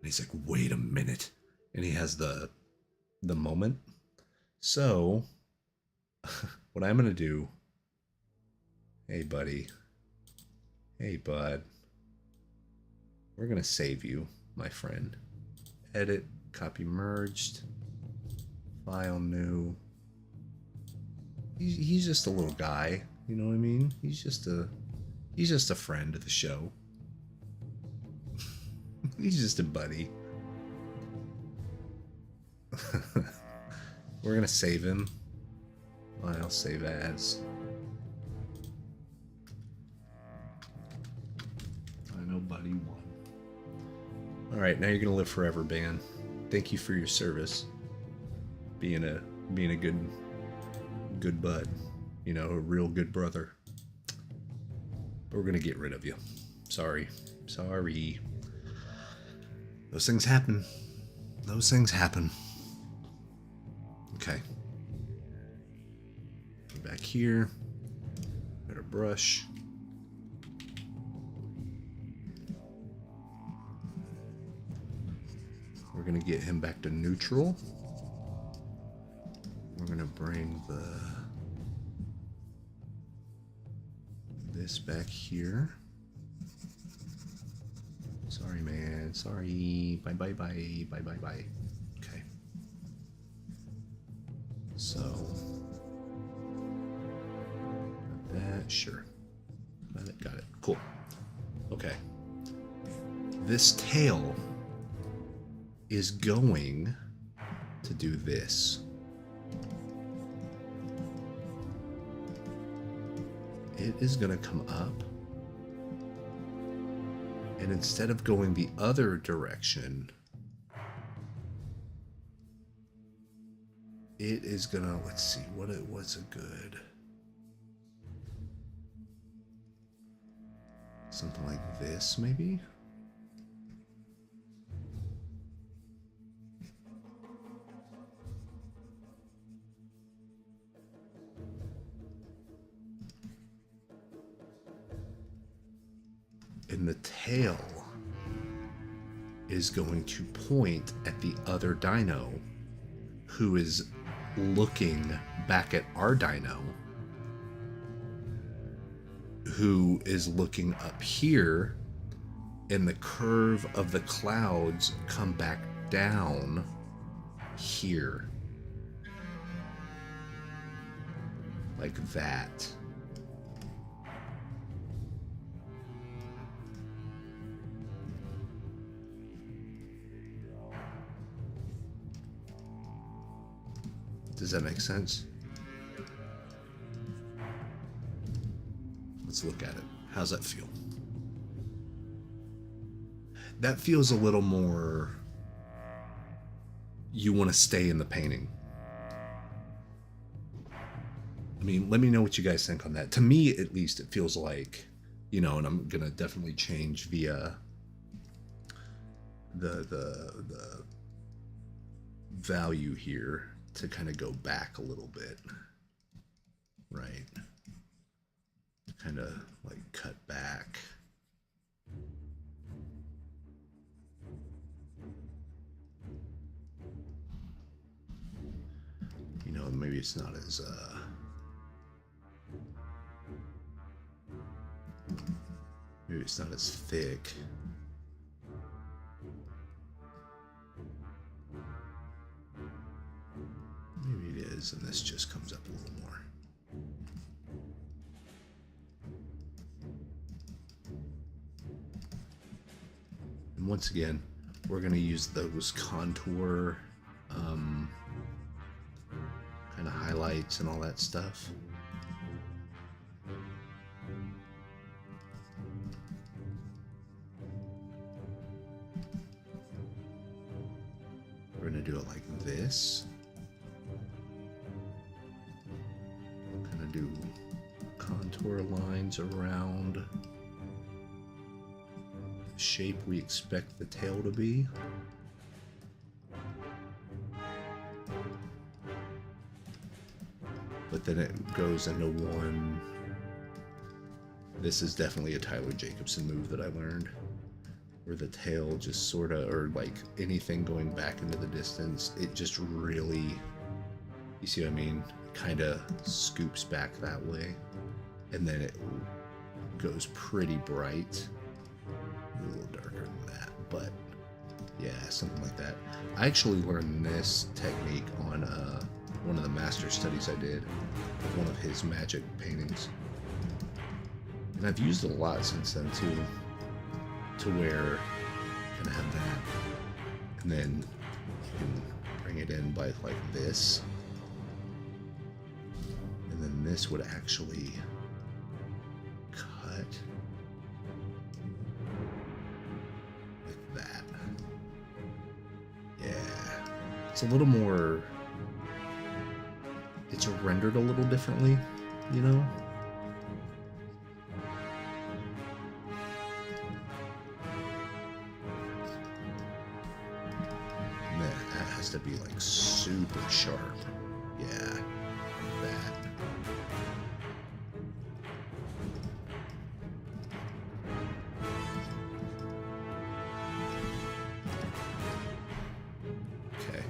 [SPEAKER 1] he's like, wait a minute. And he has the moment. So what I'm gonna do, hey buddy, hey bud, we're gonna save you, my friend. Edit, copy merged, file new. He's just a little guy, you know what I mean? He's just a friend of the show. He's just a buddy. We're gonna save him. File, save as. I know, buddy one. All right, now you're gonna live forever, Ban. Thank you for your service. Being a good bud, you know, a real good brother. But we're gonna get rid of you. Sorry. Those things happen. Okay. Back here. Better brush. We're gonna get him back to neutral. We're gonna bring this back here. Sorry, man. Sorry. Bye. Okay. So that, sure. Got it. Cool. Okay. This tail is going to do this. It is going to come up, and instead of going the other direction, it is going to, let's see, what's a good, something like this maybe? And the tail is going to point at the other dino who is looking back at our dino, who is looking up here, and the curve of the clouds come back down here. Like that. Does that make sense? Let's look at it. How's that feel? That feels a little more, you want to stay in the painting. I mean, let me know what you guys think on that. To me, at least, it feels like, you know, and I'm going to definitely change via the value here to kind of go back a little bit, right? Kind of like cut back. You know, maybe it's not as maybe it's not as thick. Maybe it is, and this just comes up a little more. And once again, we're going to use those contour kind of highlights and all that stuff. We're going to do it like this. Kind of do contour lines around shape we expect the tail to be. But then it goes into one. This is definitely a Tyler Jacobson move that I learned, where the tail just sort of, or like anything going back into the distance, it just really, you see what I mean? Kind of scoops back that way, and then it goes pretty bright. A little darker than that, but yeah, something like that. I actually learned this technique on one of the master studies I did of one of his magic paintings, and I've used it a lot since then too, to where you can have that, and then you can bring it in by like this, and then this would actually cut like that. Yeah, it's a little more, it's rendered a little differently, you know? And that has to be like super sharp. Yeah, that. Okay.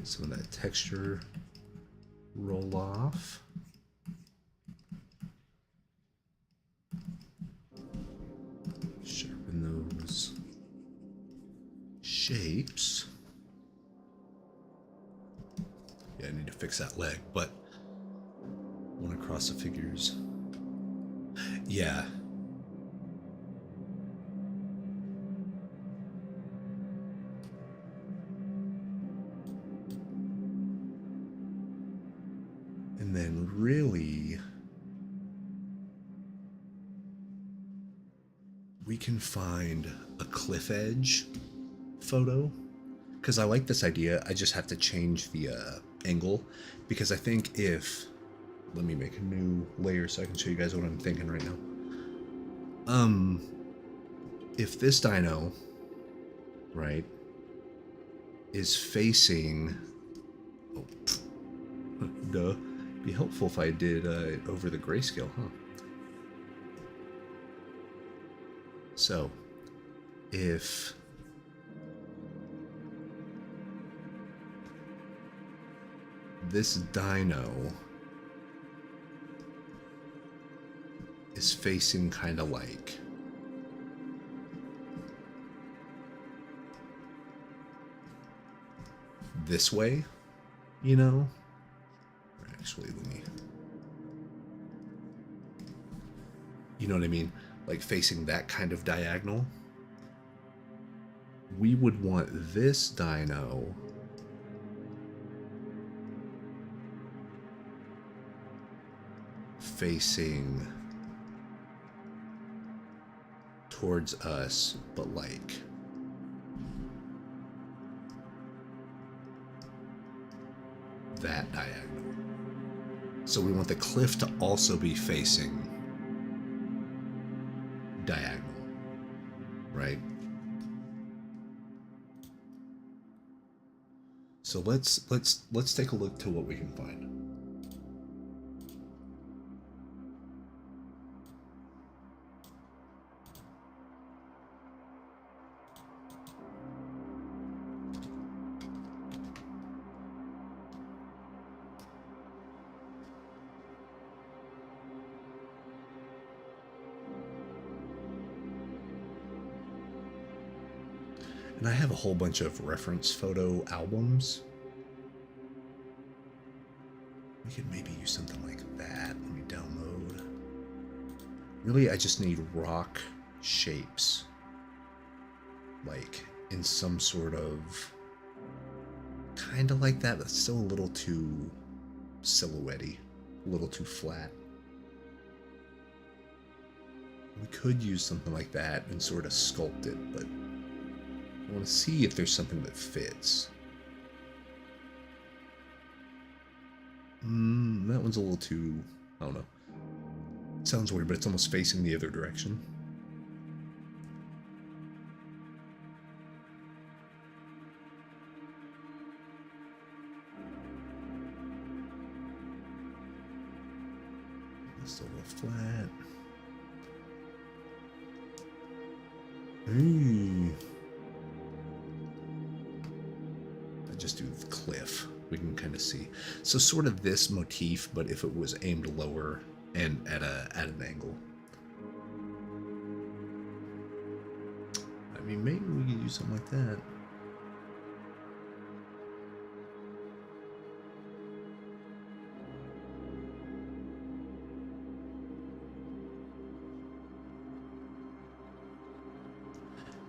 [SPEAKER 1] Some of that texture roll off. Sharpen those shapes. Yeah, I need to fix that leg, but one across the figures. Yeah. And then really, we can find a cliff edge photo, because I like this idea. I just have to change the angle, because I think if, let me make a new layer so I can show you guys what I'm thinking right now. If this dino, right, is facing, oh, duh, be helpful if I did it over the grayscale, huh? So, if this dino is facing kind of like this way, you know? Actually, let me, you know what I mean? Like facing that kind of diagonal. We would want this dino facing towards us, but like that diagonal. So we want the cliff to also be facing diagonal, right? So let's take a look to what we can find. And I have a whole bunch of reference photo albums. We could maybe use something like that. Let me download. Really, I just need rock shapes, like in some sort of kind of like that, but still a little too silhouette-y, a little too flat. We could use something like that and sort of sculpt it, but I want to see if there's something that fits. That one's a little too, I don't know. It sounds weird, but it's almost facing the other direction. It's a little flat. I just do the cliff. We can kind of see. So sort of this motif, but if it was aimed lower and at an angle. I mean, maybe we could use something like that.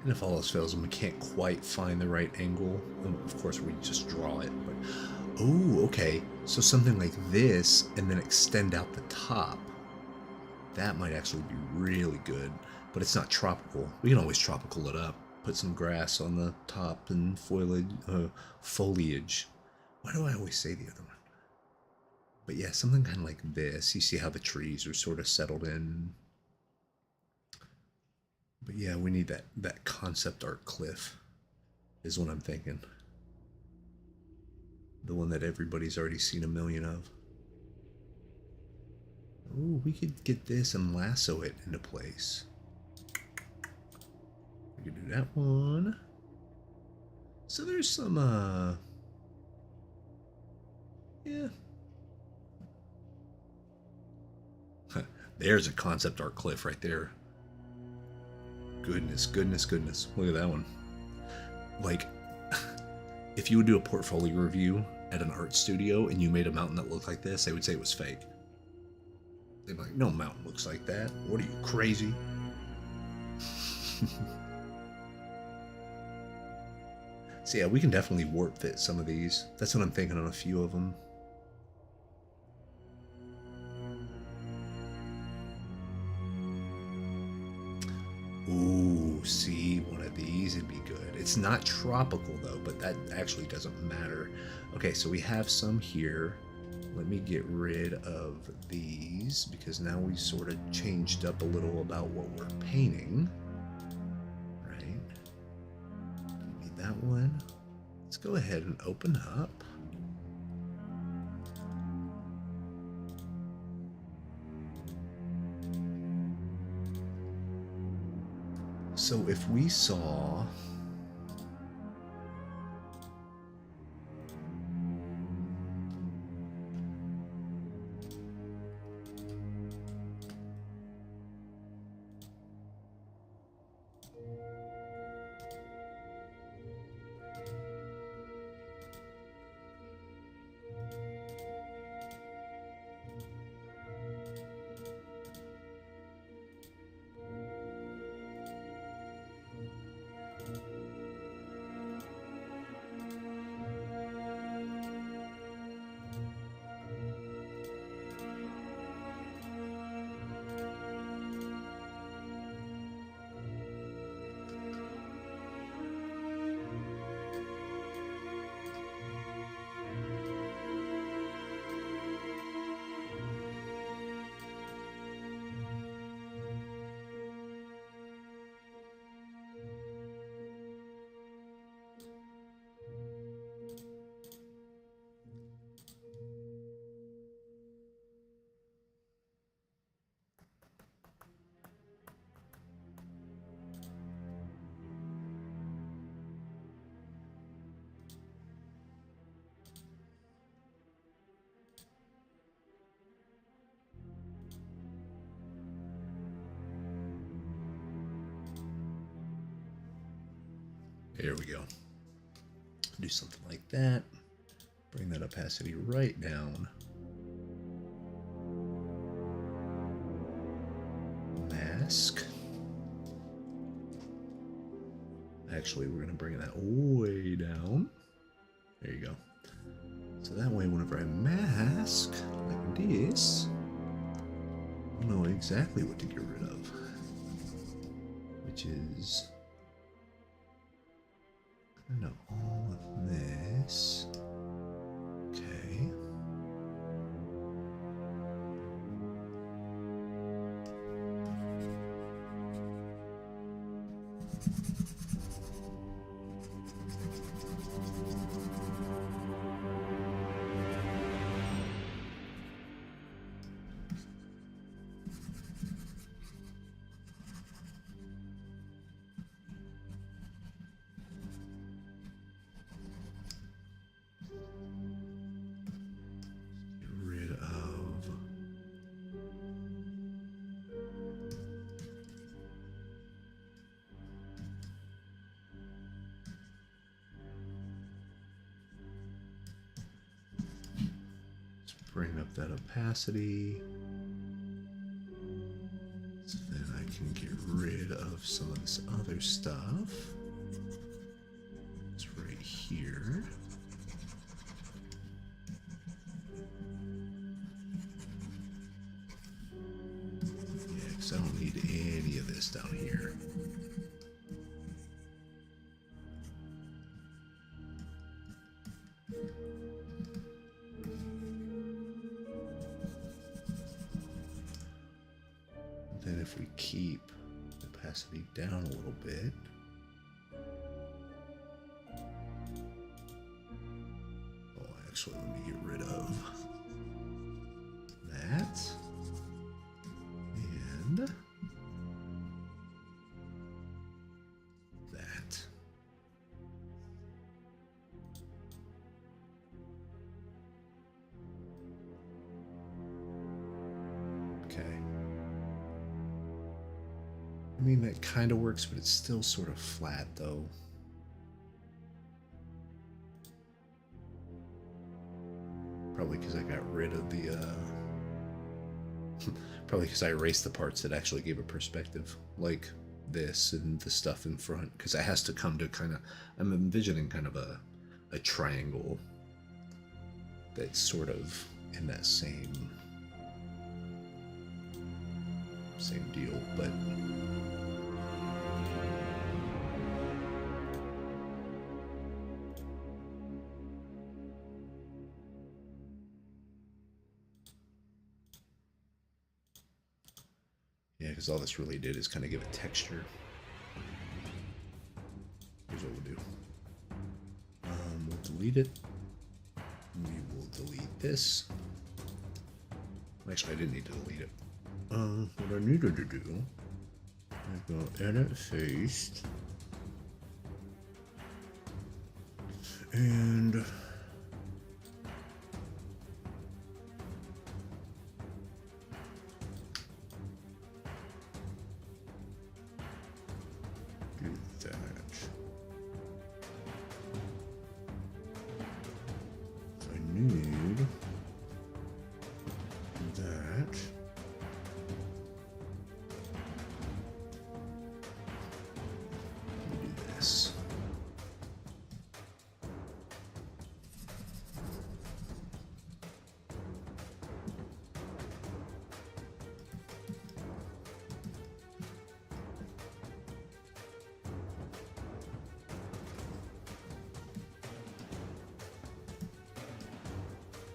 [SPEAKER 1] And if all else fails and we can't quite find the right angle, of course we just draw it. But oh, okay. So something like this and then extend out the top. That might actually be really good, but it's not tropical. We can always tropical it up. Put some grass on the top and foliage. Why do I always say the other one? But yeah, something kind of like this. You see how the trees are sort of settled in. But yeah, we need that concept art cliff is what I'm thinking. The one that everybody's already seen a million of. Ooh, we could get this and lasso it into place. We could do that one. So there's some, yeah. There's a concept art cliff right there. Goodness, goodness, goodness. Look at that one. Like, if you would do a portfolio review at an art studio and you made a mountain that looked like this, they would say it was fake. They'd be like, no mountain looks like that. What are you, crazy? So yeah, we can definitely warp fit some of these. That's what I'm thinking on a few of them. Ooh, see, one of these would be good. It's not tropical though, but that actually doesn't matter. Okay, so we have some here. Let me get rid of these because now we sort of changed up a little about what we're painting. Right? Give me that one. Let's go ahead and open up. So if we saw there we go. Do something like that. Bring that opacity right down. Mask. Actually, we're going to bring that way down. There you go. So that way, whenever I mask like this, I'll know exactly what to get rid of. Which is kind of all of this. Okay. Bring up that opacity. So then I can get rid of some of this other stuff. It's right here. Yeah, because I don't need any of this down here. Then if we keep the opacity down a little bit, oh, actually, let me get rid of that and that. Okay. I mean, that kind of works, but it's still sort of flat, though. Probably because I got rid of the, probably because I erased the parts that actually gave a perspective, like this and the stuff in front, because it has to come to kind of, I'm envisioning kind of a triangle that's sort of in that same deal, but yeah, because all this really did is kind of give a texture. Here's what we'll do. We'll delete it. We will delete this. Actually, I didn't need to delete it. What I needed to do is go edit face and do that. I need that. This.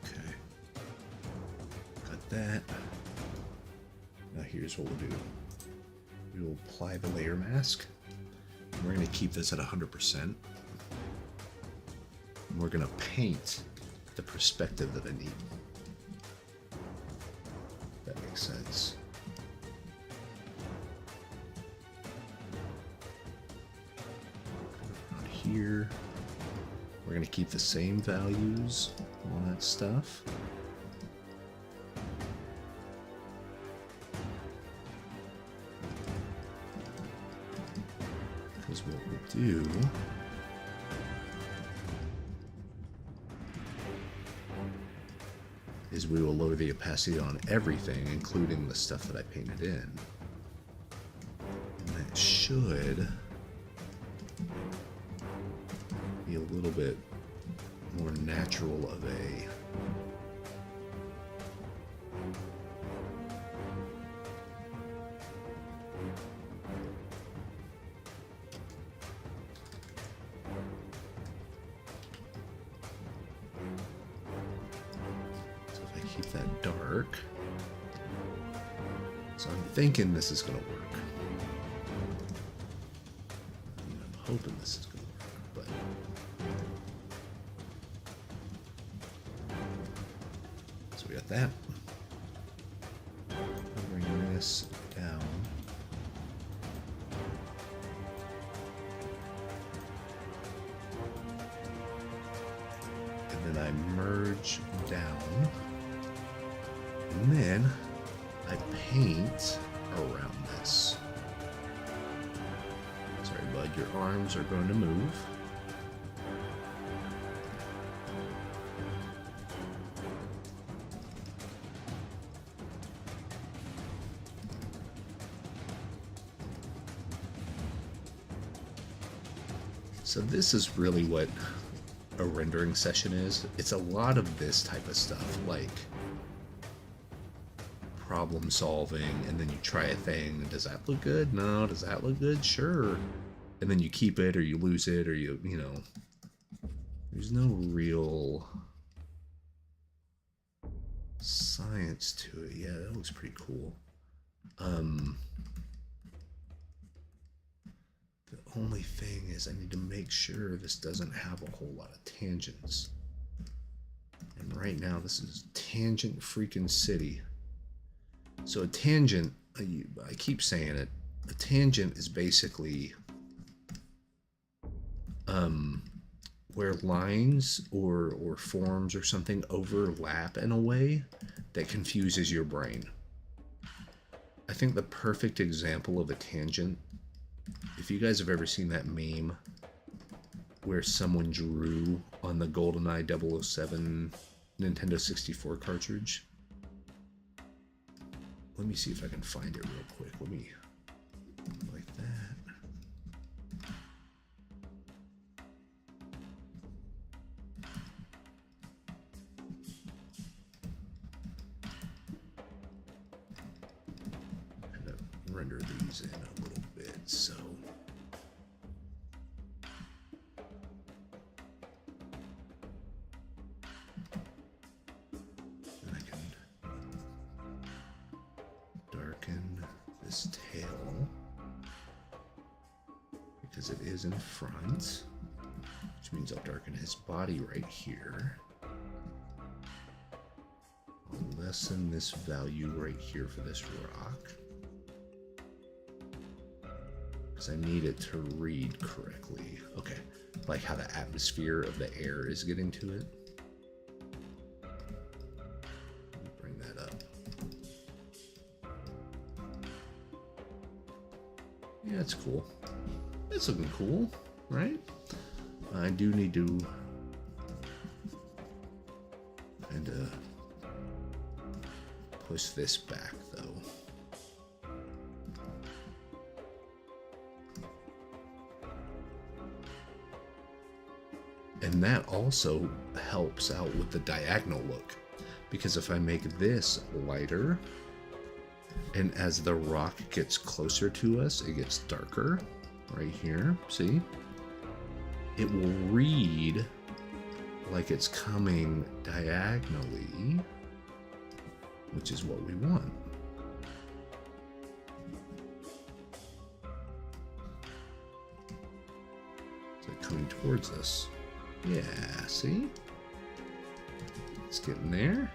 [SPEAKER 1] Okay. Got that. Now here's what we'll do. We will apply the layer mask. We're going to keep this at 100%. We're going to paint the perspective that I need. That makes sense. Around here, we're going to keep the same values, all that stuff. Because what we'll do is we will lower the opacity on everything, including the stuff that I painted in. And that should be a little bit more natural of a so if I keep that dark, so I'm thinking this is going to work. I'm hoping this is going to work, but so we got that. Bring this down. And then I merge down. And then I paint around this. Sorry, bud, your arms are going to move. So this is really what a rendering session is. It's a lot of this type of stuff, like problem solving, and then you try a thing. Does that look good? No. Does that look good? Sure. And then you keep it, or you lose it, or you know. There's no real science to it. Yeah, that looks pretty cool. The only thing is I need to make sure this doesn't have a whole lot of tangents. And right now this is tangent freaking city. So a tangent, I keep saying it, a tangent is basically where lines or forms or something overlap in a way that confuses your brain. I think the perfect example of a tangent, if you guys have ever seen that meme where someone drew on the GoldenEye 007 Nintendo 64 cartridge. Let me see if I can find it real quick. Let me, like that. I'm gonna render these in a little bit, so. This tail, because it is in front, which means I'll darken his body right here. I'll lessen this value right here for this rock, because I need it to read correctly. Okay, like how the atmosphere of the air is getting to it. Bring that up. Yeah, it's cool. It's looking cool, right? I do need to kind of push this back, though. And that also helps out with the diagonal look, because if I make this lighter, and as the rock gets closer to us, it gets darker right here. See? It will read like it's coming diagonally, which is what we want. It's like coming towards us. Yeah, see? It's getting there.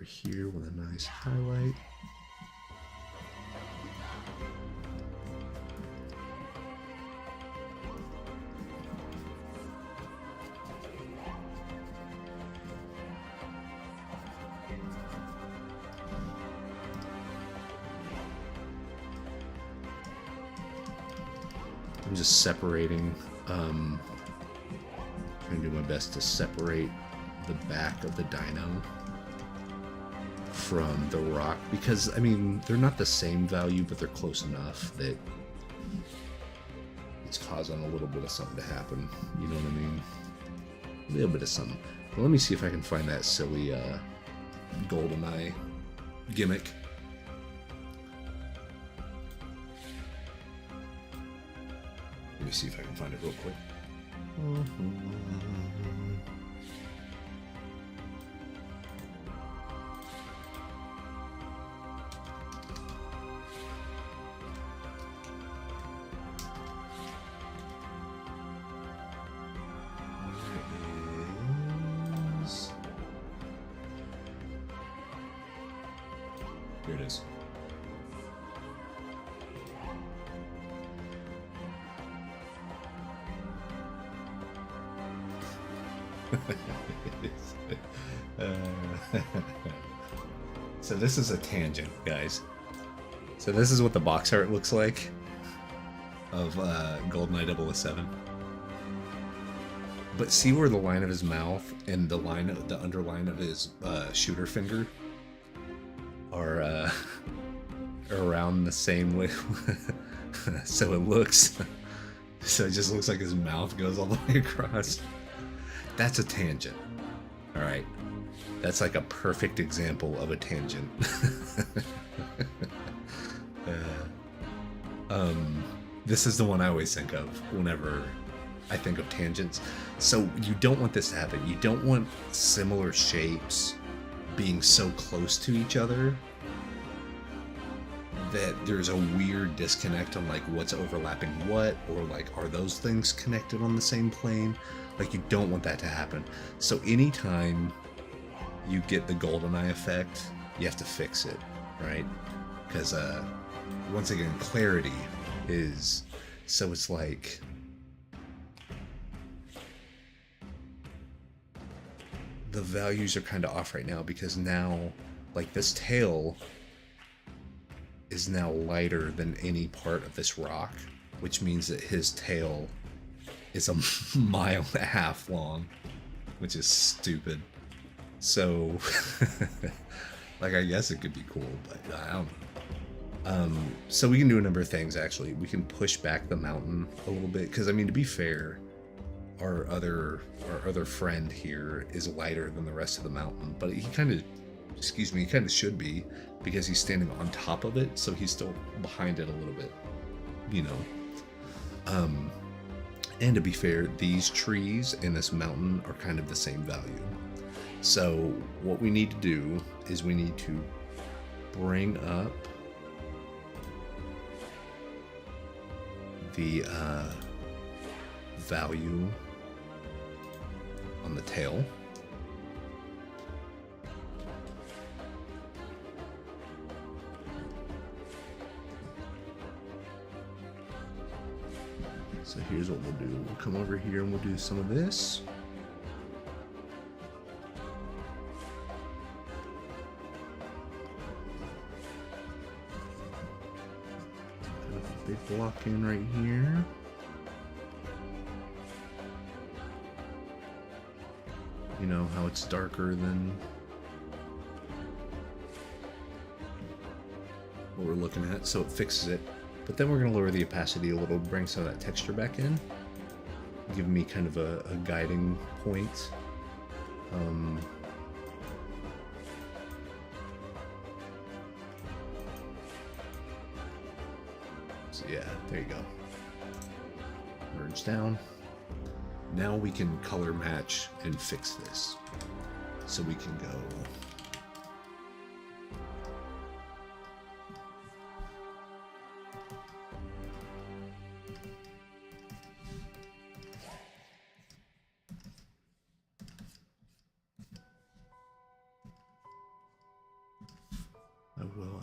[SPEAKER 1] Here with a nice highlight. I'm just separating, trying to do my best to separate the back of the dino from the rock, because, I mean, they're not the same value, but they're close enough that it's causing a little bit of something to happen. You know what I mean? A little bit of something. Well, let me see if I can find that silly GoldenEye gimmick. Let me see if I can find it real quick. Here it is. So this is a tangent, guys. So this is what the box art looks like of GoldenEye 007. But see where the line of his mouth and the underline of his shooter finger are around the same way. So it looks, so it just looks like his mouth goes all the way across. That's a tangent. All right, that's like a perfect example of a tangent. This is the one I always think of whenever I think of tangents. So you don't want this to happen. You don't want similar shapes being so close to each other that there's a weird disconnect on like what's overlapping what, or like are those things connected on the same plane? Like you don't want that to happen. So anytime you get the GoldenEye effect, you have to fix it, right? Because once again, clarity is, so it's like the values are kind of off right now, because now like this tail is now lighter than any part of this rock, which means that his tail is a mile and a half long, which is stupid. So like I guess it could be cool, but I don't know. So we can do a number of things. Actually, we can push back the mountain a little bit, because I mean, to be fair, our other friend here is lighter than the rest of the mountain, but he kind of, excuse me, he kind of should be, because he's standing on top of it, so he's still behind it a little bit, you know. And to be fair, these trees and this mountain are kind of the same value. So what we need to do is we need to bring up the value on the tail. So here's what we'll do. We'll come over here and we'll do some of this. Put a big block in right here. You know how it's darker than what we're looking at, so it fixes it. But then we're going to lower the opacity a little, bring some of that texture back in, give me kind of a guiding point. So yeah, there you go. Merge down. Now we can color match and fix this. So we can go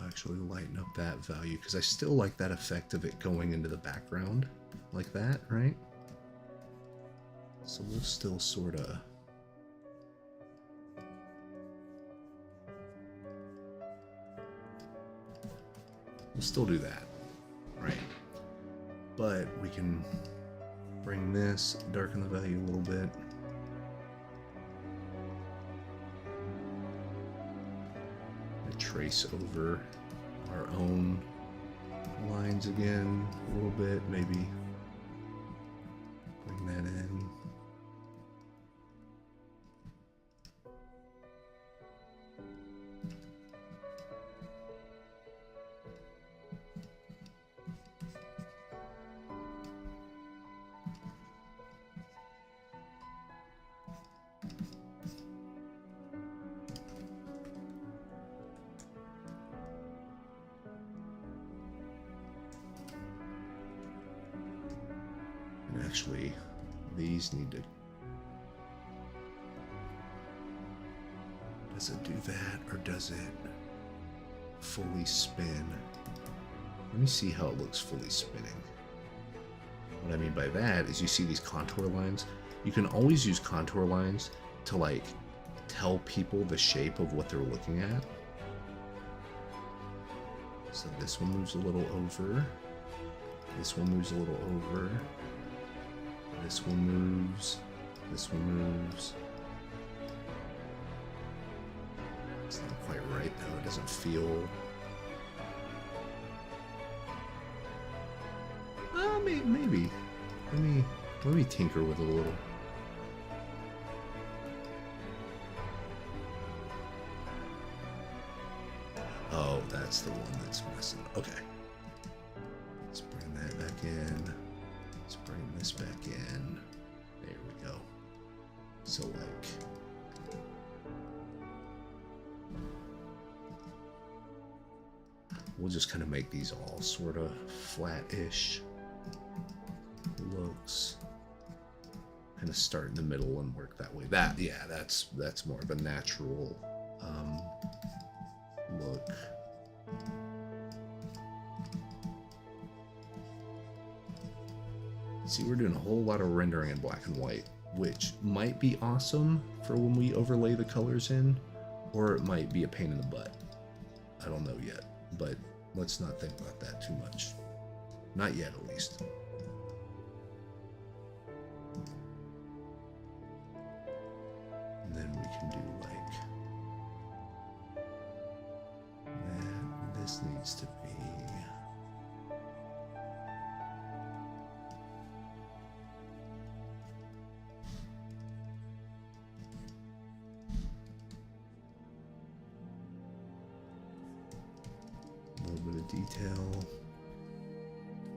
[SPEAKER 1] actually lighten up that value, because I still like that effect of it going into the background like that, right? So we'll still sort of do that, right? but we can bring this, darken the value a little bit. Trace over our own lines again a little bit, maybe bring that in. Actually, these need to... Does it do that, or does it fully spin? Let me see how it looks fully spinning. What I mean by that is you see these contour lines. You can always use contour lines to like tell people the shape of what they're looking at. So this one moves a little over. This one moves a little over. This one moves. This one moves. It's not quite right though. It doesn't feel. Maybe. Let me tinker with it a little. Oh, that's the one that's messing. Okay. Let's bring that back in. Let's bring this back in. There we go. So like, we'll just kind of make these all sort of flat-ish looks. Kind of start in the middle and work that way. That's more of a natural look. See, we're doing a whole lot of rendering in black and white, which might be awesome for when we overlay the colors in, or it might be a pain in the butt. I don't know yet, but let's not think about that too much. Not yet, at least. And then we can do like that. This needs to be... detail,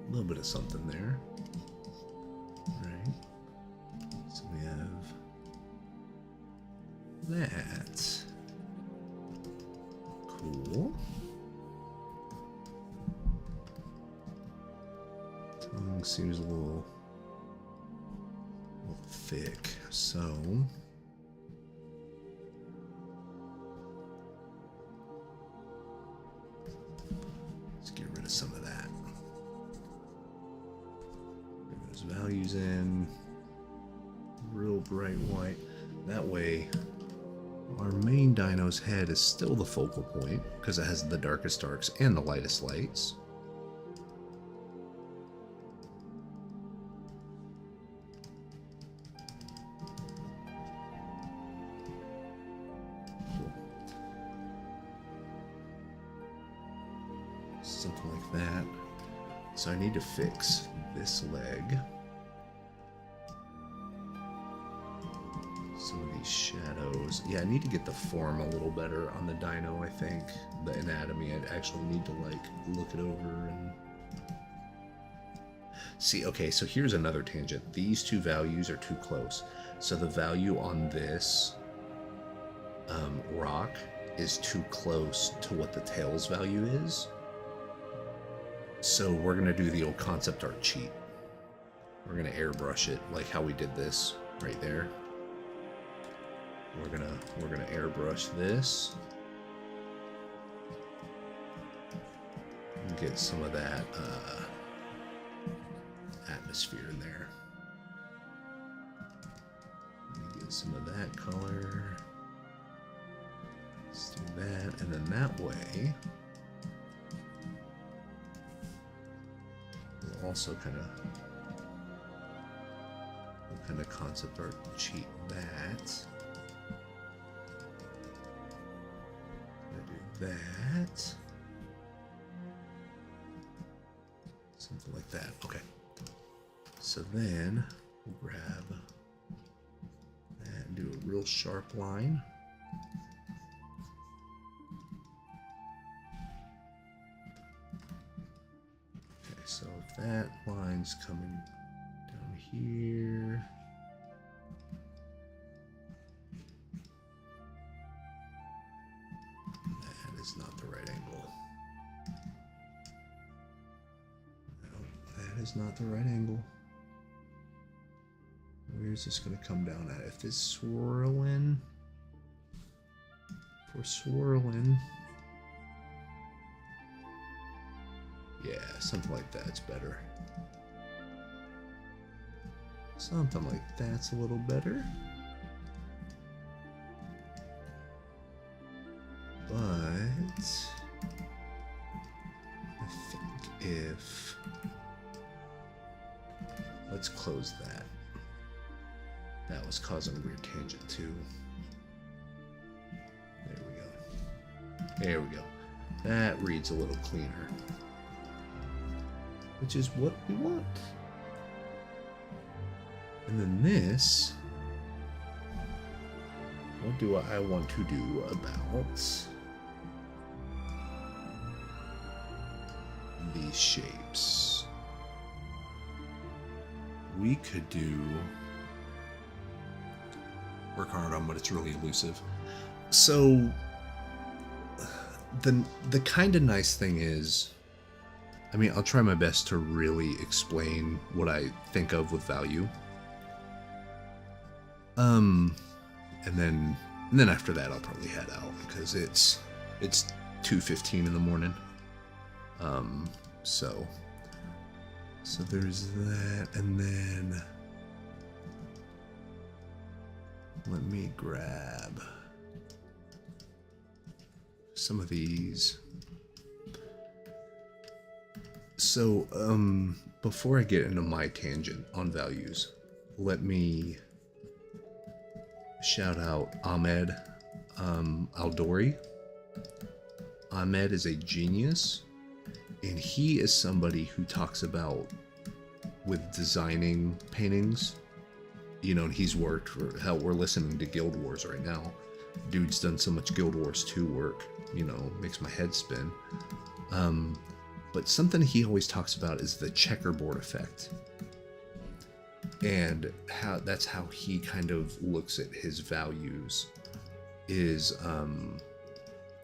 [SPEAKER 1] a little bit of something there, right? So we have that. Cool. Tongue seems a little thick, so some of that. Bring those values in. Real bright white. That way, our main dino's head is still the focal point because it has the darkest darks and the lightest lights. Something like that. So I need to fix this leg. Some of these shadows. Yeah, I need to get the form a little better on the dino, I think. The anatomy, I actually need to like look it over and see. Okay, so here's another tangent. These two values are too close. So the value on this rock is too close to what the tail's value is. So we're gonna do the old concept art cheat. We're gonna airbrush it like how we did this right there. We're gonna airbrush this and get some of that atmosphere in there. Let me get some of that color. Let's do that, and then that way also kind of, what kind of concept art? Cheat that. Gonna do that. Something like that. Okay. So then we'll grab that and do a real sharp line. Okay, so if that line's coming down here. That is not the right angle. No, that is not the right angle. Where's this going to come down at? If it's swirling, if we're swirling, yeah, something like that's better. Something like that's a little better. But I think if, let's close that. That was causing a weird tangent too. There we go. There we go. That reads a little cleaner. Which is what we want. And then this, what do I want to do about these shapes? We could do, work hard on, but it's really elusive. So the kind of nice thing is, I mean, I'll try my best to really explain what I think of with value. And then after that I'll probably head out because it's 2:15 in the morning. So there's that, and then let me grab some of these. So, before I get into my tangent on values, let me shout out Ahmed Aldori. Ahmed is a genius, and he is somebody who talks about with designing paintings. You know, and he's worked for, hell, we're listening to Guild Wars right now. Dude's done so much Guild Wars 2 work, you know, makes my head spin. But something he always talks about is the checkerboard effect. And that's how he kind of looks at his values, is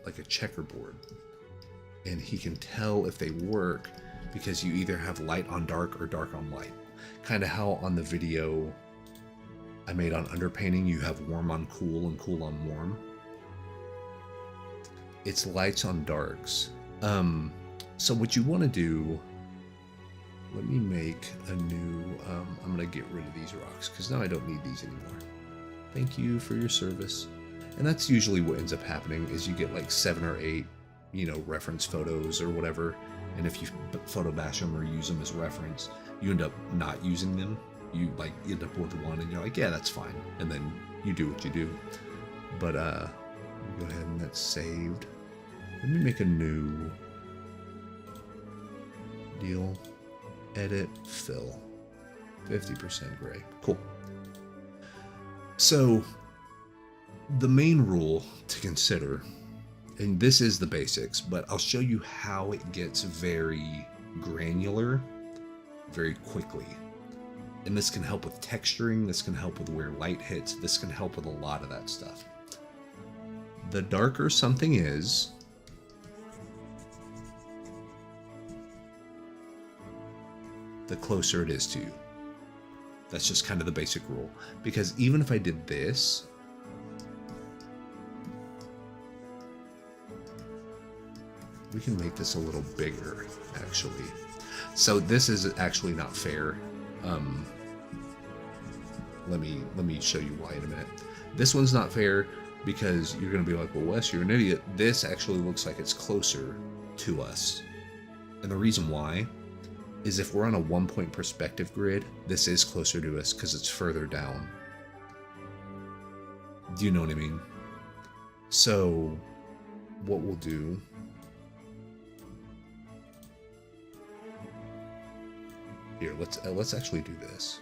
[SPEAKER 1] like a checkerboard. And he can tell if they work because you either have light on dark or dark on light. Kind of how on the video I made on underpainting, you have warm on cool and cool on warm. It's lights on darks. So what you want to do, let me make a new, I'm going to get rid of these rocks because now I don't need these anymore. Thank you for your service. And that's usually what ends up happening is you get like 7 or 8, you know, reference photos or whatever. And if you photo bash them or use them as reference, you end up not using them. You like end up with one and you're like, yeah, that's fine. And then you do what you do. But let me go ahead and that's saved. Let me make a new deal. Edit, fill. 50% gray. Cool. So the main rule to consider, and this is the basics, but I'll show you how it gets very granular very quickly. And this can help with texturing, this can help with where light hits, this can help with a lot of that stuff. The darker something is, the closer it is to you. That's just kind of the basic rule. Because even if I did this, we can make this a little bigger, actually. So this is actually not fair. Let me show you why in a minute. This one's not fair because you're going to be like, well, Wes, you're an idiot. This actually looks like it's closer to us. And the reason why is if we're on a 1-point perspective grid, this is closer to us because it's further down. Do you know what I mean? So what we'll do, here, let's actually do this.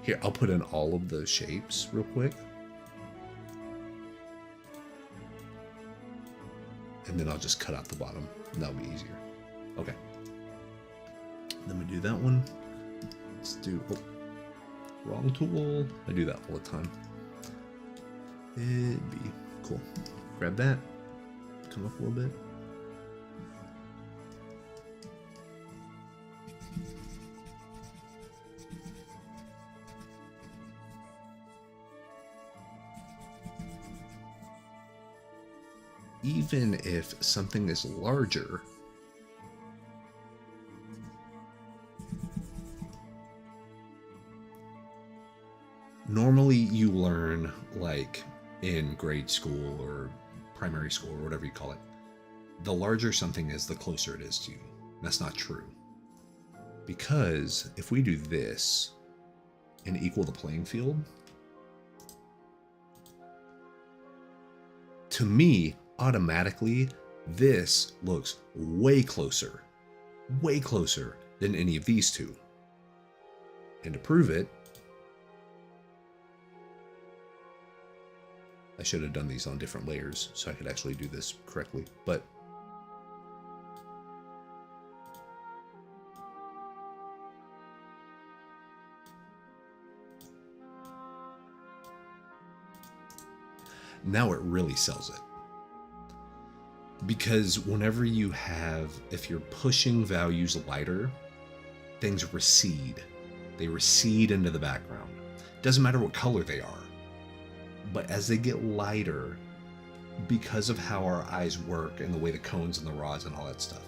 [SPEAKER 1] Here, I'll put in all of the shapes real quick. And then I'll just cut out the bottom, and that'll be easier. Okay. Then we do that one. Let's do, oh, wrong tool. I do that all the time. It'd be cool. Grab that, come up a little bit. Even if something is larger, normally you learn, like in grade school or primary school or whatever you call it, the larger something is, the closer it is to you. That's not true. Because if we do this and equal the playing field, to me, automatically, this looks way closer than any of these two. And to prove it, I should have done these on different layers so I could actually do this correctly, but now it really sells it. Because whenever you have, if you're pushing values lighter, things recede. They recede into the background. Doesn't matter what color they are. But as they get lighter, because of how our eyes work and the way the cones and the rods and all that stuff,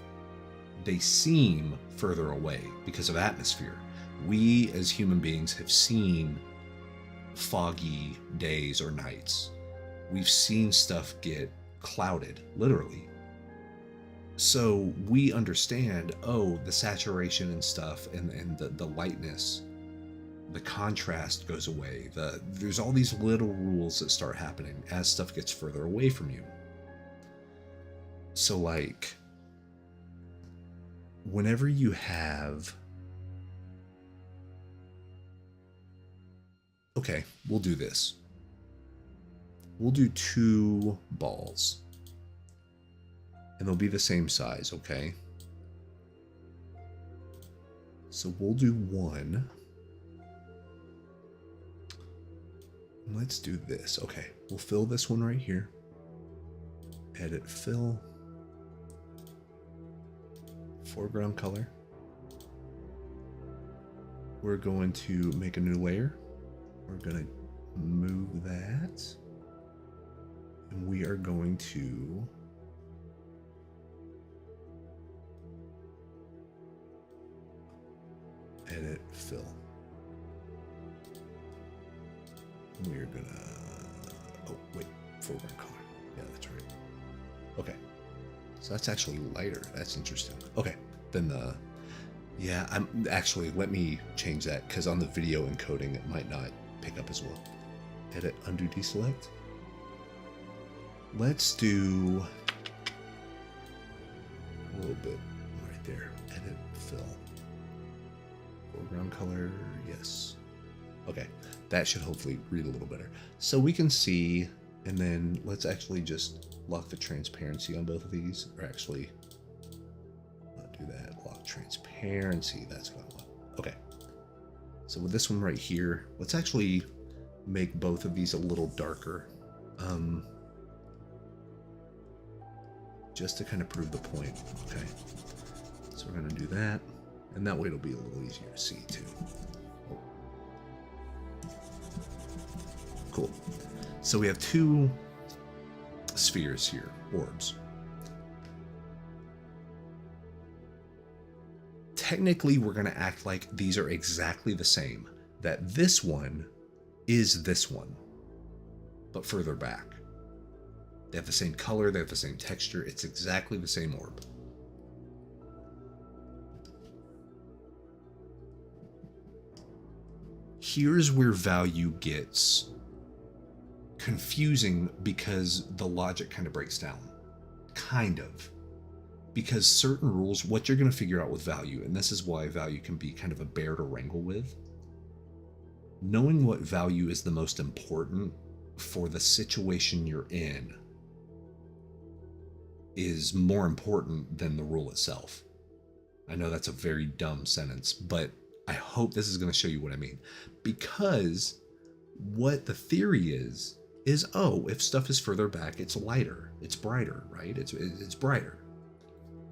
[SPEAKER 1] they seem further away because of atmosphere. We as human beings have seen foggy days or nights. We've seen stuff get clouded, literally. So we understand, oh, the saturation and stuff and the lightness, the contrast goes away. There's all these little rules that start happening as stuff gets further away from you. So like, whenever you have, okay, we'll do this. We'll do 2 balls. And they'll be the same size, okay? So we'll do 1. Let's do this. Okay, we'll fill this one right here. Edit fill. Foreground color. We're going to make a new layer. We're going to move that. And we are going to edit fill. We're gonna, oh wait, foreground color. Yeah, that's right. Okay, so that's actually lighter. That's interesting. Okay, then yeah, I'm actually, let me change that because on the video encoding it might not pick up as well. Edit, undo, deselect. Let's do a little bit right there. Edit, fill. Foreground color, yes. Okay, that should hopefully read a little better. So we can see, and then let's actually just lock the transparency on both of these, or actually, not do that, lock transparency, that's what I want. Okay, so with this one right here, let's actually make both of these a little darker, just to kind of prove the point, okay? So we're gonna do that, and that way it'll be a little easier to see too. Cool. So we have 2 spheres here, orbs. Technically, we're going to act like these are exactly the same, that this one is this one, but further back. They have the same color, they have the same texture, it's exactly the same orb. Here's where value gets confusing because the logic kind of breaks down. Kind of. Because certain rules, what you're going to figure out with value, and this is why value can be kind of a bear to wrangle with, knowing what value is the most important for the situation you're in is more important than the rule itself. I know that's a very dumb sentence, but I hope this is going to show you what I mean. Because what the theory is, oh, if stuff is further back, it's lighter, it's brighter, right? It's brighter.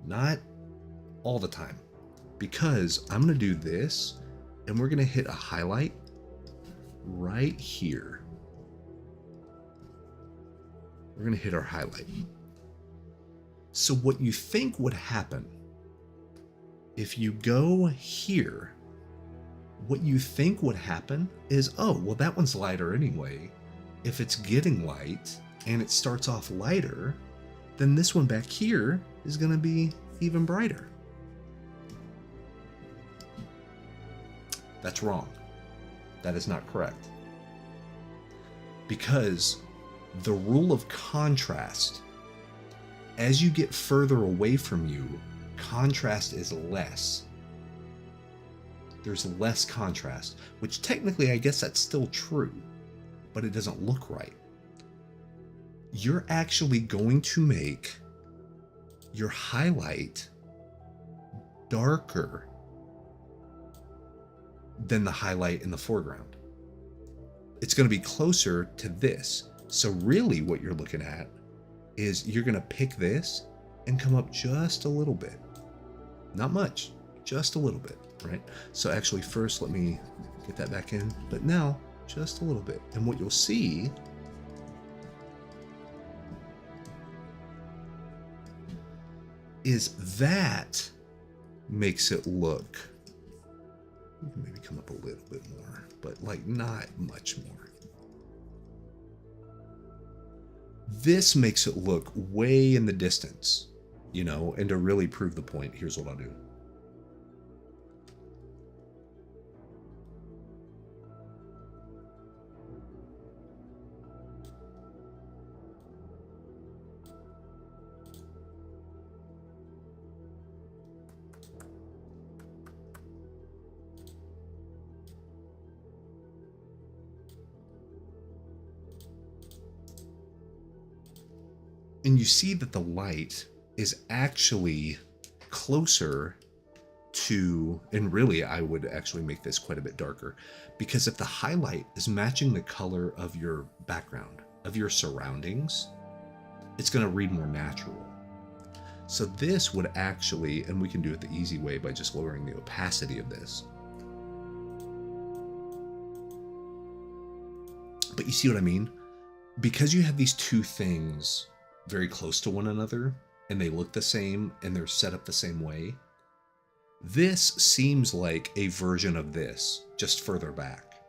[SPEAKER 1] Not all the time. Because I'm going to do this, and we're going to hit a highlight right here. We're going to hit our highlight. So what you think would happen if you go here, what you think would happen is, oh, well, that one's lighter anyway. If it's getting light and it starts off lighter, then this one back here is going to be even brighter. That's wrong. That is not correct. Because the rule of contrast, as you get further away from you, contrast is less. There's less contrast, which technically I guess that's still true, but it doesn't look right. You're actually going to make your highlight darker than the highlight in the foreground. It's going to be closer to this. So really what you're looking at is you're going to pick this and come up just a little bit. Not much, just a little bit, right? So actually first let me get that back in, but now just a little bit. And what you'll see is that makes it look, you can maybe come up a little bit more, but like not much more. This makes it look way in the distance, you know, and to really prove the point, here's what I'll do. And you see that the light is actually closer to, and really I would actually make this quite a bit darker, because if the highlight is matching the color of your background, of your surroundings, it's going to read more natural. So this would actually, and we can do it the easy way by just lowering the opacity of this. But you see what I mean? Because you have these two things very close to one another, and they look the same, and they're set up the same way, this seems like a version of this, just further back.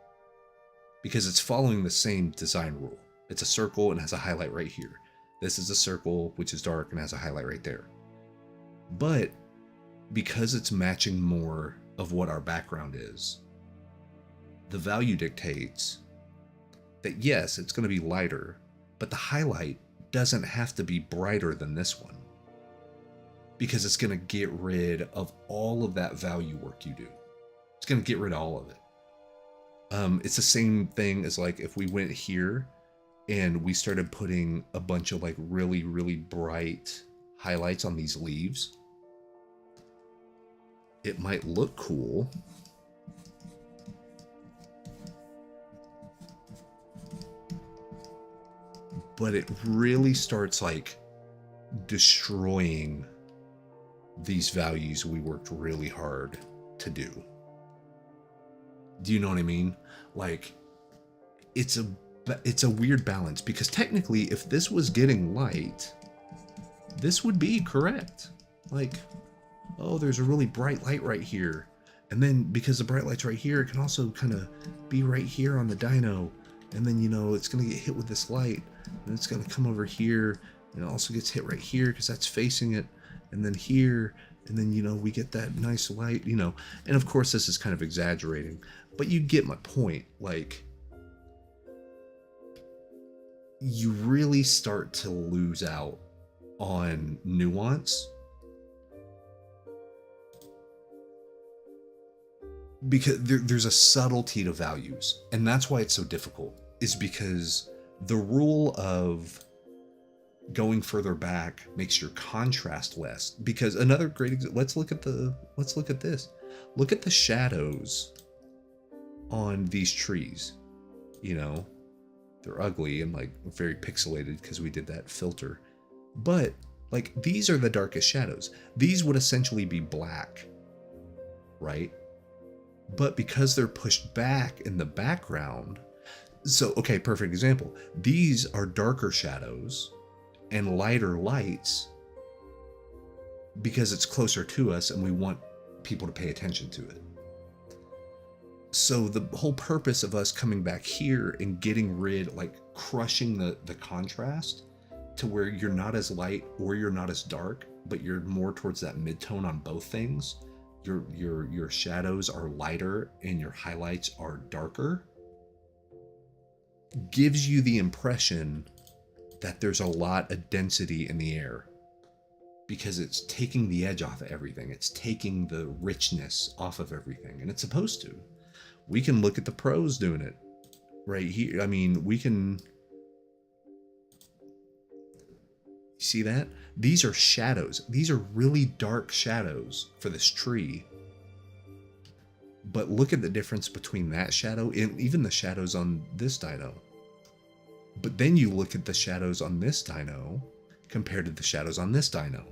[SPEAKER 1] Because it's following the same design rule. It's a circle and has a highlight right here. This is a circle, which is dark and has a highlight right there. But because it's matching more of what our background is, the value dictates that yes, it's going to be lighter, but the highlight doesn't have to be brighter than this one, because it's going to get rid of all of that value work you do. It's going to get rid of all of it. It's the same thing as like if we went here and we started putting a bunch of like really, really bright highlights on these leaves. It might look cool, but it really starts like destroying these values we worked really hard to do. Do you know what I mean? Like, it's a weird balance, because technically if this was getting light, this would be correct. Like, oh, there's a really bright light right here. And then because the bright light's right here, it can also kind of be right here on the dino. And then, you know, it's going to get hit with this light, and it's going to come over here, and it also gets hit right here because that's facing it, and then here, and then, you know, we get that nice light, you know. And of course this is kind of exaggerating, But you get my point. Like, you really start to lose out on nuance because there's a subtlety to values, and that's why it's so difficult, is because the rule of going further back makes your contrast less. Because another great let's look at this. Look at the shadows on these trees. You know, they're ugly and like very pixelated because we did that filter. But like, these are the darkest shadows. These would essentially be black, right? But because they're pushed back in the background, so, okay, perfect example. These are darker shadows and lighter lights because it's closer to us and we want people to pay attention to it. So the whole purpose of us coming back here and getting rid, like crushing the contrast to where you're not as light or you're not as dark, but you're more towards that mid-tone on both things. Your shadows are lighter and your highlights are darker, gives you the impression that there's a lot of density in the air because it's taking the edge off of everything. It's taking the richness off of everything, and it's supposed to. We can look at the pros doing it right here. I mean, we can see that? These are shadows. These are really dark shadows for this tree. But look at the difference between that shadow and even the shadows on this dino. But then you look at the shadows on this dino compared to the shadows on this dino.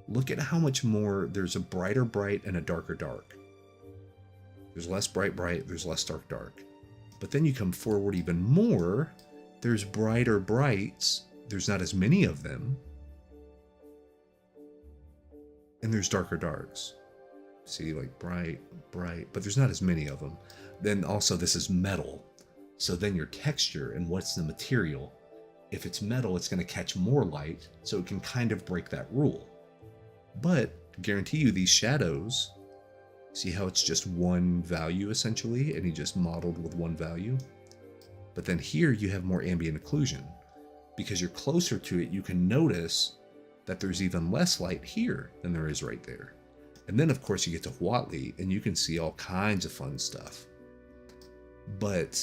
[SPEAKER 1] Look at how much more there's a brighter bright and a darker dark. There's less bright bright, there's less dark dark. But then you come forward even more, there's brighter brights, there's not as many of them, and there's darker darks. See, like bright, bright, but there's not as many of them. Then also this is metal. So then your texture and what's the material, if it's metal, it's going to catch more light, so it can kind of break that rule. But guarantee you these shadows, see how it's just one value essentially, and he just modeled with one value? But then here you have more ambient occlusion. Because you're closer to it, you can notice that there's even less light here than there is right there. And then of course you get to Huatli and you can see all kinds of fun stuff. But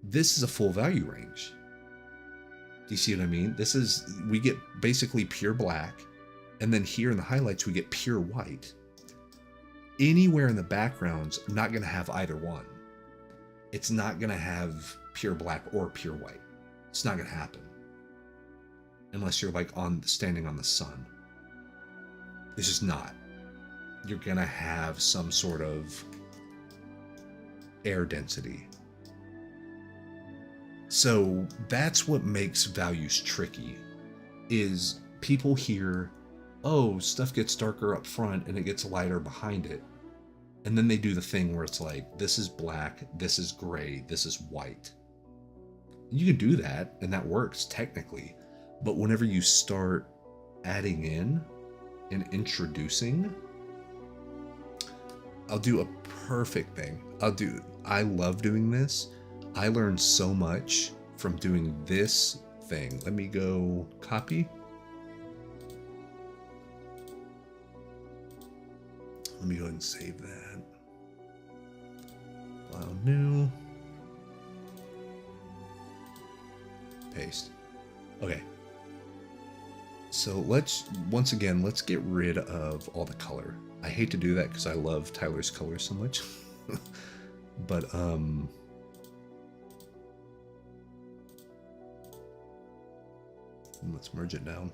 [SPEAKER 1] this is a full value range. Do you see what I mean? This is, we get basically pure black, and then here in the highlights we get pure white. Anywhere in the background's not going to have either one. It's not going to have pure black or pure white. It's not going to happen. Unless you're like standing on the sun. It's just not. You're going to have some sort of air density. So that's what makes values tricky, is people hear, oh, stuff gets darker up front and it gets lighter behind it. And then they do the thing where it's like, this is black, this is gray, this is white. You can do that, and that works technically. But whenever you start adding in and introducing, I'll do a perfect thing. I love doing this. I learned so much from doing this thing. Let me go copy. Let me go ahead and save that. File new. Paste. Okay. So let's get rid of all the color. I hate to do that because I love Tyler's color so much. But let's merge it down.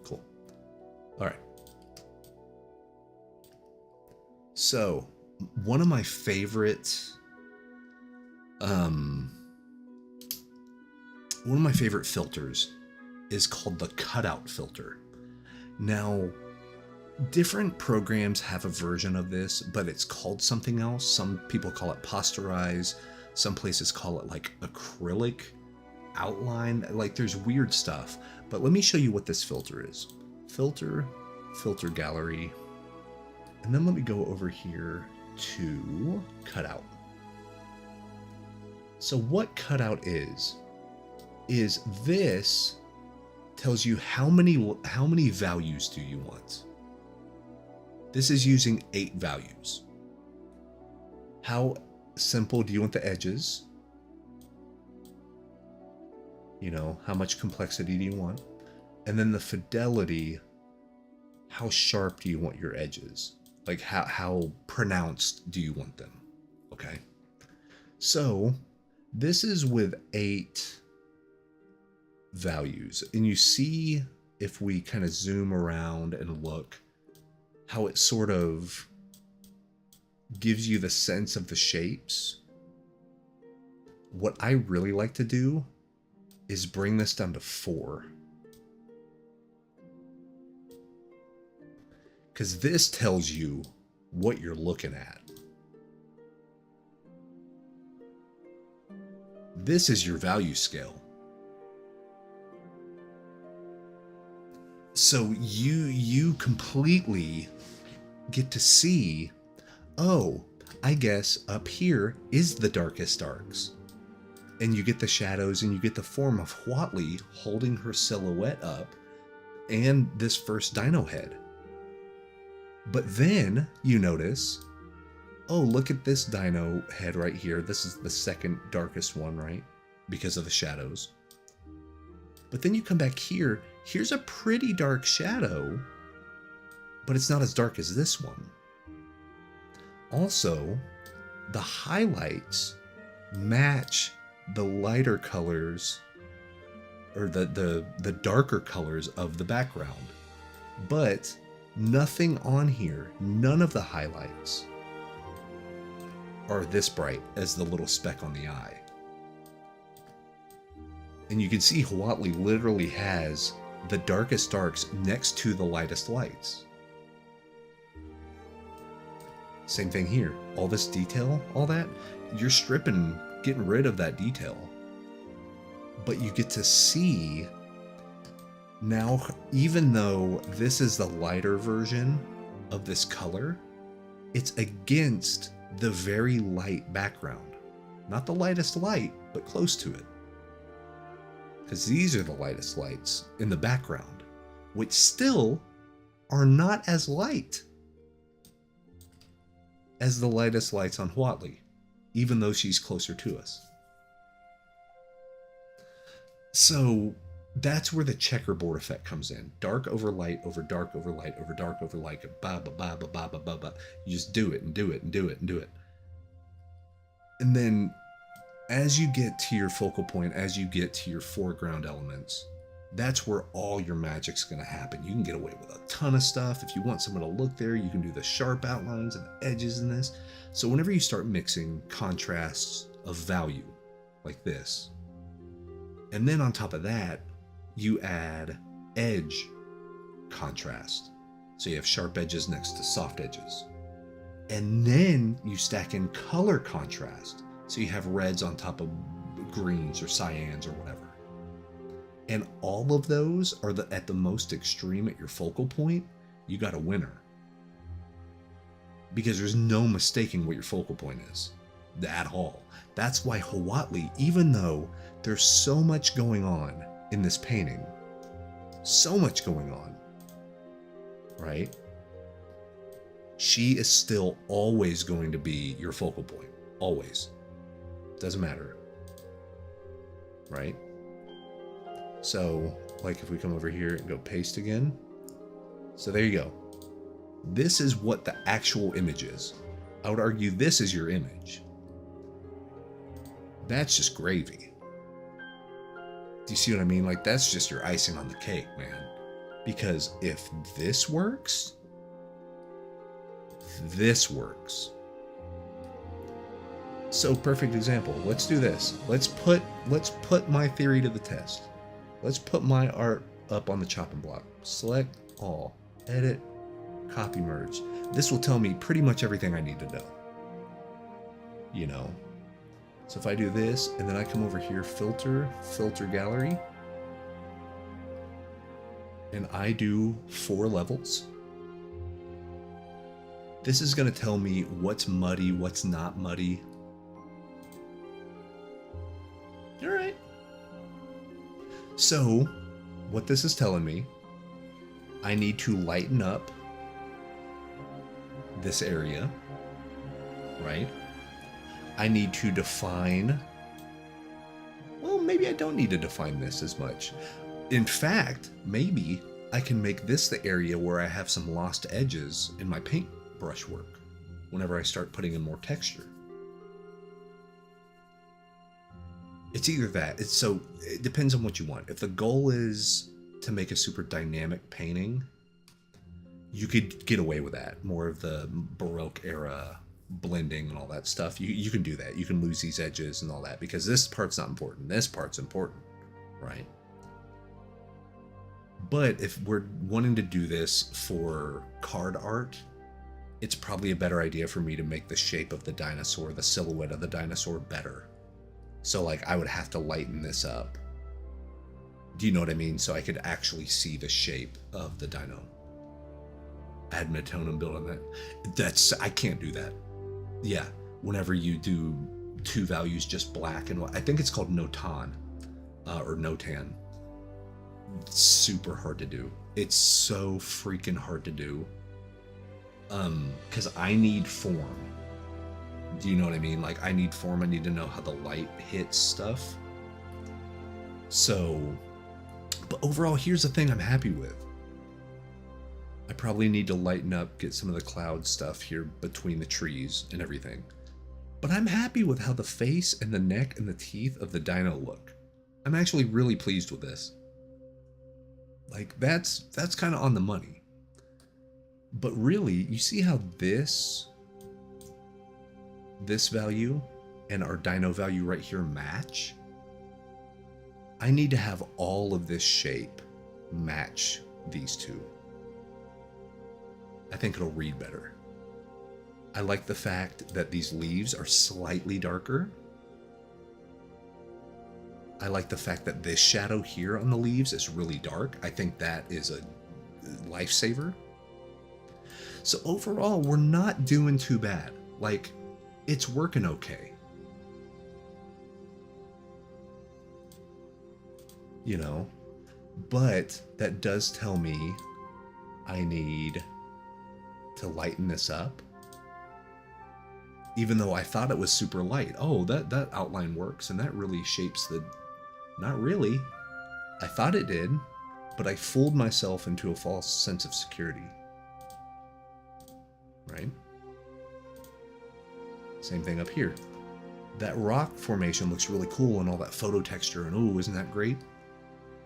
[SPEAKER 1] Cool. All right. So one of my favorite filters is called the cutout filter. Now, different programs have a version of this, but it's called something else. Some people call it posterize. Some places call it like acrylic outline. Like, there's weird stuff. But let me show you what this filter is. Filter gallery. And then let me go over here to cutout. So what cutout is this tells you how many values do you want. This is using 8 values. How simple do you want the edges? You know, how much complexity do you want? And then the fidelity, how sharp do you want your edges? Like how pronounced do you want them? Okay. So this is with 8 values. And you see, if we kind of zoom around and look, how it sort of gives you the sense of the shapes. What I really like to do is bring this down to 4. Because this tells you what you're looking at. This is your value scale. So you completely get to see, oh, I guess up here is the darkest darks. And you get the shadows and you get the form of Huatli holding her silhouette up and this first dino head. But then you notice, oh, look at this dino head right here. This is the second darkest one, right? Because of the shadows. But then you come back here. Here's a pretty dark shadow, but it's not as dark as this one. Also, the highlights match the lighter colors or the darker colors of the background. But nothing on here, none of the highlights are this bright as the little speck on the eye. And you can see Huatli literally has the darkest darks next to the lightest lights. Same thing here. All this detail, all that, you're stripping, getting rid of that detail. But you get to see now, even though this is the lighter version of this color, it's against the very light background. Not the lightest light, but close to it. Because these are the lightest lights in the background, which still are not as light as the lightest lights on Huatli, even though she's closer to us. So that's where the checkerboard effect comes in. Dark over light over dark over light over dark over light. Ba ba ba ba ba ba ba ba. You just do it and do it and do it and do it. And then as you get to your focal point, as you get to your foreground elements, that's where all your magic's going to happen. You can get away with a ton of stuff. If you want someone to look there, you can do the sharp outlines and the edges in this. So whenever you start mixing contrasts of value like this, and then on top of that, you add edge contrast. So you have sharp edges next to soft edges. And then you stack in color contrast. So you have reds on top of greens or cyans or whatever. And all of those are at the most extreme at your focal point. You got a winner. Because there's no mistaking what your focal point is at all. That's why Huatli, even though there's so much going on in this painting, so much going on, right? She is still always going to be your focal point. Always. Doesn't matter. Right? So, like if we come over here and go paste again. So there you go. This is what the actual image is. I would argue this is your image. That's just gravy. Do you see what I mean? Like, that's just your icing on the cake, man. Because if this works, this works. So, perfect example. Let's do this. Let's put my theory to the test. Let's put my art up on the chopping block. Select all, edit, copy, merge. This will tell me pretty much everything I need to know. You know. So if I do this, and then I come over here, filter gallery, and I do 4 levels, This is going to tell me what's muddy, what's not muddy. All right. So, what this is telling me, I need to lighten up this area, right? I need to define, well, maybe I don't need to define this as much. In fact, maybe I can make this the area where I have some lost edges in my paintbrush work whenever I start putting in more texture. It's either that, it depends on what you want. If the goal is to make a super dynamic painting, you could get away with that. More of the Baroque era blending and all that stuff. You can do that. You can lose these edges and all that because this part's not important. This part's important, right? But if we're wanting to do this for card art, it's probably a better idea for me to make the shape of the dinosaur, the silhouette of the dinosaur better. So like I would have to lighten this up. Do you know what I mean? So I could actually see the shape of the dino. Add midtone and build on that. I can't do that. Yeah, whenever you do two values just black and white, I think it's called notan or notan. It's super hard to do. It's so freaking hard to do. Because I need form. Do you know what I mean? Like I need form. I need to know how the light hits stuff. So, but overall, here's the thing I'm happy with. I probably need to lighten up, get some of the cloud stuff here between the trees and everything. But I'm happy with how the face and the neck and the teeth of the dino look. I'm actually really pleased with this. Like that's kind of on the money. But really, you see how this value and our dino value right here match? I need to have all of this shape match these two. I think it'll read better. I like the fact that these leaves are slightly darker. I like the fact that this shadow here on the leaves is really dark. I think that is a lifesaver. So overall, we're not doing too bad. Like, it's working okay. You know? But that does tell me I need to lighten this up. Even though I thought it was super light. Oh, that outline works and that really shapes the... Not really. I thought it did, but I fooled myself into a false sense of security. Right? Same thing up here. That rock formation looks really cool and all that photo texture and oh, isn't that great?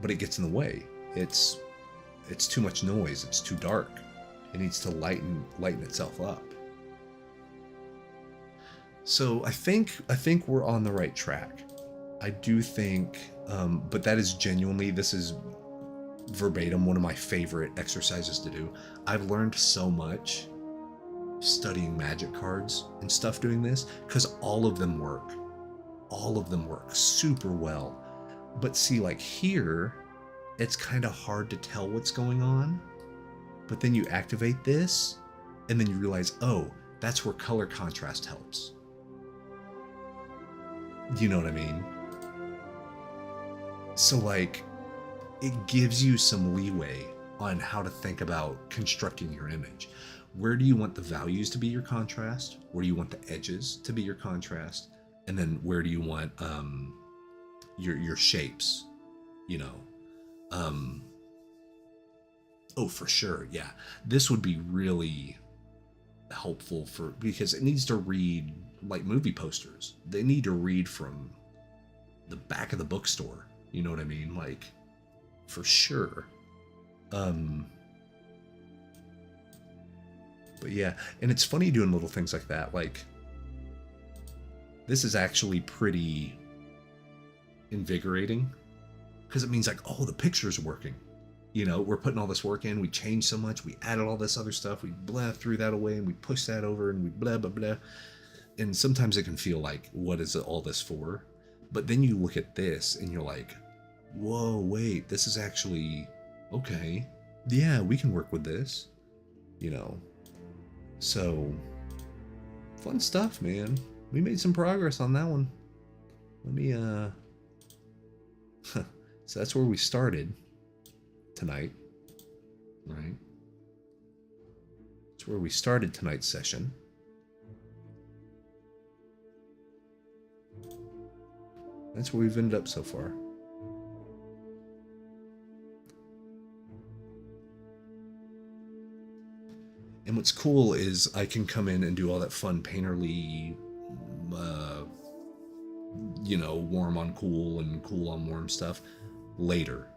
[SPEAKER 1] But it gets in the way. It's too much noise. It's too dark. It needs to lighten itself up. So I think we're on the right track. I do think, but that is genuinely, this is verbatim one of my favorite exercises to do. I've learned so much studying magic cards and stuff doing this because all of them work. All of them work super well. But see, like here, it's kind of hard to tell what's going on. But then you activate this, and then you realize, oh, that's where color contrast helps. Do you know what I mean? So, like, it gives you some leeway on how to think about constructing your image. Where do you want the values to be your contrast? Where do you want the edges to be your contrast? And then where do you want your shapes, you know? Oh, for sure, yeah. This would be really helpful because it needs to read like movie posters. They need to read from the back of the bookstore. You know what I mean? Like, for sure. But yeah, and it's funny doing little things like that. Like, this is actually pretty invigorating because it means like, oh, the picture's working. You know, we're putting all this work in, we changed so much, we added all this other stuff, we blah threw that away and we pushed that over and we blah, blah, blah. And sometimes it can feel like, what is all this for? But then you look at this and you're like, whoa, wait, this is actually, okay. Yeah, we can work with this, you know. So, fun stuff, man. We made some progress on that one. Let me, so that's where we started tonight, right? That's where we started tonight's session. That's where we've ended up so far. And what's cool is I can come in and do all that fun painterly, warm on cool and cool on warm stuff later.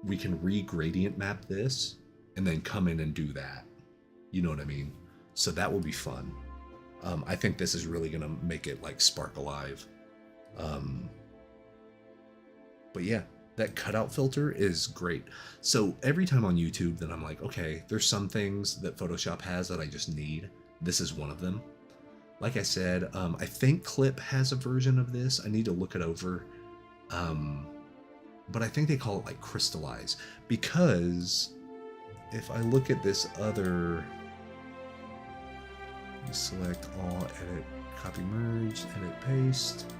[SPEAKER 1] We can re-gradient map this and then come in and do that. You know what I mean? So that will be fun. I think this is really going to make it like spark alive. But yeah, that cutout filter is great. So every time on YouTube that I'm like, okay, there's some things that Photoshop has that I just need. This is one of them. Like I said, I think Clip has a version of this. I need to look it over. But I think they call it like crystallize, because if I look at this other, select all, edit, copy, merge, edit, paste,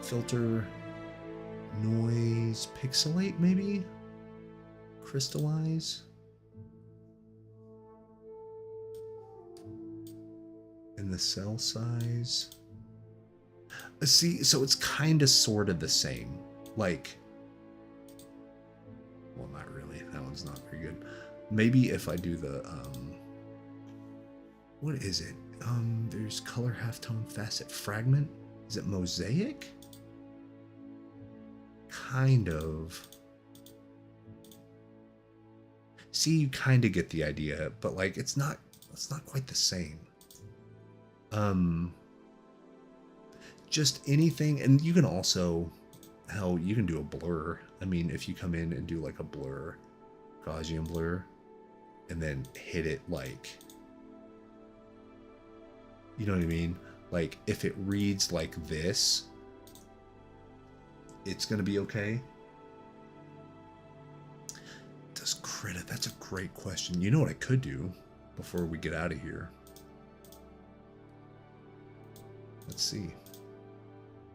[SPEAKER 1] filter, noise, pixelate, maybe crystallize, and the cell size. See, so it's kind of sort of the same, like, well, not really, that one's not very good. Maybe if I do the what is it, there's color, halftone, facet, fragment, is it mosaic? Kind of. See, you kind of get the idea, but like it's not quite the same. Just anything, and you can also, hell, you can do a blur. I mean, if you come in and do like a blur, Gaussian blur, and then hit it like, you know what I mean? Like if it reads like this, it's gonna be okay. Does Krita? That's a great question. You know what I could do before we get out of here? Let's see.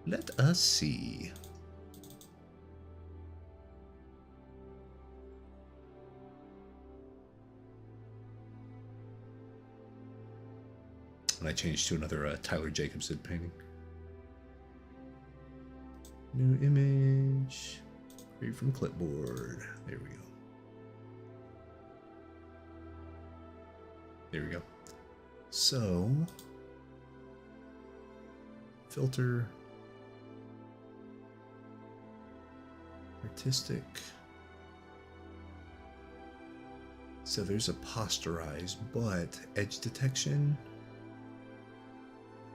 [SPEAKER 1] Let us see. And I changed to another Tyler Jacobson painting. New image. Create from clipboard. There we go. There we go. So, filter, artistic. So there's a posterize, but edge detection.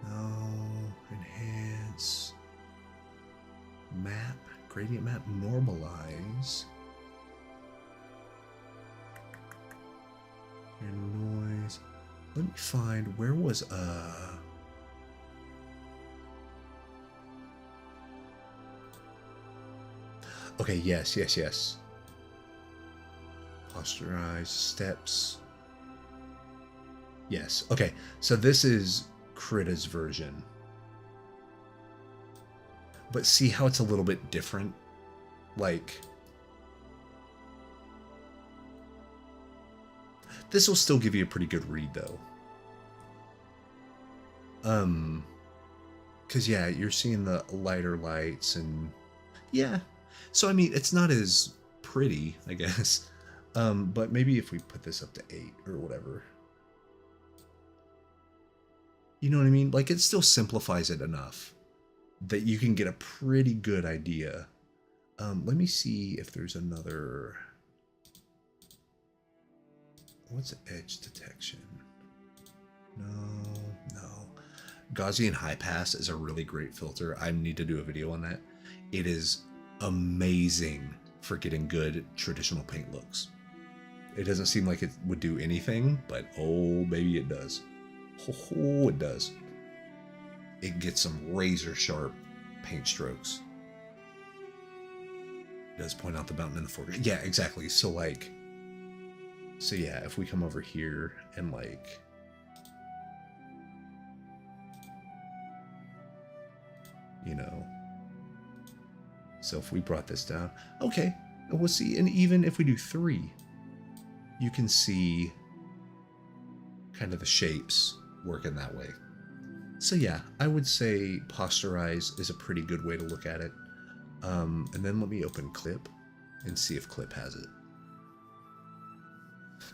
[SPEAKER 1] No, enhance, map, gradient map, normalize, and noise. Let me find, where was okay, yes. Posterize, steps. Yes, okay, so this is Krita's version. But see how it's a little bit different? Like, this will still give you a pretty good read though. Cause yeah, you're seeing the lighter lights and yeah. So I mean, it's not as pretty, I guess. But maybe if we put this up to 8 or whatever. You know what I mean? Like, it still simplifies it enough that you can get a pretty good idea. Let me see if there's another. What's edge detection? No. Gaussian high pass is a really great filter. I need to do a video on that. It is amazing for getting good traditional paint looks. It doesn't seem like it would do anything, but oh baby, it does. Oh, it does. It gets some razor sharp paint strokes. It does point out the mountain in the foreground. Yeah, exactly. So yeah, if we come over here and like you know. So if we brought this down, okay, we'll see. And even if we do 3, you can see kind of the shapes working that way. So yeah, I would say posterize is a pretty good way to look at it. And then let me open Clip and see if Clip has it.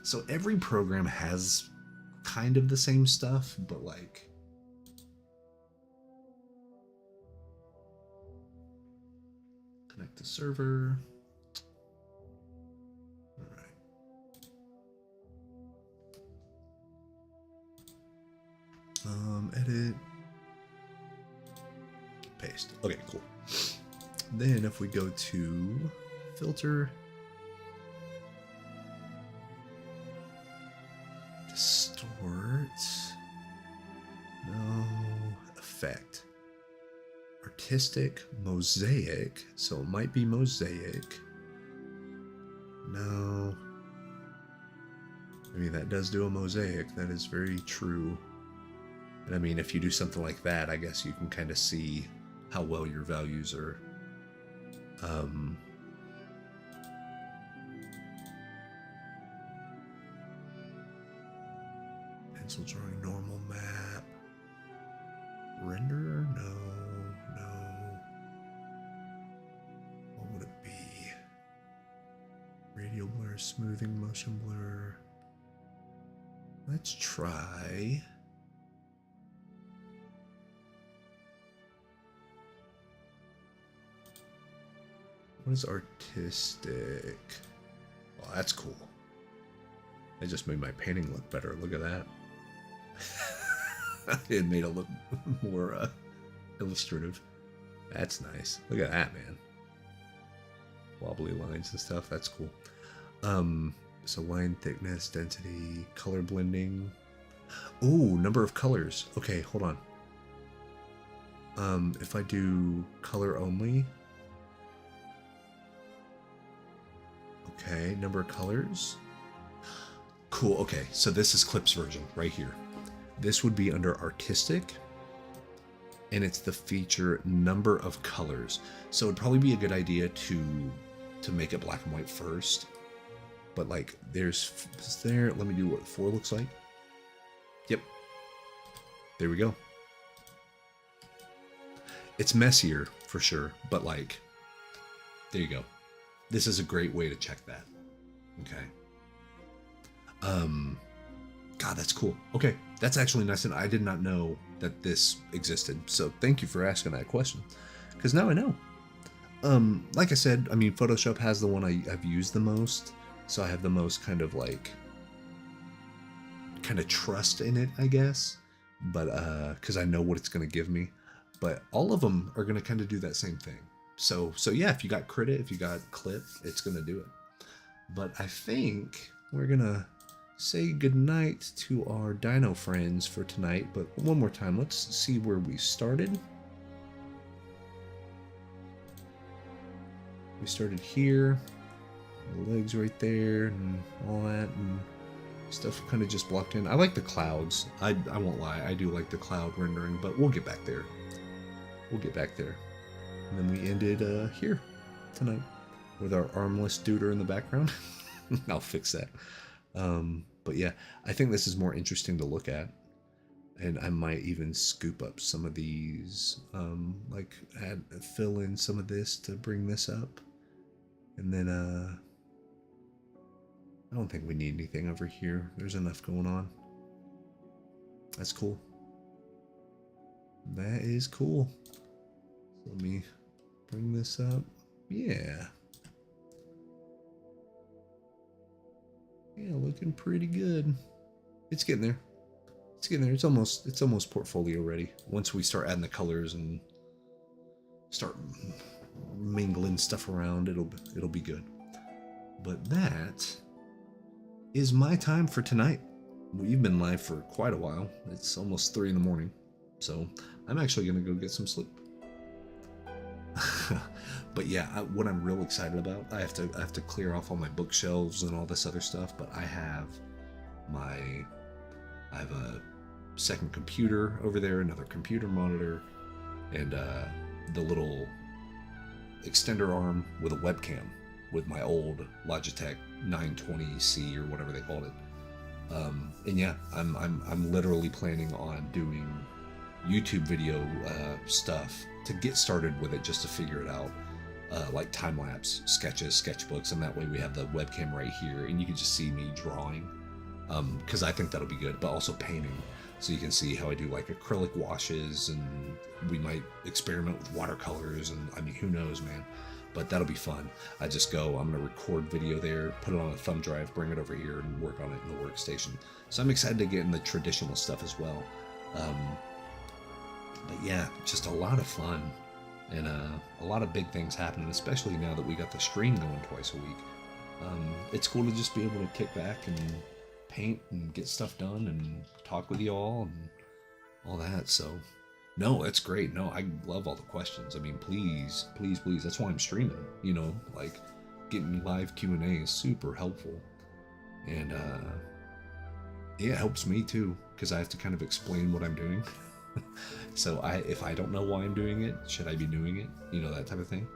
[SPEAKER 1] So every program has kind of the same stuff, but like, connect the server. All right. Edit. Paste. Okay, cool. Then if we go to filter, distort, no, effect, artistic, mosaic, so it might be mosaic. No, I mean that does do a mosaic, that is very true. And I mean, if you do something like that, I guess you can kind of see how well your values are. Pencil drawing, normal map, renderer, no. What would it be? Radial blur, smoothing, motion blur. Let's try. What is artistic? Oh, that's cool. It just made my painting look better. Look at that. It made it look more illustrative. That's nice. Look at that, man. Wobbly lines and stuff. That's cool. So line thickness, density, color blending. Ooh, number of colors. Okay, hold on. If I do color only. Okay, number of colors. Cool, okay, so this is Clip's version right here. This would be under artistic, and it's the feature number of colors. So it'd probably be a good idea to make it black and white first. But like, let me do what 4 looks like. Yep. There we go. It's messier for sure, but like, there you go. This is a great way to check that. Okay. God, that's cool. Okay, that's actually nice, and I did not know that this existed. So thank you for asking that question, because now I know. Like I said, I mean, Photoshop has the one I've used the most, so I have the most kind of trust in it, I guess. But because I know what it's gonna give me. But all of them are gonna kind of do that same thing. So yeah, if you got Credit, if you got Clip, it's gonna do it. But I think we're gonna say goodnight to our dino friends for tonight. But one more time, let's see where we started. We started here, the legs right there, and all that, and stuff kind of just blocked in. I like the clouds. I won't lie, I do like the cloud rendering, but we'll get back there. We'll get back there. And then we ended here tonight with our armless duder in the background. I'll fix that. But yeah, I think this is more interesting to look at. And I might even scoop up some of these, fill in some of this to bring this up. And then, I don't think we need anything over here. There's enough going on. That's cool. That is cool. So let me bring this up. Yeah. Yeah, looking pretty good. It's getting there. It's getting there. It's almost portfolio ready. Once we start adding the colors and start mingling stuff around, it'll be good. But that is my time for tonight. We've been live for quite a while. It's almost 3 in the morning. So I'm actually gonna go get some sleep. But yeah, what I'm real excited about, I have to clear off all my bookshelves and all this other stuff, but I have a second computer over there, another computer monitor, and the little extender arm with a webcam with my old Logitech 920C or whatever they called it. And yeah, I'm literally planning on doing YouTube video stuff to get started with it, just to figure it out, like time lapse sketches, sketchbooks, and that way we have the webcam right here, and you can just see me drawing, because I think that'll be good. But also painting, so you can see how I do like acrylic washes, and we might experiment with watercolors, and I mean, who knows, man. But that'll be fun. I'm gonna record video there, put it on a thumb drive, bring it over here, and work on it in the workstation. So I'm excited to get in the traditional stuff as well. But yeah, just a lot of fun, and a lot of big things happening, especially now that we got the stream going twice a week. It's cool to just be able to kick back and paint and get stuff done and talk with you all and all that. So no, it's great. No, I love all the questions. I mean, please, please, please. That's why I'm streaming. You know, like getting live Q&A is super helpful, and yeah, it helps me too, because I have to kind of explain what I'm doing. So if I don't know why I'm doing it, should I be doing it? You know, that type of thing.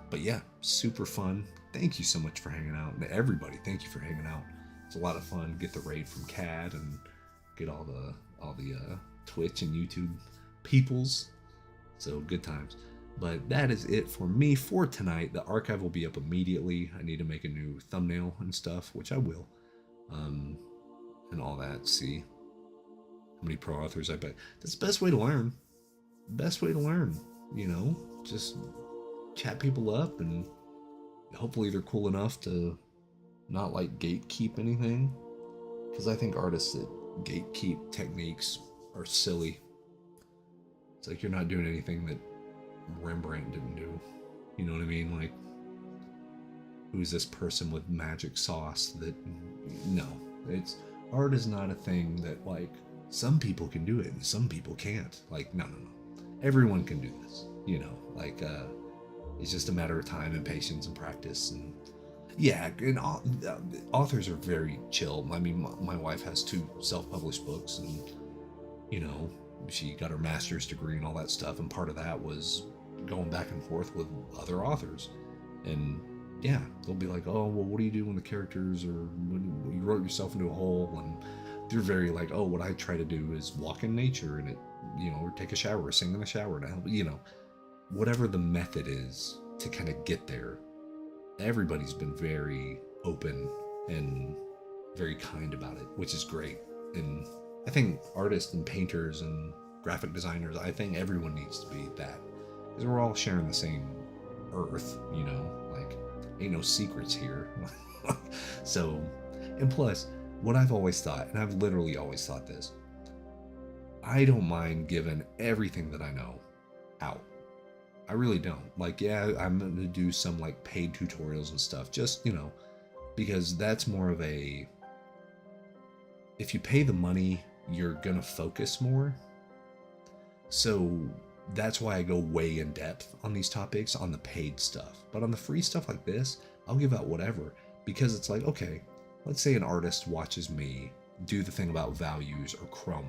[SPEAKER 1] But yeah, super fun. Thank you so much for hanging out, and everybody, thank you for hanging out. It's a lot of fun. Get the raid from Cad and get all the Twitch and YouTube peoples. So good times. But that is it for me for tonight. The archive will be up immediately. I need to make a new thumbnail and stuff, which I will. And all that. See how many pro authors I bet. That's the best way to learn. Best way to learn, you know? Just chat people up, and hopefully they're cool enough to not like gatekeep anything. Because I think artists that gatekeep techniques are silly. It's like you're not doing anything that Rembrandt didn't do. You know what I mean? Like, who's this person with magic sauce that... No. Art is not a thing that, like, some people can do it and some people can't. Like, no. Everyone can do this, you know? Like, it's just a matter of time and patience and practice. And yeah, and authors are very chill. I mean, my wife has 2 self-published books, and, you know, she got her master's degree and all that stuff, and part of that was going back and forth with other authors. And yeah, they'll be like, oh, well, what do you do when the characters, or when you wrote yourself into a hole? And they're very like, oh, what I try to do is walk in nature, and you know, or take a shower, or sing in the shower to help, you know, whatever the method is to kind of get there. Everybody's been very open and very kind about it, which is great. And I think artists and painters and graphic designers, I think everyone needs to be that, because we're all sharing the same earth, you know, like, ain't no secrets here. So, and plus, what I've always thought, and I've literally always thought this, I don't mind giving everything that I know out. I really don't. Like, yeah, I'm going to do some like paid tutorials and stuff, just, you know, because that's more of a, if you pay the money, you're going to focus more. So that's why I go way in depth on these topics on the paid stuff. But on the free stuff like this, I'll give out whatever, because it's like, okay, let's say an artist watches me do the thing about values or chroma.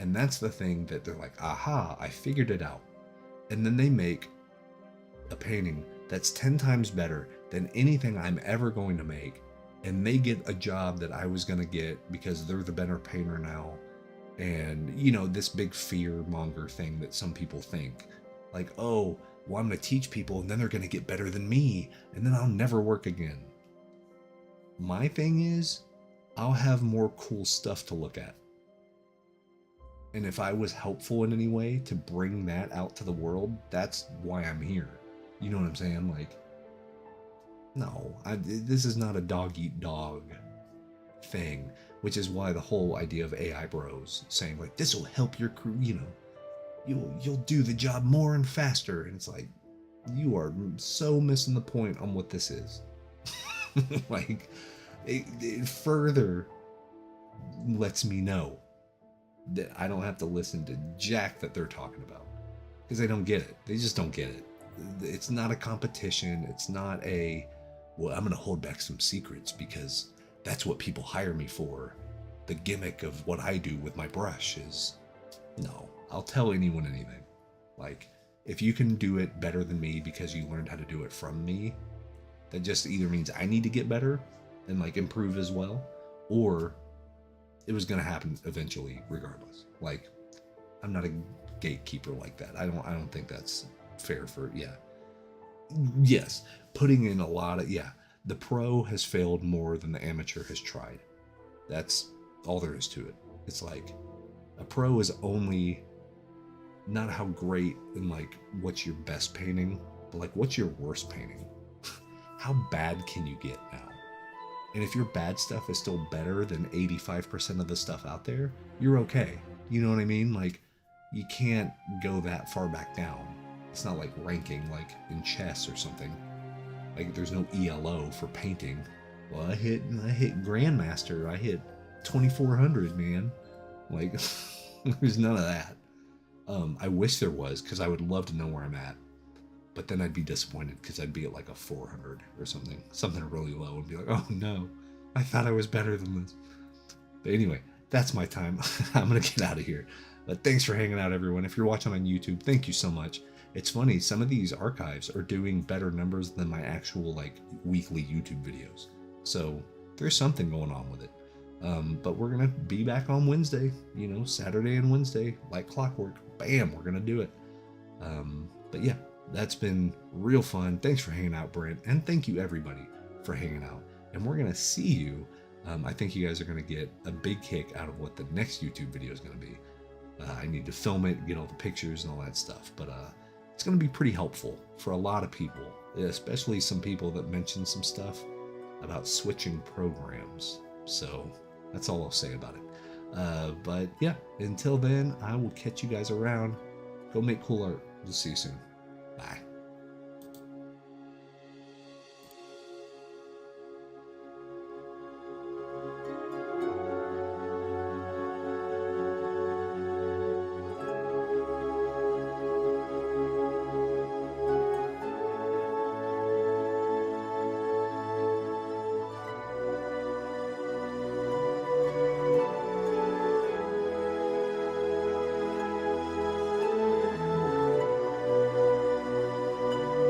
[SPEAKER 1] And that's the thing that they're like, aha, I figured it out. And then they make a painting that's 10 times better than anything I'm ever going to make. And they get a job that I was going to get because they're the better painter now. And, you know, this big fear monger thing that some people think. Like, oh, well, I'm going to teach people and then they're going to get better than me. And then I'll never work again. My thing is, I'll have more cool stuff to look at. And if I was helpful in any way to bring that out to the world, that's why I'm here. You know what I'm saying? Like, no, this is not a dog-eat-dog thing, which is why the whole idea of AI bros saying, like, this will help your crew, you know, you'll do the job more and faster. And it's like, you are so missing the point on what this is. Like, it further lets me know that I don't have to listen to jack that they're talking about, because they don't get it. They just don't get it. It's not a competition. It's not a, well, I'm going to hold back some secrets because that's what people hire me for. The gimmick of what I do with my brush is, no, I'll tell anyone anything. Like, if you can do it better than me because you learned how to do it from me, that just either means I need to get better and like improve as well, or it was gonna happen eventually regardless. Like, I'm not a gatekeeper like that. I don't think that's fair for, yeah. Yes, putting in a lot of, yeah. The pro has failed more than the amateur has tried. That's all there is to it. It's like a pro is only not how great and like what's your best painting, but like what's your worst painting? How bad can you get now? And if your bad stuff is still better than 85% of the stuff out there, you're okay. You know what I mean? Like, you can't go that far back down. It's not like ranking like in chess or something. Like, there's no ELO for painting. Well, I hit Grandmaster. I hit 2400, man. Like, there's none of that. I wish there was, because I would love to know where I'm at. But then I'd be disappointed because I'd be at like a 400 or something really low, and be like, oh no, I thought I was better than this. But anyway, that's my time. I'm gonna get out of here. But thanks for hanging out, everyone. If you're watching on YouTube, thank you so much. It's funny, some of these archives are doing better numbers than my actual like weekly YouTube videos. So there's something going on with it. But we're gonna be back on Wednesday, Saturday and Wednesday, like clockwork. Bam, we're gonna do it. But yeah, that's been real fun. Thanks for hanging out, Brent. And thank you, everybody, for hanging out. And we're going to see you. I think you guys are going to get a big kick out of what the next YouTube video is going to be. I need to film it, get all the pictures and all that stuff. But it's going to be pretty helpful for a lot of people, especially some people that mentioned some stuff about switching programs. So that's all I'll say about it. But yeah, until then, I will catch you guys around. Go make cool art. We'll see you soon. Bye.